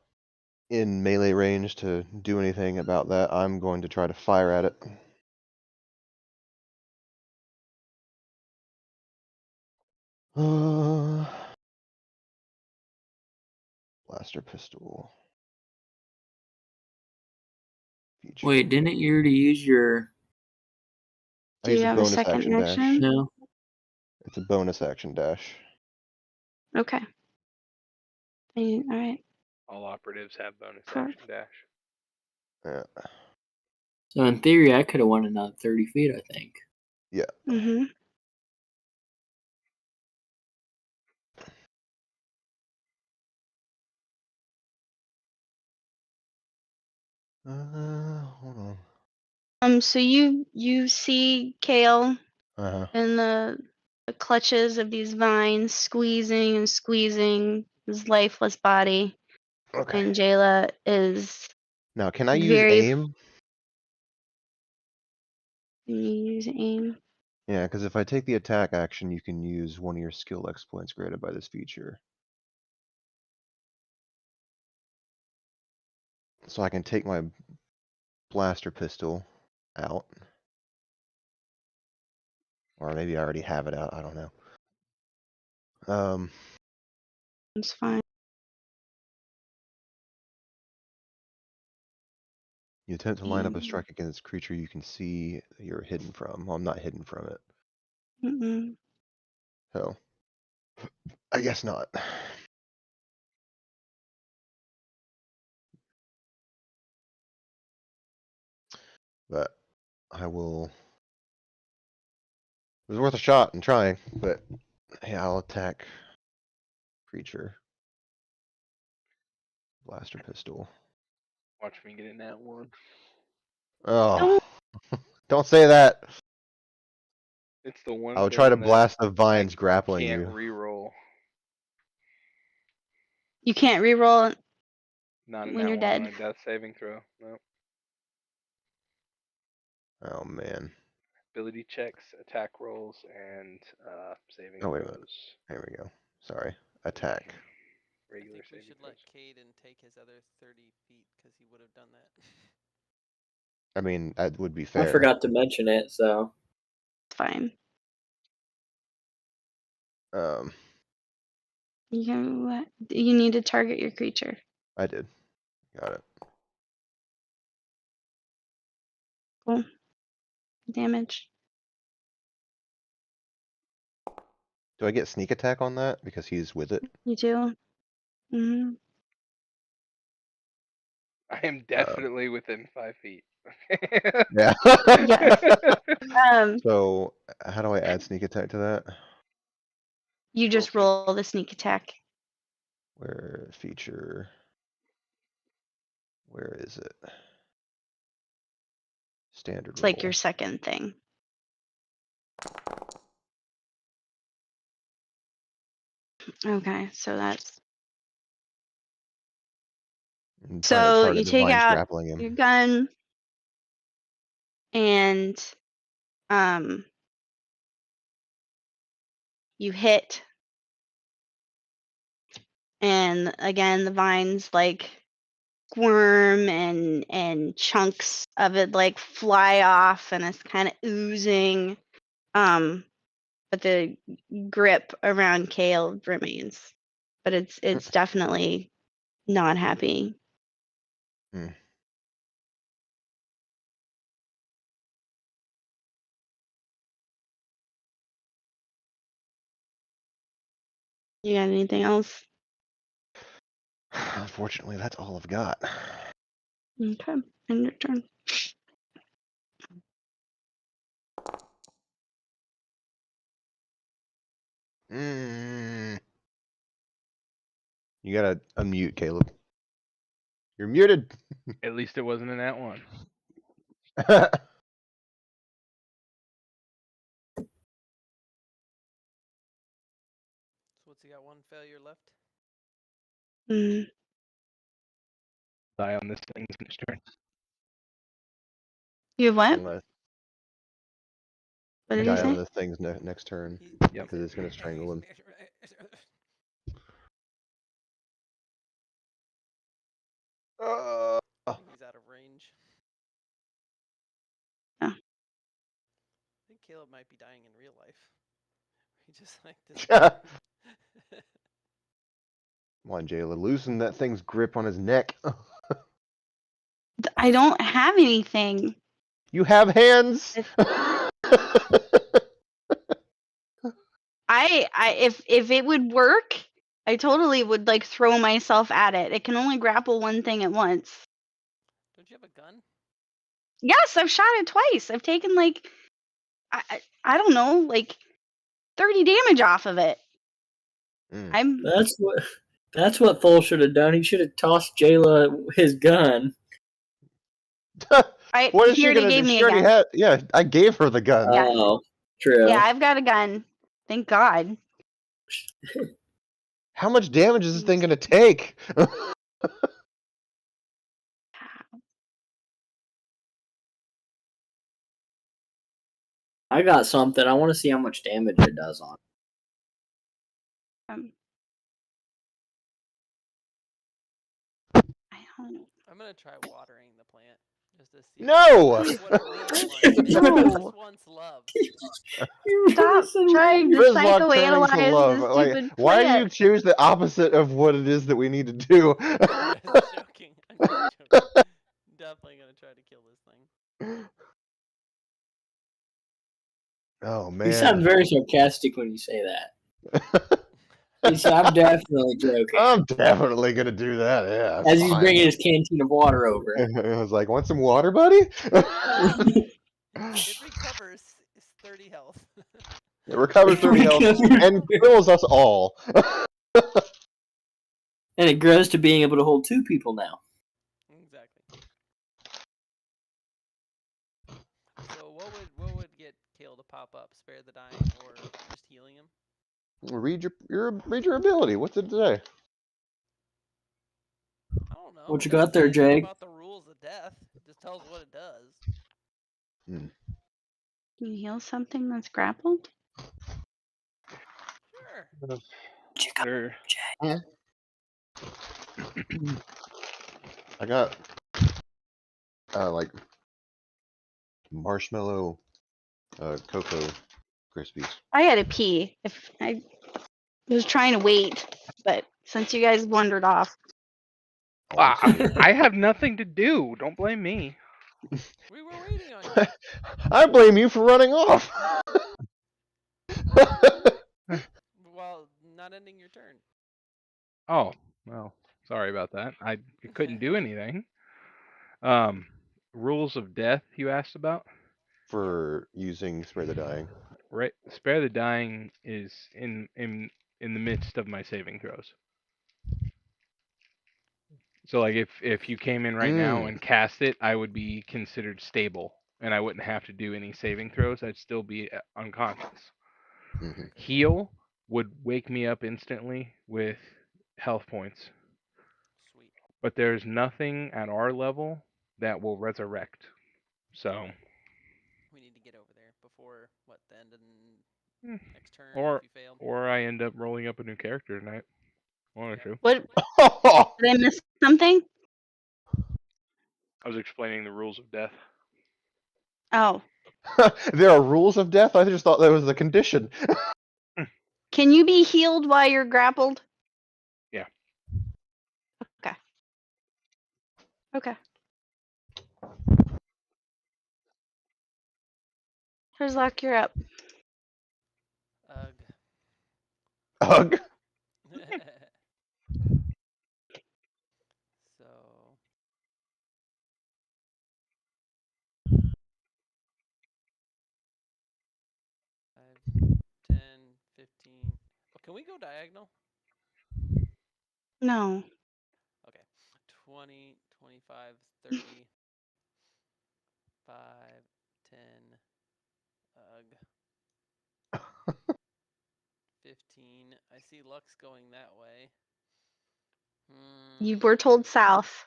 in melee range to do anything about that, I'm going to try to fire at it. Blaster pistol. Feature. Wait, didn't you already use your? I Do use you a have a bonus second action dash. action? No. It's a bonus action dash. Okay. All right. All operatives have bonus Sure. action dash. Yeah. So in theory, I could have won another 30 feet. I think. Yeah. Mm-hmm. Hold on. So you see Kale Uh-huh. in the clutches of these vines, squeezing and squeezing his lifeless body, Okay. and Jayla is Now, can I use very. aim? Can you use aim? Yeah, because if I take the attack action, you can use one of your skill exploits granted by this feature. So I can take my blaster pistol out. Or maybe I already have it out, I don't know. It's fine. You attempt to line up a Mm. strike against a creature you can see you're hidden from. Well, I'm not hidden from it. Mm-mm. So, I guess not. But I will. It was worth a shot and trying, but yeah, I'll attack creature. Blaster pistol. Watch me get in that one. Oh, don't say that. It's the one I will try to thing that blast the vines I grappling can't you. re-roll. You can't reroll Not in when that you're one on dead. a death saving throw. No. Oh man. Ability checks, attack rolls, and saving Oh wait a minute. throws. There we go. Sorry. Attack. I Regular think we saving should throws. let Caden take his other 30 feet because he would have done that. I mean, that would be I fair. forgot to mention it. So It's fine. Um, You need to target your creature. I did. Got it. Cool. Damage. Do I get sneak attack on that because he's with it? You do. Mm-hmm. I am definitely within 5 feet. Yeah. Yes. So, how do I add sneak attack to that? You just roll the sneak attack. Where feature? Where is it? Standard It's roll. like your second thing. Okay, so that's. I'm trying to So target you the take vines out grappling him. your gun and you hit, and again the vines like squirm and chunks of it like fly off and it's kind of oozing. But the grip around Kale remains. But it's definitely not happy. You got anything else? Unfortunately, that's all I've got. Okay, end your turn. Mm. You gotta unmute, Caleb. You're muted. At least it wasn't in that one. So what's he got? One failure left. Mm. Die on this thing's next turn. You have what? Unless What did he die on say? this thing's next turn Yep. because it's gonna strangle him. I think he's out of range. Oh. I think Caleb might be dying in real life. He just like Come disappeared. on, Jayla, loosen that thing's grip on his neck. I don't have anything. You have hands. If it would work, I totally would like throw myself at it. It can only grapple one thing at once. Don't you have a gun? Yes, I've shot it twice. I've taken like I don't know, like 30 damage off of it. I'm That's what Foal should have done. He should have tossed Jayla his gun. What is he she already gonna gave do? me She a already gun. had. Yeah, I gave her the gun. Yeah. Oh, true. Yeah, I've got a gun. Thank God. How much damage is this thing gonna take? I got something. I want to see how much damage it does on. I don't. I'm gonna try watering the plant just to see No! what it really wants. Maybe it No. just wants love. Stop trying to Grislock turning to psychoanalyze love. this Like, stupid why do you plant. choose the opposite of what it is that we need to do? I'm just joking. I'm just joking. Definitely gonna try to kill this thing. Oh You man. sound very sarcastic when you say that. I'm definitely joking. I'm definitely gonna do that. Yeah. As he's bringing his canteen of water over. I was like, "Want some water, buddy?" It recovers 30 health. It recovers 30 health and kills us all. And it grows to being able to hold 2 people now. Exactly. So what would get Kale to pop up? Spare the dying or just healing him? Read your ability. What's it today? I don't know. What you It doesn't got there, say anything Jake? about the rules of death. It just tells what it does. Can you heal something that's grappled? Sure. Sure. I got like marshmallow cocoa crispies. I had to pee. If I was trying to wait, but since you guys wandered off, I have nothing to do. Don't blame me. We were waiting on you. I blame you for running off. While not ending your turn. Oh, well, sorry about that. I couldn't do anything. Rules of death you asked about? For using Spare the Dying. Right. Spare the dying is in the midst of my saving throws. So like if you came in right now and cast it, I would be considered stable and I wouldn't have to do any saving throws. I'd still be unconscious. Mm-hmm. Heal would wake me up instantly with health points. Sweet. But there's nothing at our level that will resurrect. So We need to get over there before the end of next turn or if you failed. or I end up rolling up a new character tonight. One or two. what did I miss something? I was explaining the rules of death. Oh, There are rules of death? I just thought that was a condition. can you be healed while you're grappled? Yeah. Okay. Here's Luck, you're up. Ugh. Ugh. 15. Oh, can we go diagonal? No. Okay. 20, 25, 30, 5, 10, ugh. 15. I see Lux going that way. You were told south.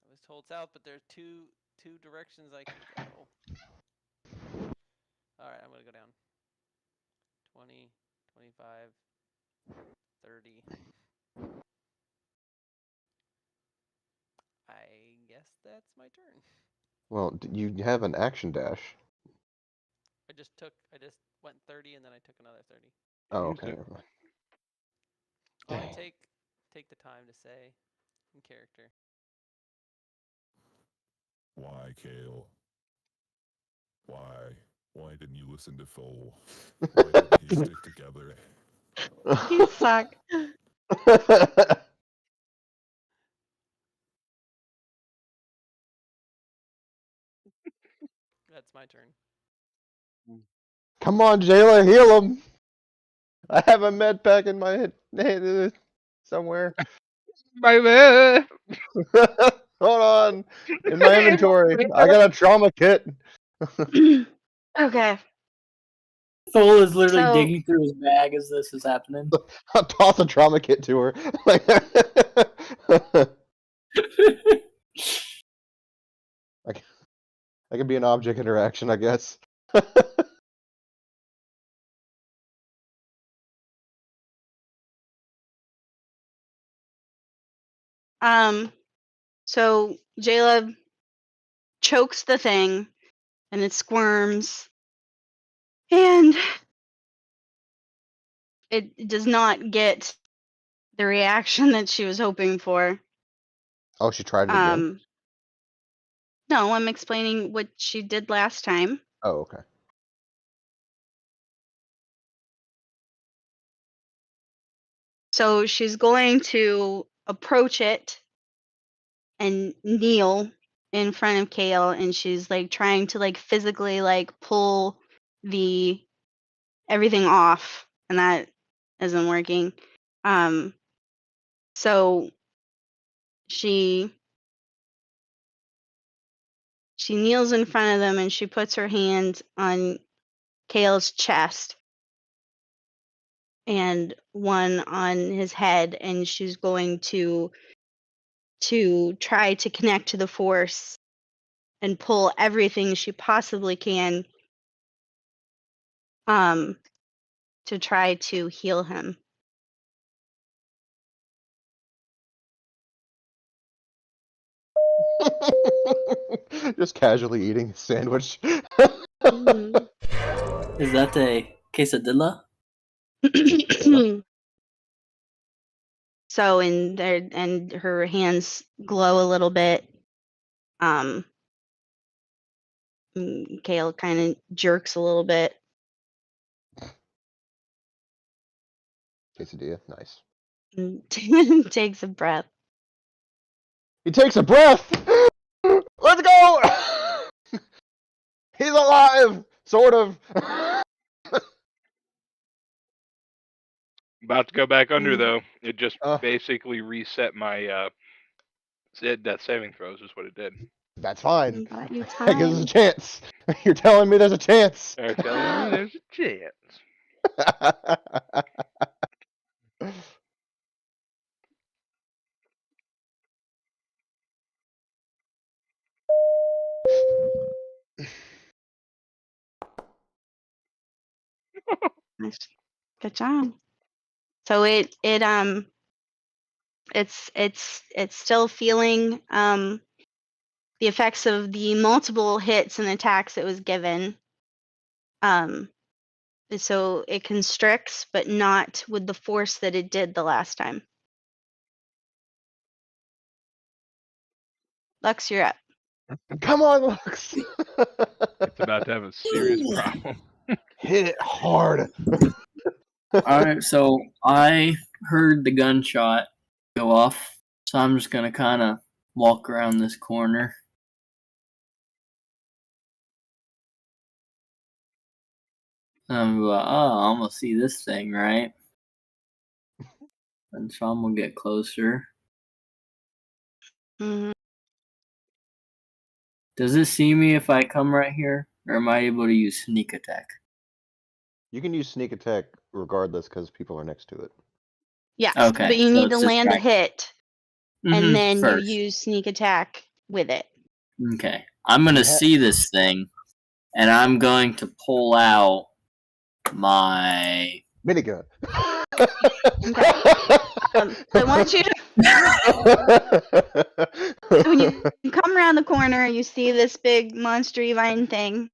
I was told south, but there's two directions I can go. Alright, I'm gonna go down. 20, 25, 30. I guess that's my turn. Well, you have an action dash. I just went 30 and then I took another 30. Oh, Use okay. it. Never mind. Oh, I Dang. take the time to say in character. Why, Kale? Why? Why didn't you listen to Phil? Why didn't you stick together? You suck. That's my turn. Come on, Jayla, heal him. I have a med pack in my head somewhere. Baby. Hold on. In my inventory. I got a trauma kit. Okay. Thol is literally So digging through his bag as this is happening. I'll toss a trauma kit to her. That could be an object interaction, I guess. so Jayla chokes the thing and it squirms and it does not get the reaction that she was hoping for. Oh, she tried it again? No, I'm explaining what she did last time. Oh, okay. So she's going to approach it and kneel in front of Kale, and she's like trying to like physically like pull the everything off, and that isn't working. So she kneels in front of them and she puts her hand on Kale's chest and one on his head, and she's going to try to connect to the force and pull everything she possibly can to try to heal him. Just casually eating a sandwich. Is that a quesadilla? So and her hands glow a little bit. Kale kind of jerks a little bit. Quesadilla, nice. And takes a breath. He takes a breath! Let's go! He's alive! Sort of. About to go back under though. It just Oh. basically reset my death saving throws. Is what it did. That's fine. Bought you That gives us a time. chance. You're telling me there's a chance. They're telling me there's a chance. Nice. Good job. So it's still feeling the effects of the multiple hits and attacks it was given. So it constricts, but not with the force that it did the last time. Lux, you're up. Come on, Lux. It's about to have a serious problem. Hit it hard. Alright, so I heard the gunshot go off, so I'm just gonna kind of walk around this corner. I'm gonna see this thing, right? And so I'm gonna get closer. Mhm. Does it see me if I come right here? Or am I able to use sneak attack? You can use sneak attack regardless because people are next to it. Yes, Okay, but you so need to it's land a distract- hit, and then you first. use sneak attack with it. Okay. I'm gonna see this thing, and I'm going to pull out my Minigun. Okay. I want you to. When you come around the corner, you see this big monstery vine thing,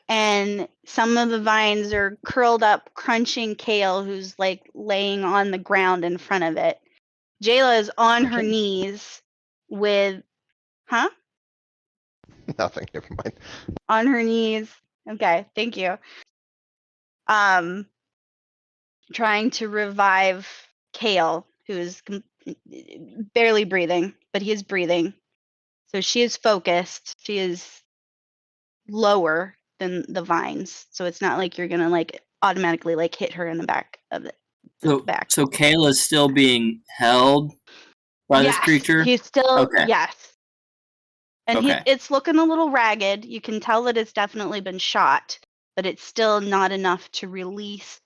and some of the vines are curled up, crunching Kale, who's like laying on the ground in front of it. Jayla is on her knees with, huh? Nothing. Never mind. On her knees. Okay, thank you. Trying to revive Kale, who is barely breathing, but he is breathing. So she is focused. She is lower than the vines, so it's not like you're gonna like automatically like hit her in the back of the back. So Kayla's still being held by this creature? He's still Okay. yes. And Okay. it's looking a little ragged. You can tell that it's definitely been shot, but it's still not enough to release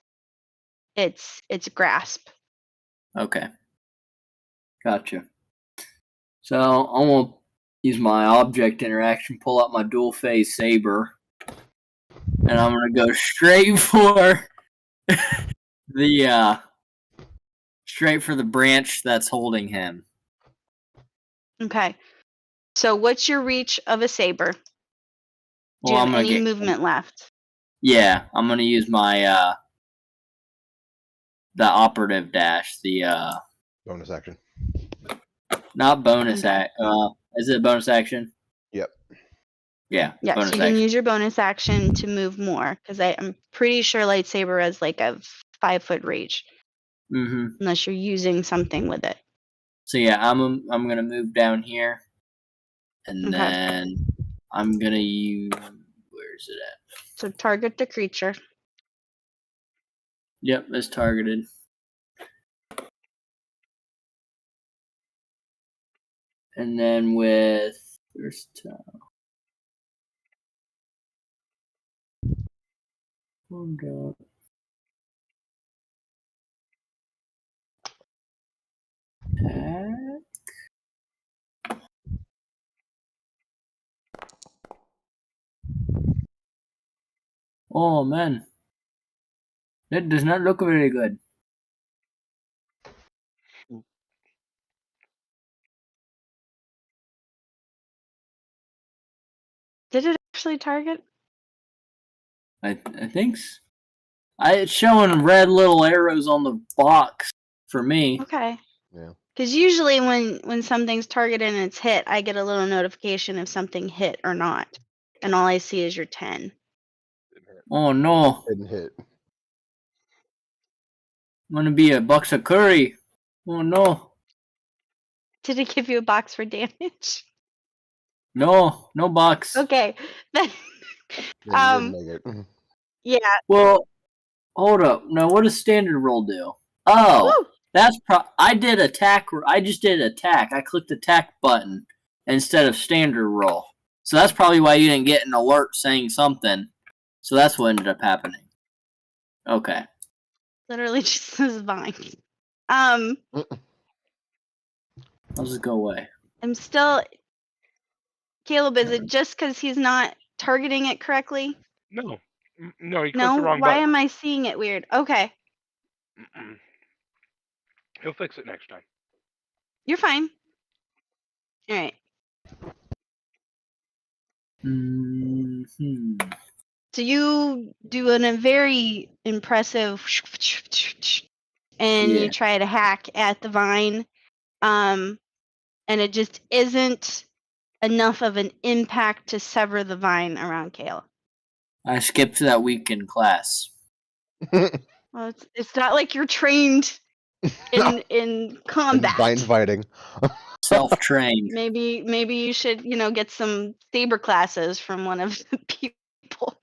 its grasp. Okay. Gotcha. So I'm gonna use my object interaction, pull out my dual phase saber, and I'm gonna go straight for the branch that's holding him. Okay. So what's your reach of a saber? Do you have any movement left? Yeah, I'm gonna use my the operative dash, the Bonus action. not bonus Okay. is it a bonus action? Yep. Yeah. Yes, bonus you can action. use your bonus action to move more, because I'm pretty sure lightsaber has like a 5-foot reach, unless you're using something with it. So yeah, I'm gonna move down here, and Okay. then I'm gonna use. Where's it at? So target the creature. Yep, it's targeted. And then with versatile. Hold up. Attack. Oh man, that does not look very good. Did it actually target? I think so. It's showing red little arrows on the box for me. Okay. Yeah. Because usually when something's targeted and it's hit, I get a little notification if something hit or not, and all I see is your 10. Oh no, Didn't hit. I'm gonna be a box of curry. Oh no, Did it give you a box for damage? no box. Okay. Yeah, you didn't make it. Yeah. Well, hold up. Now, what does standard roll do? Oh, Woo! that's I did attack. I just did attack. I clicked attack button instead of standard roll. So that's probably why you didn't get an alert saying something. So that's what ended up happening. Okay. Literally just says vine. I'll just go away. I'm still. Caleb, is it just because he's not targeting it correctly? No, no, he clicked No? the wrong Why button. am I seeing it weird? Okay. He'll fix it next time. You're fine. Alright. So you do a very impressive and you try to hack at the vine. And it just isn't enough of an impact to sever the vine around Kale. I skipped that week in class. Well, it's not like you're trained in combat. Vine fighting. Self-trained. Maybe you should, get some saber classes from one of the people.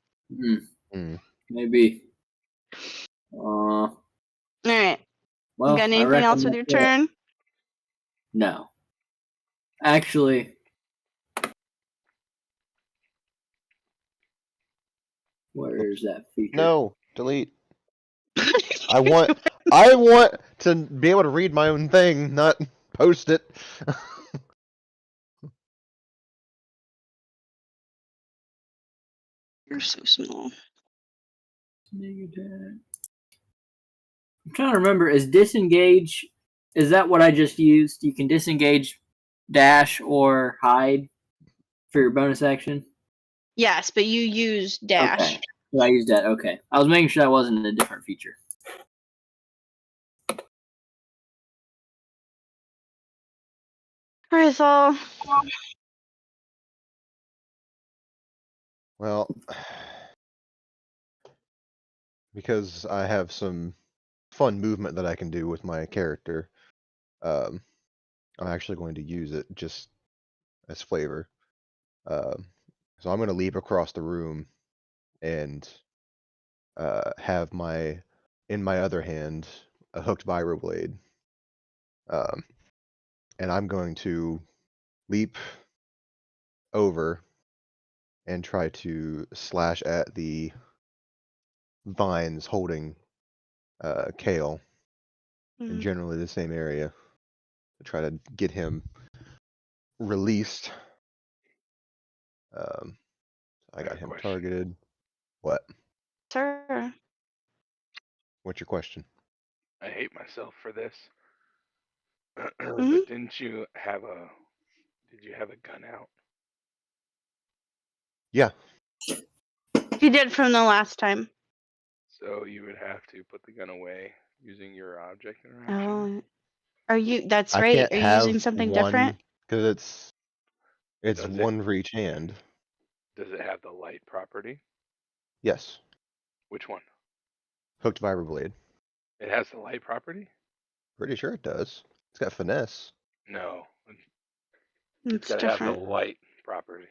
Maybe. All right. Well, You got I anything reckon else with your that's it. turn? No. Actually, where's that feature? No, delete. I want to be able to read my own thing, not post it. You're so small. I'm trying to remember. Is disengage? Is that what I just used? You can disengage, dash, or hide for your bonus action. Yes, but you use dash. Okay. So I used that. Okay. I was making sure that wasn't a different feature. All right, so Well, because I have some fun movement that I can do with my character, I'm actually going to use it just as flavor. So I'm going to leap across the room and have in my other hand a hooked vibroblade, and I'm going to leap over and try to slash at the vines holding Kale in generally the same area to try to get him released. I got him Question. targeted. What? sir. What's your question? I hate myself for this. Mhm. But didn't you have a? Did you have a gun out? Yeah. He did from the last time. So you would have to put the gun away using your object interaction. Oh, are you? That's I right. can't Are you using have something different? one because it's Does it? one for each hand. Does it have the light property? Yes. Which one? Hooked vibroblade. It has the light property? Pretty sure it does. It's got finesse. No. It's It's got to have the different. light property.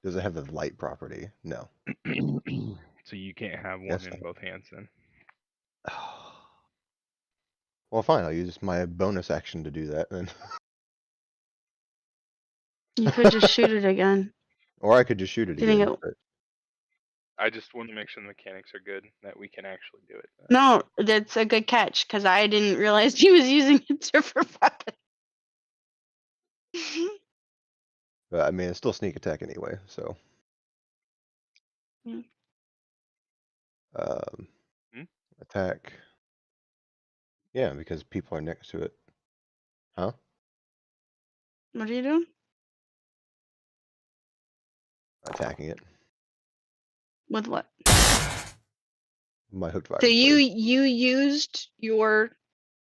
Does it have the light property? No. So you can't have one Guess in both hands then. not. Well, fine. I'll use my bonus action to do that then. You could just shoot it again. Or I could just shoot it Do you think again. it? But I just want to make sure the mechanics are good that we can actually do it. No, that's a good catch because I didn't realize he was using a different weapon. I mean, it's still sneak attack anyway. So. Mm. Hmm? Attack. Yeah, because people are next to it. Huh? What are you doing? Attacking it. With what? My hooked So you vibroblade. used your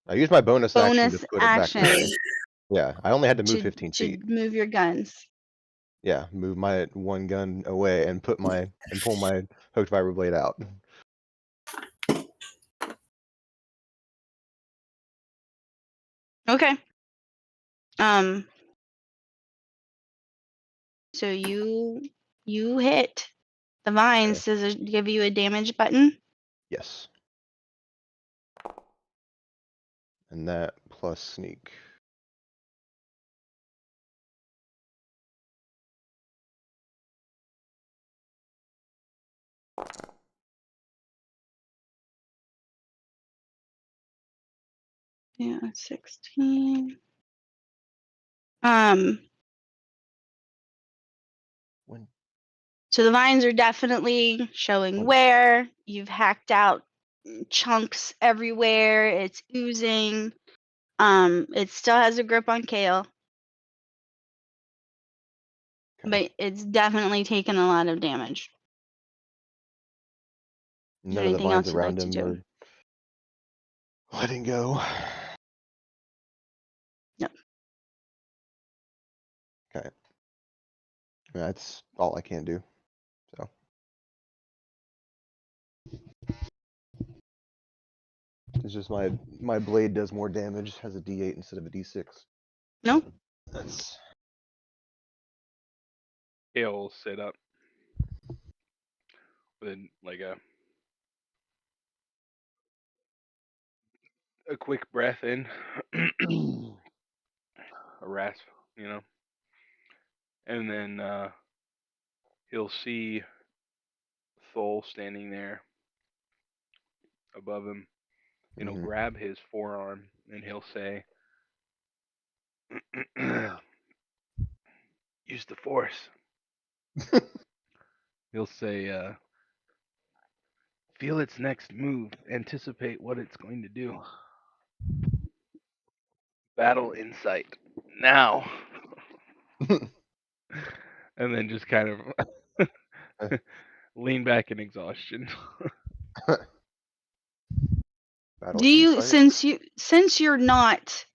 I used my bonus action to bonus put it back action away. Yeah, I only had to move 15 to feet. move your guns. Yeah, move my one gun away and pull my hooked vibroblade out. Okay. So you hit the vines. Does it give you a damage button? Yes. And that plus sneak. Yeah, 16. When So the vines are definitely showing When- wear. You've hacked out chunks everywhere. It's oozing. It still has a grip on Kale, but it's definitely taken a lot of damage. Is there None of the anything vines else you'd like around to him do? are letting go. Yep. Okay. That's all I can do. So. It's just my blade does more damage, has a D8 instead of a D6. No? That's He'll sit up with like a a quick breath in, a rasp, you know, and then he'll see Thol standing there above him, and he'll Mm-hmm. grab his forearm and he'll say, "Use the force." He'll say, "Feel its next move. Anticipate what it's going to do. Battle insight now." And then just kind of lean back in exhaustion. Battle Do you insight. since you're not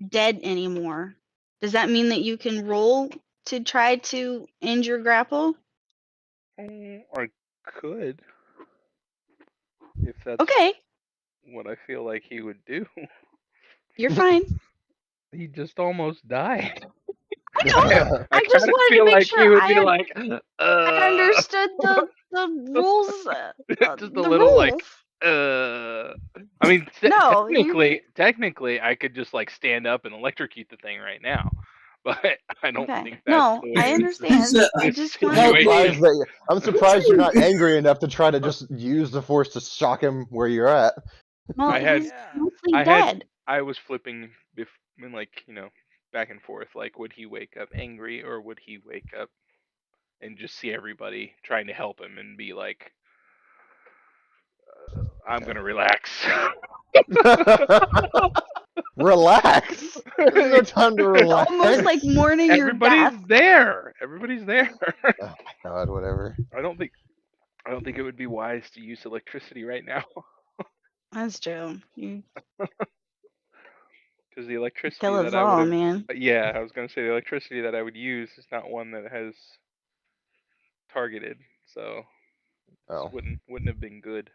dead anymore, does that mean that you can roll to try to end your grapple? I could, if that's Okay, what I feel like he would do. you're fine. He just almost died. I know. I I just kind of wanted to feel make like he sure would be like, I understood the rules. just a The little like, rules. uh. I mean, No, you technically, I could just like stand up and electrocute the thing right now, but I don't okay? think that's No, the I way understand. I this just I'm wanted surprised situation. that you're not angry enough to try to just use the force to shock him where you're at. well, I had, he's Yeah. mostly I had, dead. I was flipping, and like back and forth. Like, would he wake up angry or would he wake up and just see everybody trying to help him and be like, I'm Yeah. gonna relax. Relax. There's no time to relax. Almost like mourning your Everybody's death. there. Everybody's there. Oh my god, whatever. I don't think it would be wise to use electricity right now, That's true. You because the electricity kill us that I would all, have, man. yeah, I was gonna say the electricity that I would use is not one that has targeted, so this Oh, wouldn't have been good.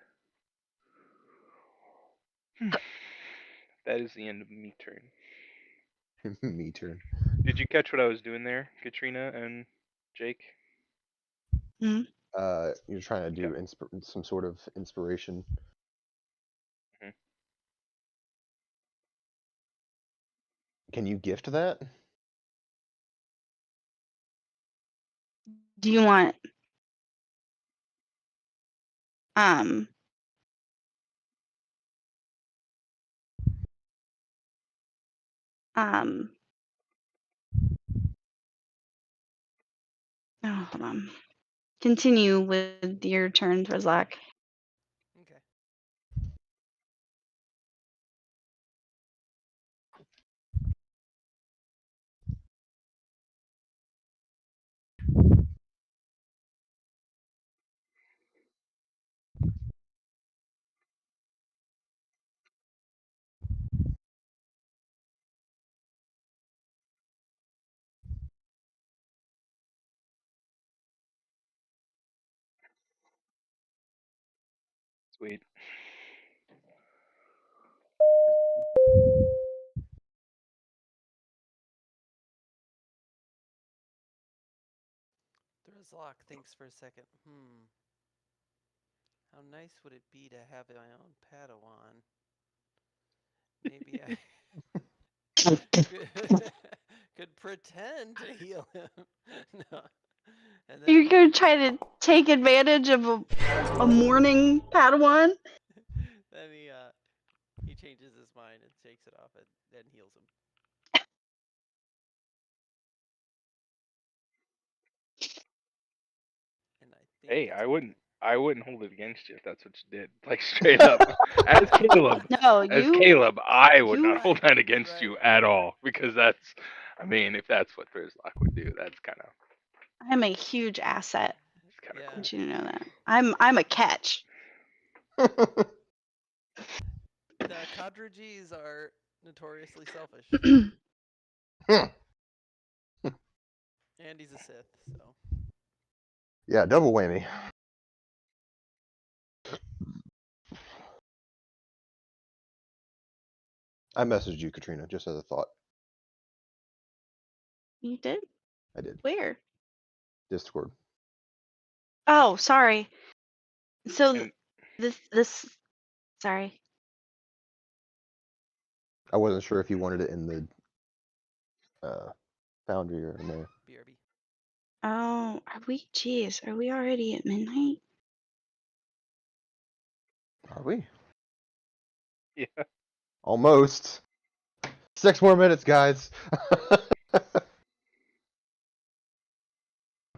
That is the end of me turn. me turn. Did you catch what I was doing there, Katrina and Jake? Hmm? You're trying to Okay. do some sort of inspiration. Mhm. Can you gift that? Do you want um um oh, hold on. Continue with your turn, Twizzlock. Okay. Sweet. Drizzlock thinks for a second. How nice would it be to have my own Padawan? Maybe I could pretend to heal him. No. And then You're gonna try to take advantage of a mourning Padawan? then he changes his mind and takes it off and then heals him. And I think Hey, that's my turn. I wouldn't hold it against you if that's what you did. Like straight up, as Caleb, No, I would not you hold Right. that against you Right. at all because that's, I mean, if that's what Frizzlock would do, that's I'm a huge asset. kind of Yeah. I cool. want you to know that. I'm a catch. The Kadrajis are notoriously selfish. And he's a Sith, so. Yeah, double whammy. I messaged you, Katrina, just as a thought. You did? I did. Where? Discord. Oh, sorry. So And this sorry. I wasn't sure if you wanted it in the foundry or in there. BRB. Oh, are we? Jeez, are we already at midnight? Are we? Yeah. Almost. 6 more minutes, guys.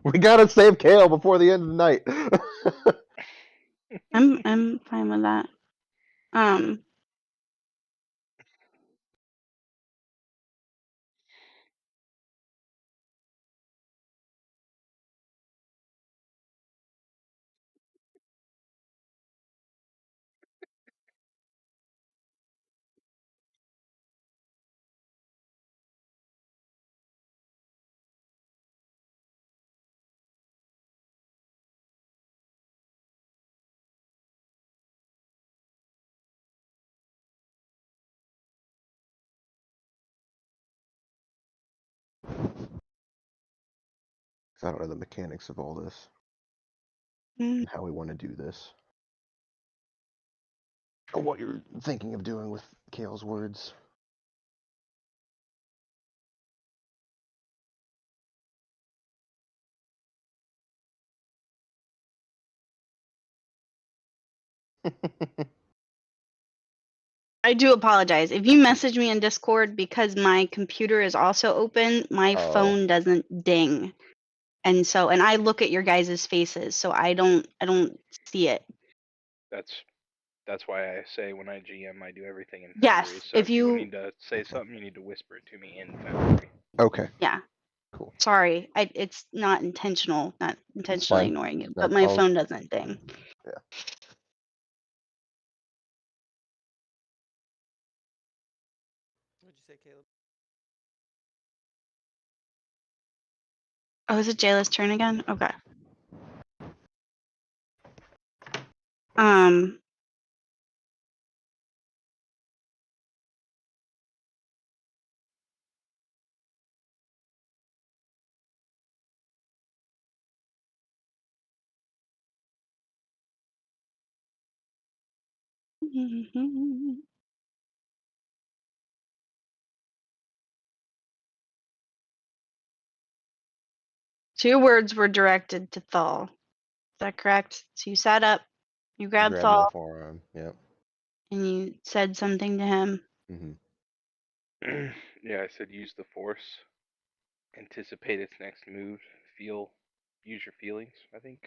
We gotta save Kale before the end of the night. I'm fine with that. I don't know the mechanics of all this mm, and how we want to do this. Or what you're thinking of doing with Kale's words. I do apologize. If you message me in Discord because my computer is also open, my Oh. phone doesn't ding. And I look at your guys' faces, so I don't see it. That's why I say when I GM, I do everything in Yes, Foundry. So if if you you need to say something, you need to whisper it to me in Foundry. Okay. yeah. Cool. Sorry, it's not intentional, not intentionally fine. ignoring you, No, but my I'll- phone doesn't ding. Yeah. What'd you say, Caleb? Oh, is it Jayla's turn again? Okay. Um. So your words were directed to Thal. Is that correct? So you sat up, you grabbed Grab my Thal, forearm. Yep. and you said something to him. hmm Yeah, I said use the Force, anticipate its next move, use your feelings. I think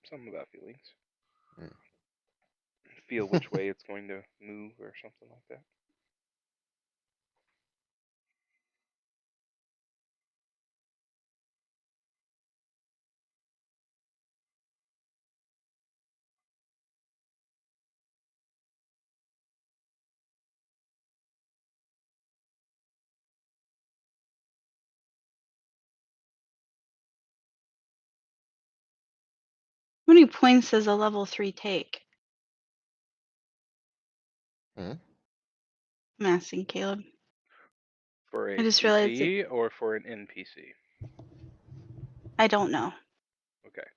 something about feelings. Mm. Feel which way it's going to move or something like that. How many points does a level 3 take? Hmm? I'm asking Caleb. For a I just realized PC or for an NPC? I don't know. Okay.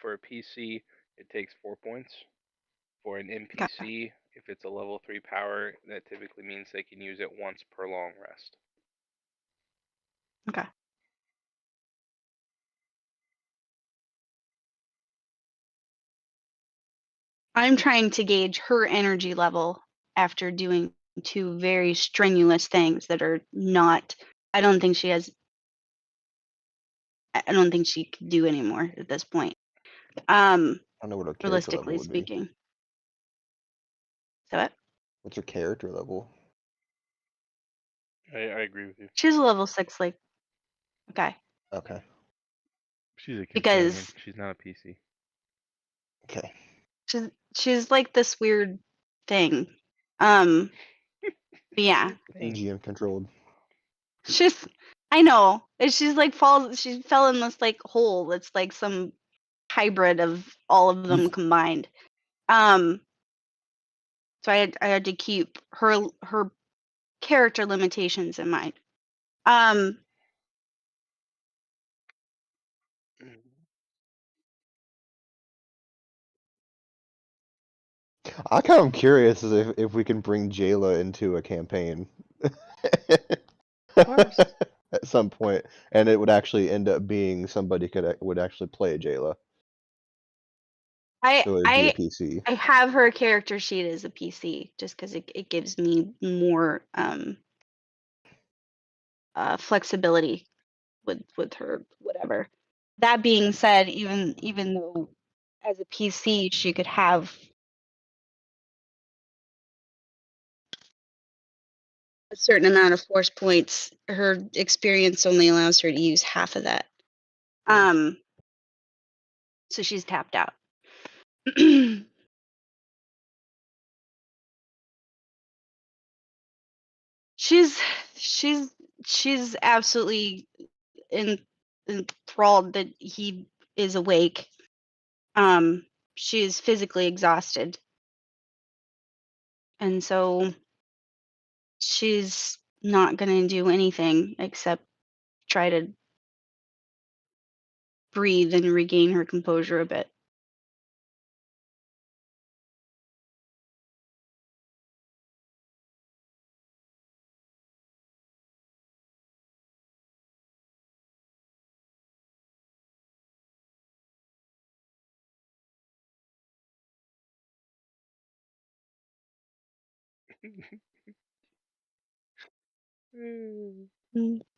For a PC, it takes 4 points. For an Okay. NPC, if it's a level 3 power, that typically means they can use it once per long rest. Okay. I'm trying to gauge her energy level after doing 2 very strenuous things that are not. I don't think she could do anymore at this point. I don't know what a character level Realistically would be. speaking. So what? What's her character level? I agree with you. She's a level 6, like, okay. Okay. She's a companion. Because She's not a PC. Okay. she's like this weird thing. But yeah. GM controlled. She's I know. And she fell in this like hole that's like some hybrid of all of them combined. So I had to keep her character limitations in mind. I kind of curious as if we can bring Jayla into a campaign. Of course. At some point, and it would actually end up being somebody would actually play Jayla. I So it would be a I PC. I have her character sheet as a PC just because it gives me more flexibility with her whatever. That being said, even though as a PC she could have a certain amount of force points, her experience only allows her to use half of that. So she's tapped out. she's she's absolutely enthralled that he is awake. She's physically exhausted. And so she's not going to do anything except try to breathe and regain her composure a bit.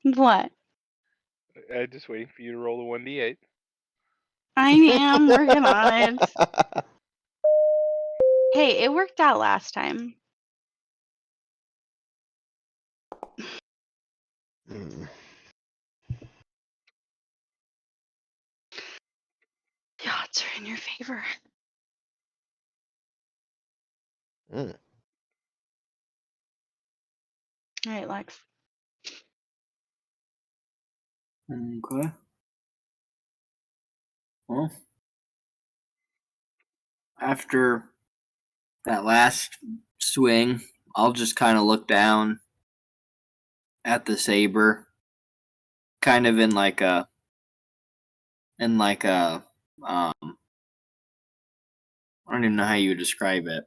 What? I just waiting for you to roll a 1d8. I am working on it. Hey, it worked out last time. Mm. The odds are in your favor. Mm. All right, Lex. Okay. Well, after that last swing, I'll just kind of look down at the saber, kind of in like a I don't even know how you would describe it.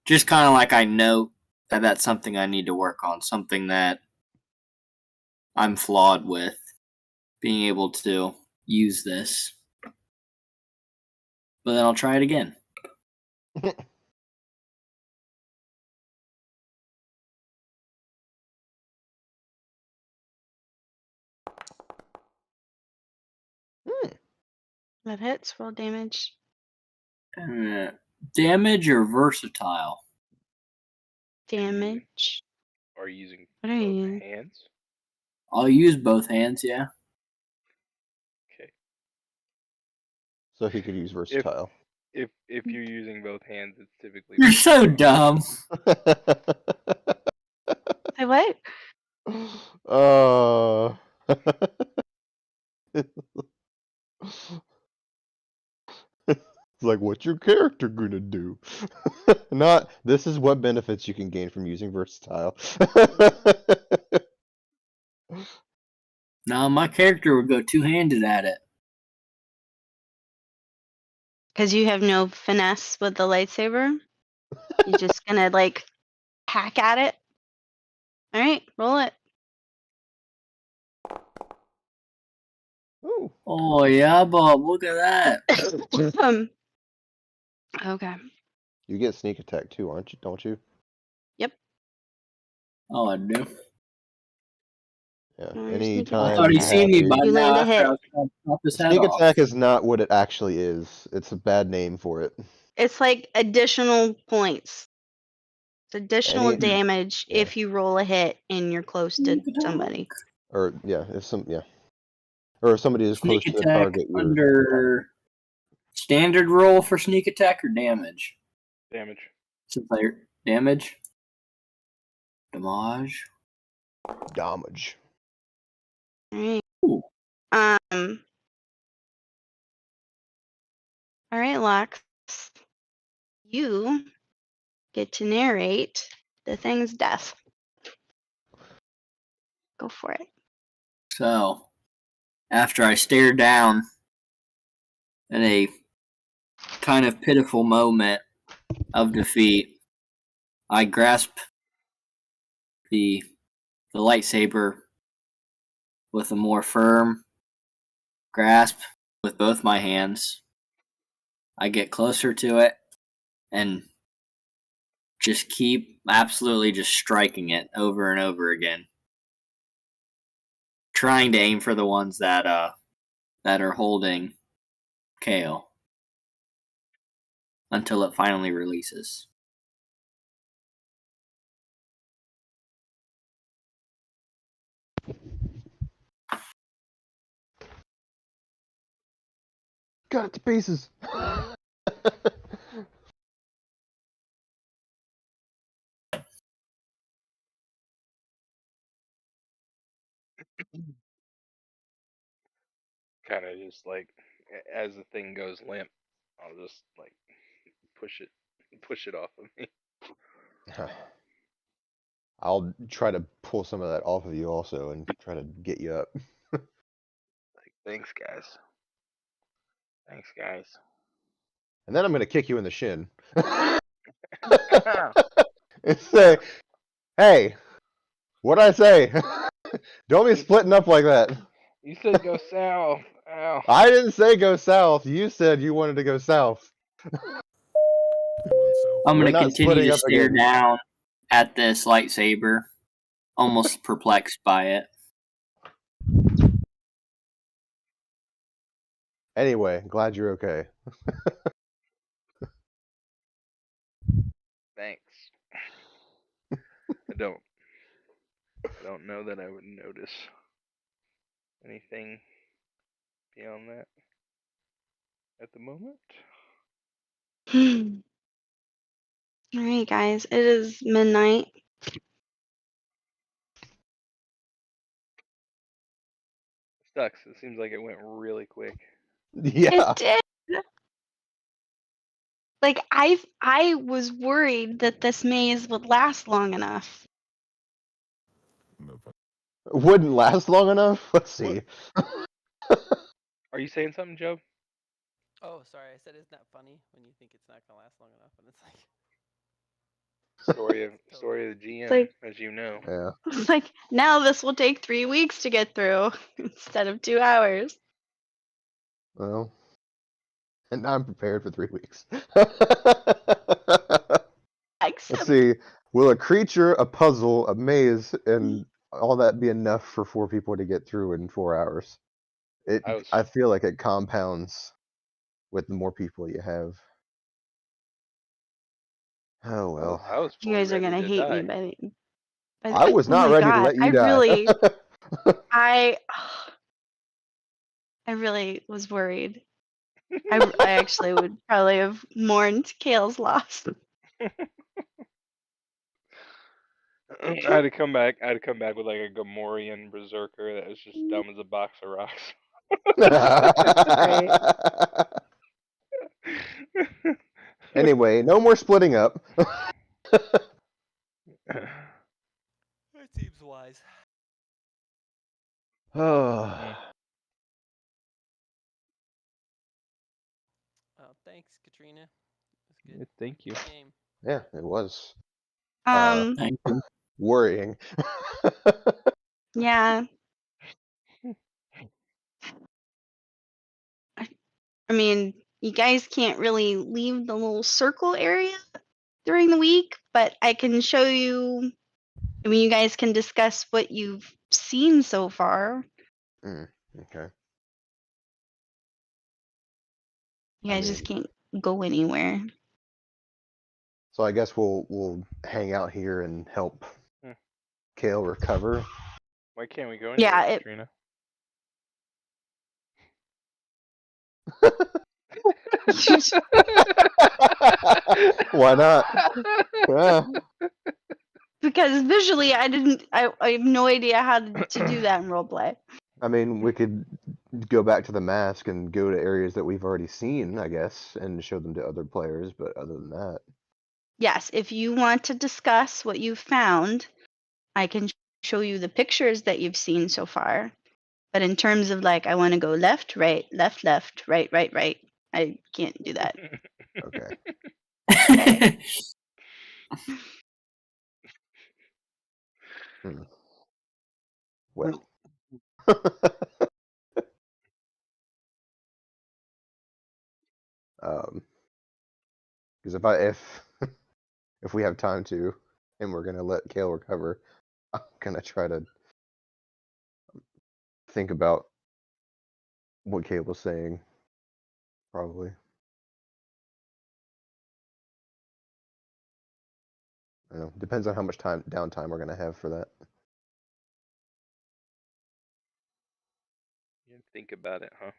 Just kind of like I note that that's something I need to work on, something that I'm flawed with, being able to use this. But then I'll try it again. Mm. That hits. Roll damage. Damage or versatile? Damage. Are you using What are both you? hands? I'll use both hands, yeah. Okay. So he could use versatile. If you're using both hands, it's typically You're so dumb. Say what? uh, it's like, what's your character gonna do? Not, this is what benefits you can gain from using versatile. No, my character would go two-handed at it. Because you have no finesse with the lightsaber? You're just gonna like hack at it? Alright, roll it. Ooh. Oh yeah, Bob, look at that. Okay. You get sneak attack too, aren't you? Don't you? Yep. Oh, I do. Yeah. Oh, you're sneak I Anytime thought attack. he'd you seen have me by a You now land a after hit. I was trying to chop his head sneak off. attack is not what it actually is. It's a bad name for it. It's like additional points. It's additional Any damage yeah. if you roll a hit and you're close to Sneak attack. somebody. Or yeah, or if somebody is Sneak close to the attack target, you're under standard roll for sneak attack or damage? damage. Since I damage. Damage. damage. Alright. Ooh. Alright, Lox. You get to narrate the thing's death. Go for it. So, after I stare down in a kind of pitiful moment of defeat, I grasp the lightsaber with a more firm grasp with both my hands. I get closer to it and just keep absolutely just striking it over and over again, trying to aim for the ones that are holding Kale until it finally releases. Got it to pieces. Kind of just like as the thing goes limp, I'll just like push it off of me. I'll try to pull some of that off of you also and try to get you up. Like, thanks guys. Thanks guys. And then I'm gonna kick you in the shin. And say, hey, what'd I say? Don't be splitting up like that. You said go south. Ow. I didn't say go south. You said you wanted to go south. It went south. I'm We're going to not continue splitting to up stare again. down at this lightsaber, almost perplexed by it. Anyway, glad you're okay. Thanks. I don't know that I would notice anything beyond that at the moment. All right, guys. It is midnight. Sucks. It seems like it went really quick. Yeah. It did. Like I was worried that this maze would last long enough. No, but Wouldn't last long enough? Let's see. Are you saying something, Joe? Oh, sorry. I said, isn't that funny when you think it's not gonna last long enough, and it's like Story of Totally. the GM, like- as you know. Yeah. It's like now this will take 3 weeks to get through instead of 2 hours. Well, and I'm prepared for 3 weeks. Let's Except see. Will a creature, a puzzle, a maze, and all that be enough for 4 people to get through in 4 hours? I feel like it compounds with the more people you have. Oh well. I was you guys are fully gonna ready to hate me die. by the I was oh not my ready to God, let you I die. really I really was worried. I actually would probably have mourned Kale's loss. I had to come back. I had to come back with like a Gamorrean berserker that was just dumb as a box of rocks. Anyway, no more splitting up. That seems wise. Oh, Oh, thanks, Katrina. That's good. Yeah, thank you. Good game. yeah, it was Thank you. worrying. Yeah. I mean, you guys can't really leave the little circle area during the week, but I can show you. I mean, you guys can discuss what you've seen so far. Okay. You I guys just mean, can't go anywhere. so I guess we'll hang out here and help Hmm. Kale recover. Why can't we go Yeah, anywhere, it- Katrina? Why not? Yeah. because visually, I have no idea how to do that in roleplay. I mean, we could go back to the mask and go to areas that we've already seen, I guess, and show them to other players. But other than that, Yes, if you want to discuss what you've found, I can show you the pictures that you've seen so far. But in terms of like, I want to go left, right, right, right, right, I can't do that. okay. Well. Because if we have time to, and we're gonna let Kale recover, I'm gonna try to think about what Kale was saying. Probably. I don't know. Depends on how much downtime we're gonna have for that. You think about it, huh?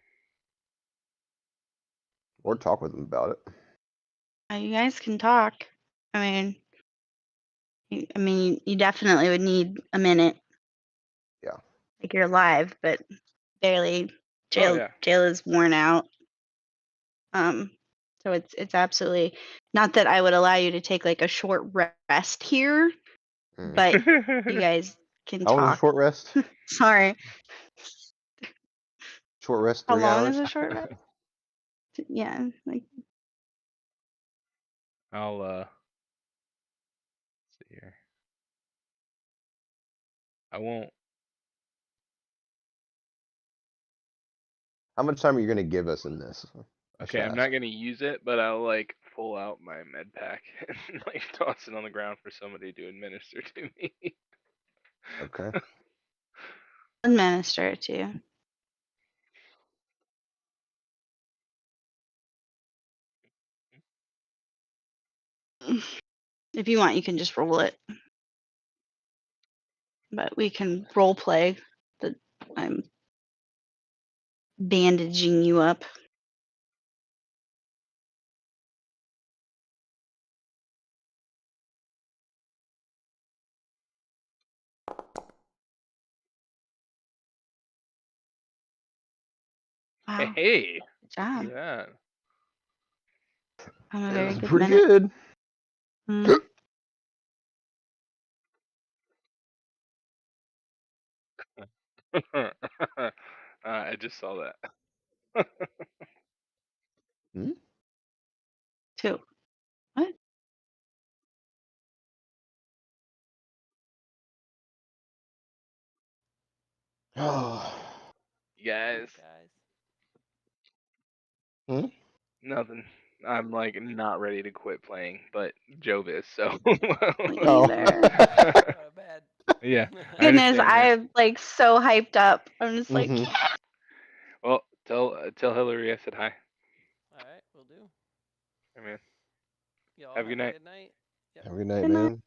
Or talk with him about it. You guys can talk. I mean, you definitely would need a minute. Yeah. Like you're alive, but barely. Oh, yeah. Jail is worn out. So it's absolutely not that I would allow you to take like a short rest here, but you guys can How long is a talk. short rest? Sorry. Short rest, How 3 long hours? is a short rest? Yeah, like I'll see here. I won't. How much time are you gonna give us in this? Okay, I'm not gonna use it, but I'll like pull out my med pack and like toss it on the ground for somebody to administer to me. Okay. administer it to you. If you want, you can just roll it. But we can role play that I'm bandaging you up. Wow, Hey, good job. look at I'm a That very was good pretty minute. good. Mm. that. I just saw that. Hmm? 2. What? Oh. You guys, Guys. Hmm? nothing. I'm like not ready to quit playing, but Jove is, so. Me Oh. neither. Bad. Yeah, I Goodness, understand, man. I'm like so hyped up. I'm just like, Mhm. yeah. Well, tell Hillary I said hi. All right, we'll do. I mean, Y'all have a have good a night. good night. Yep. Have a good night, Good night. man.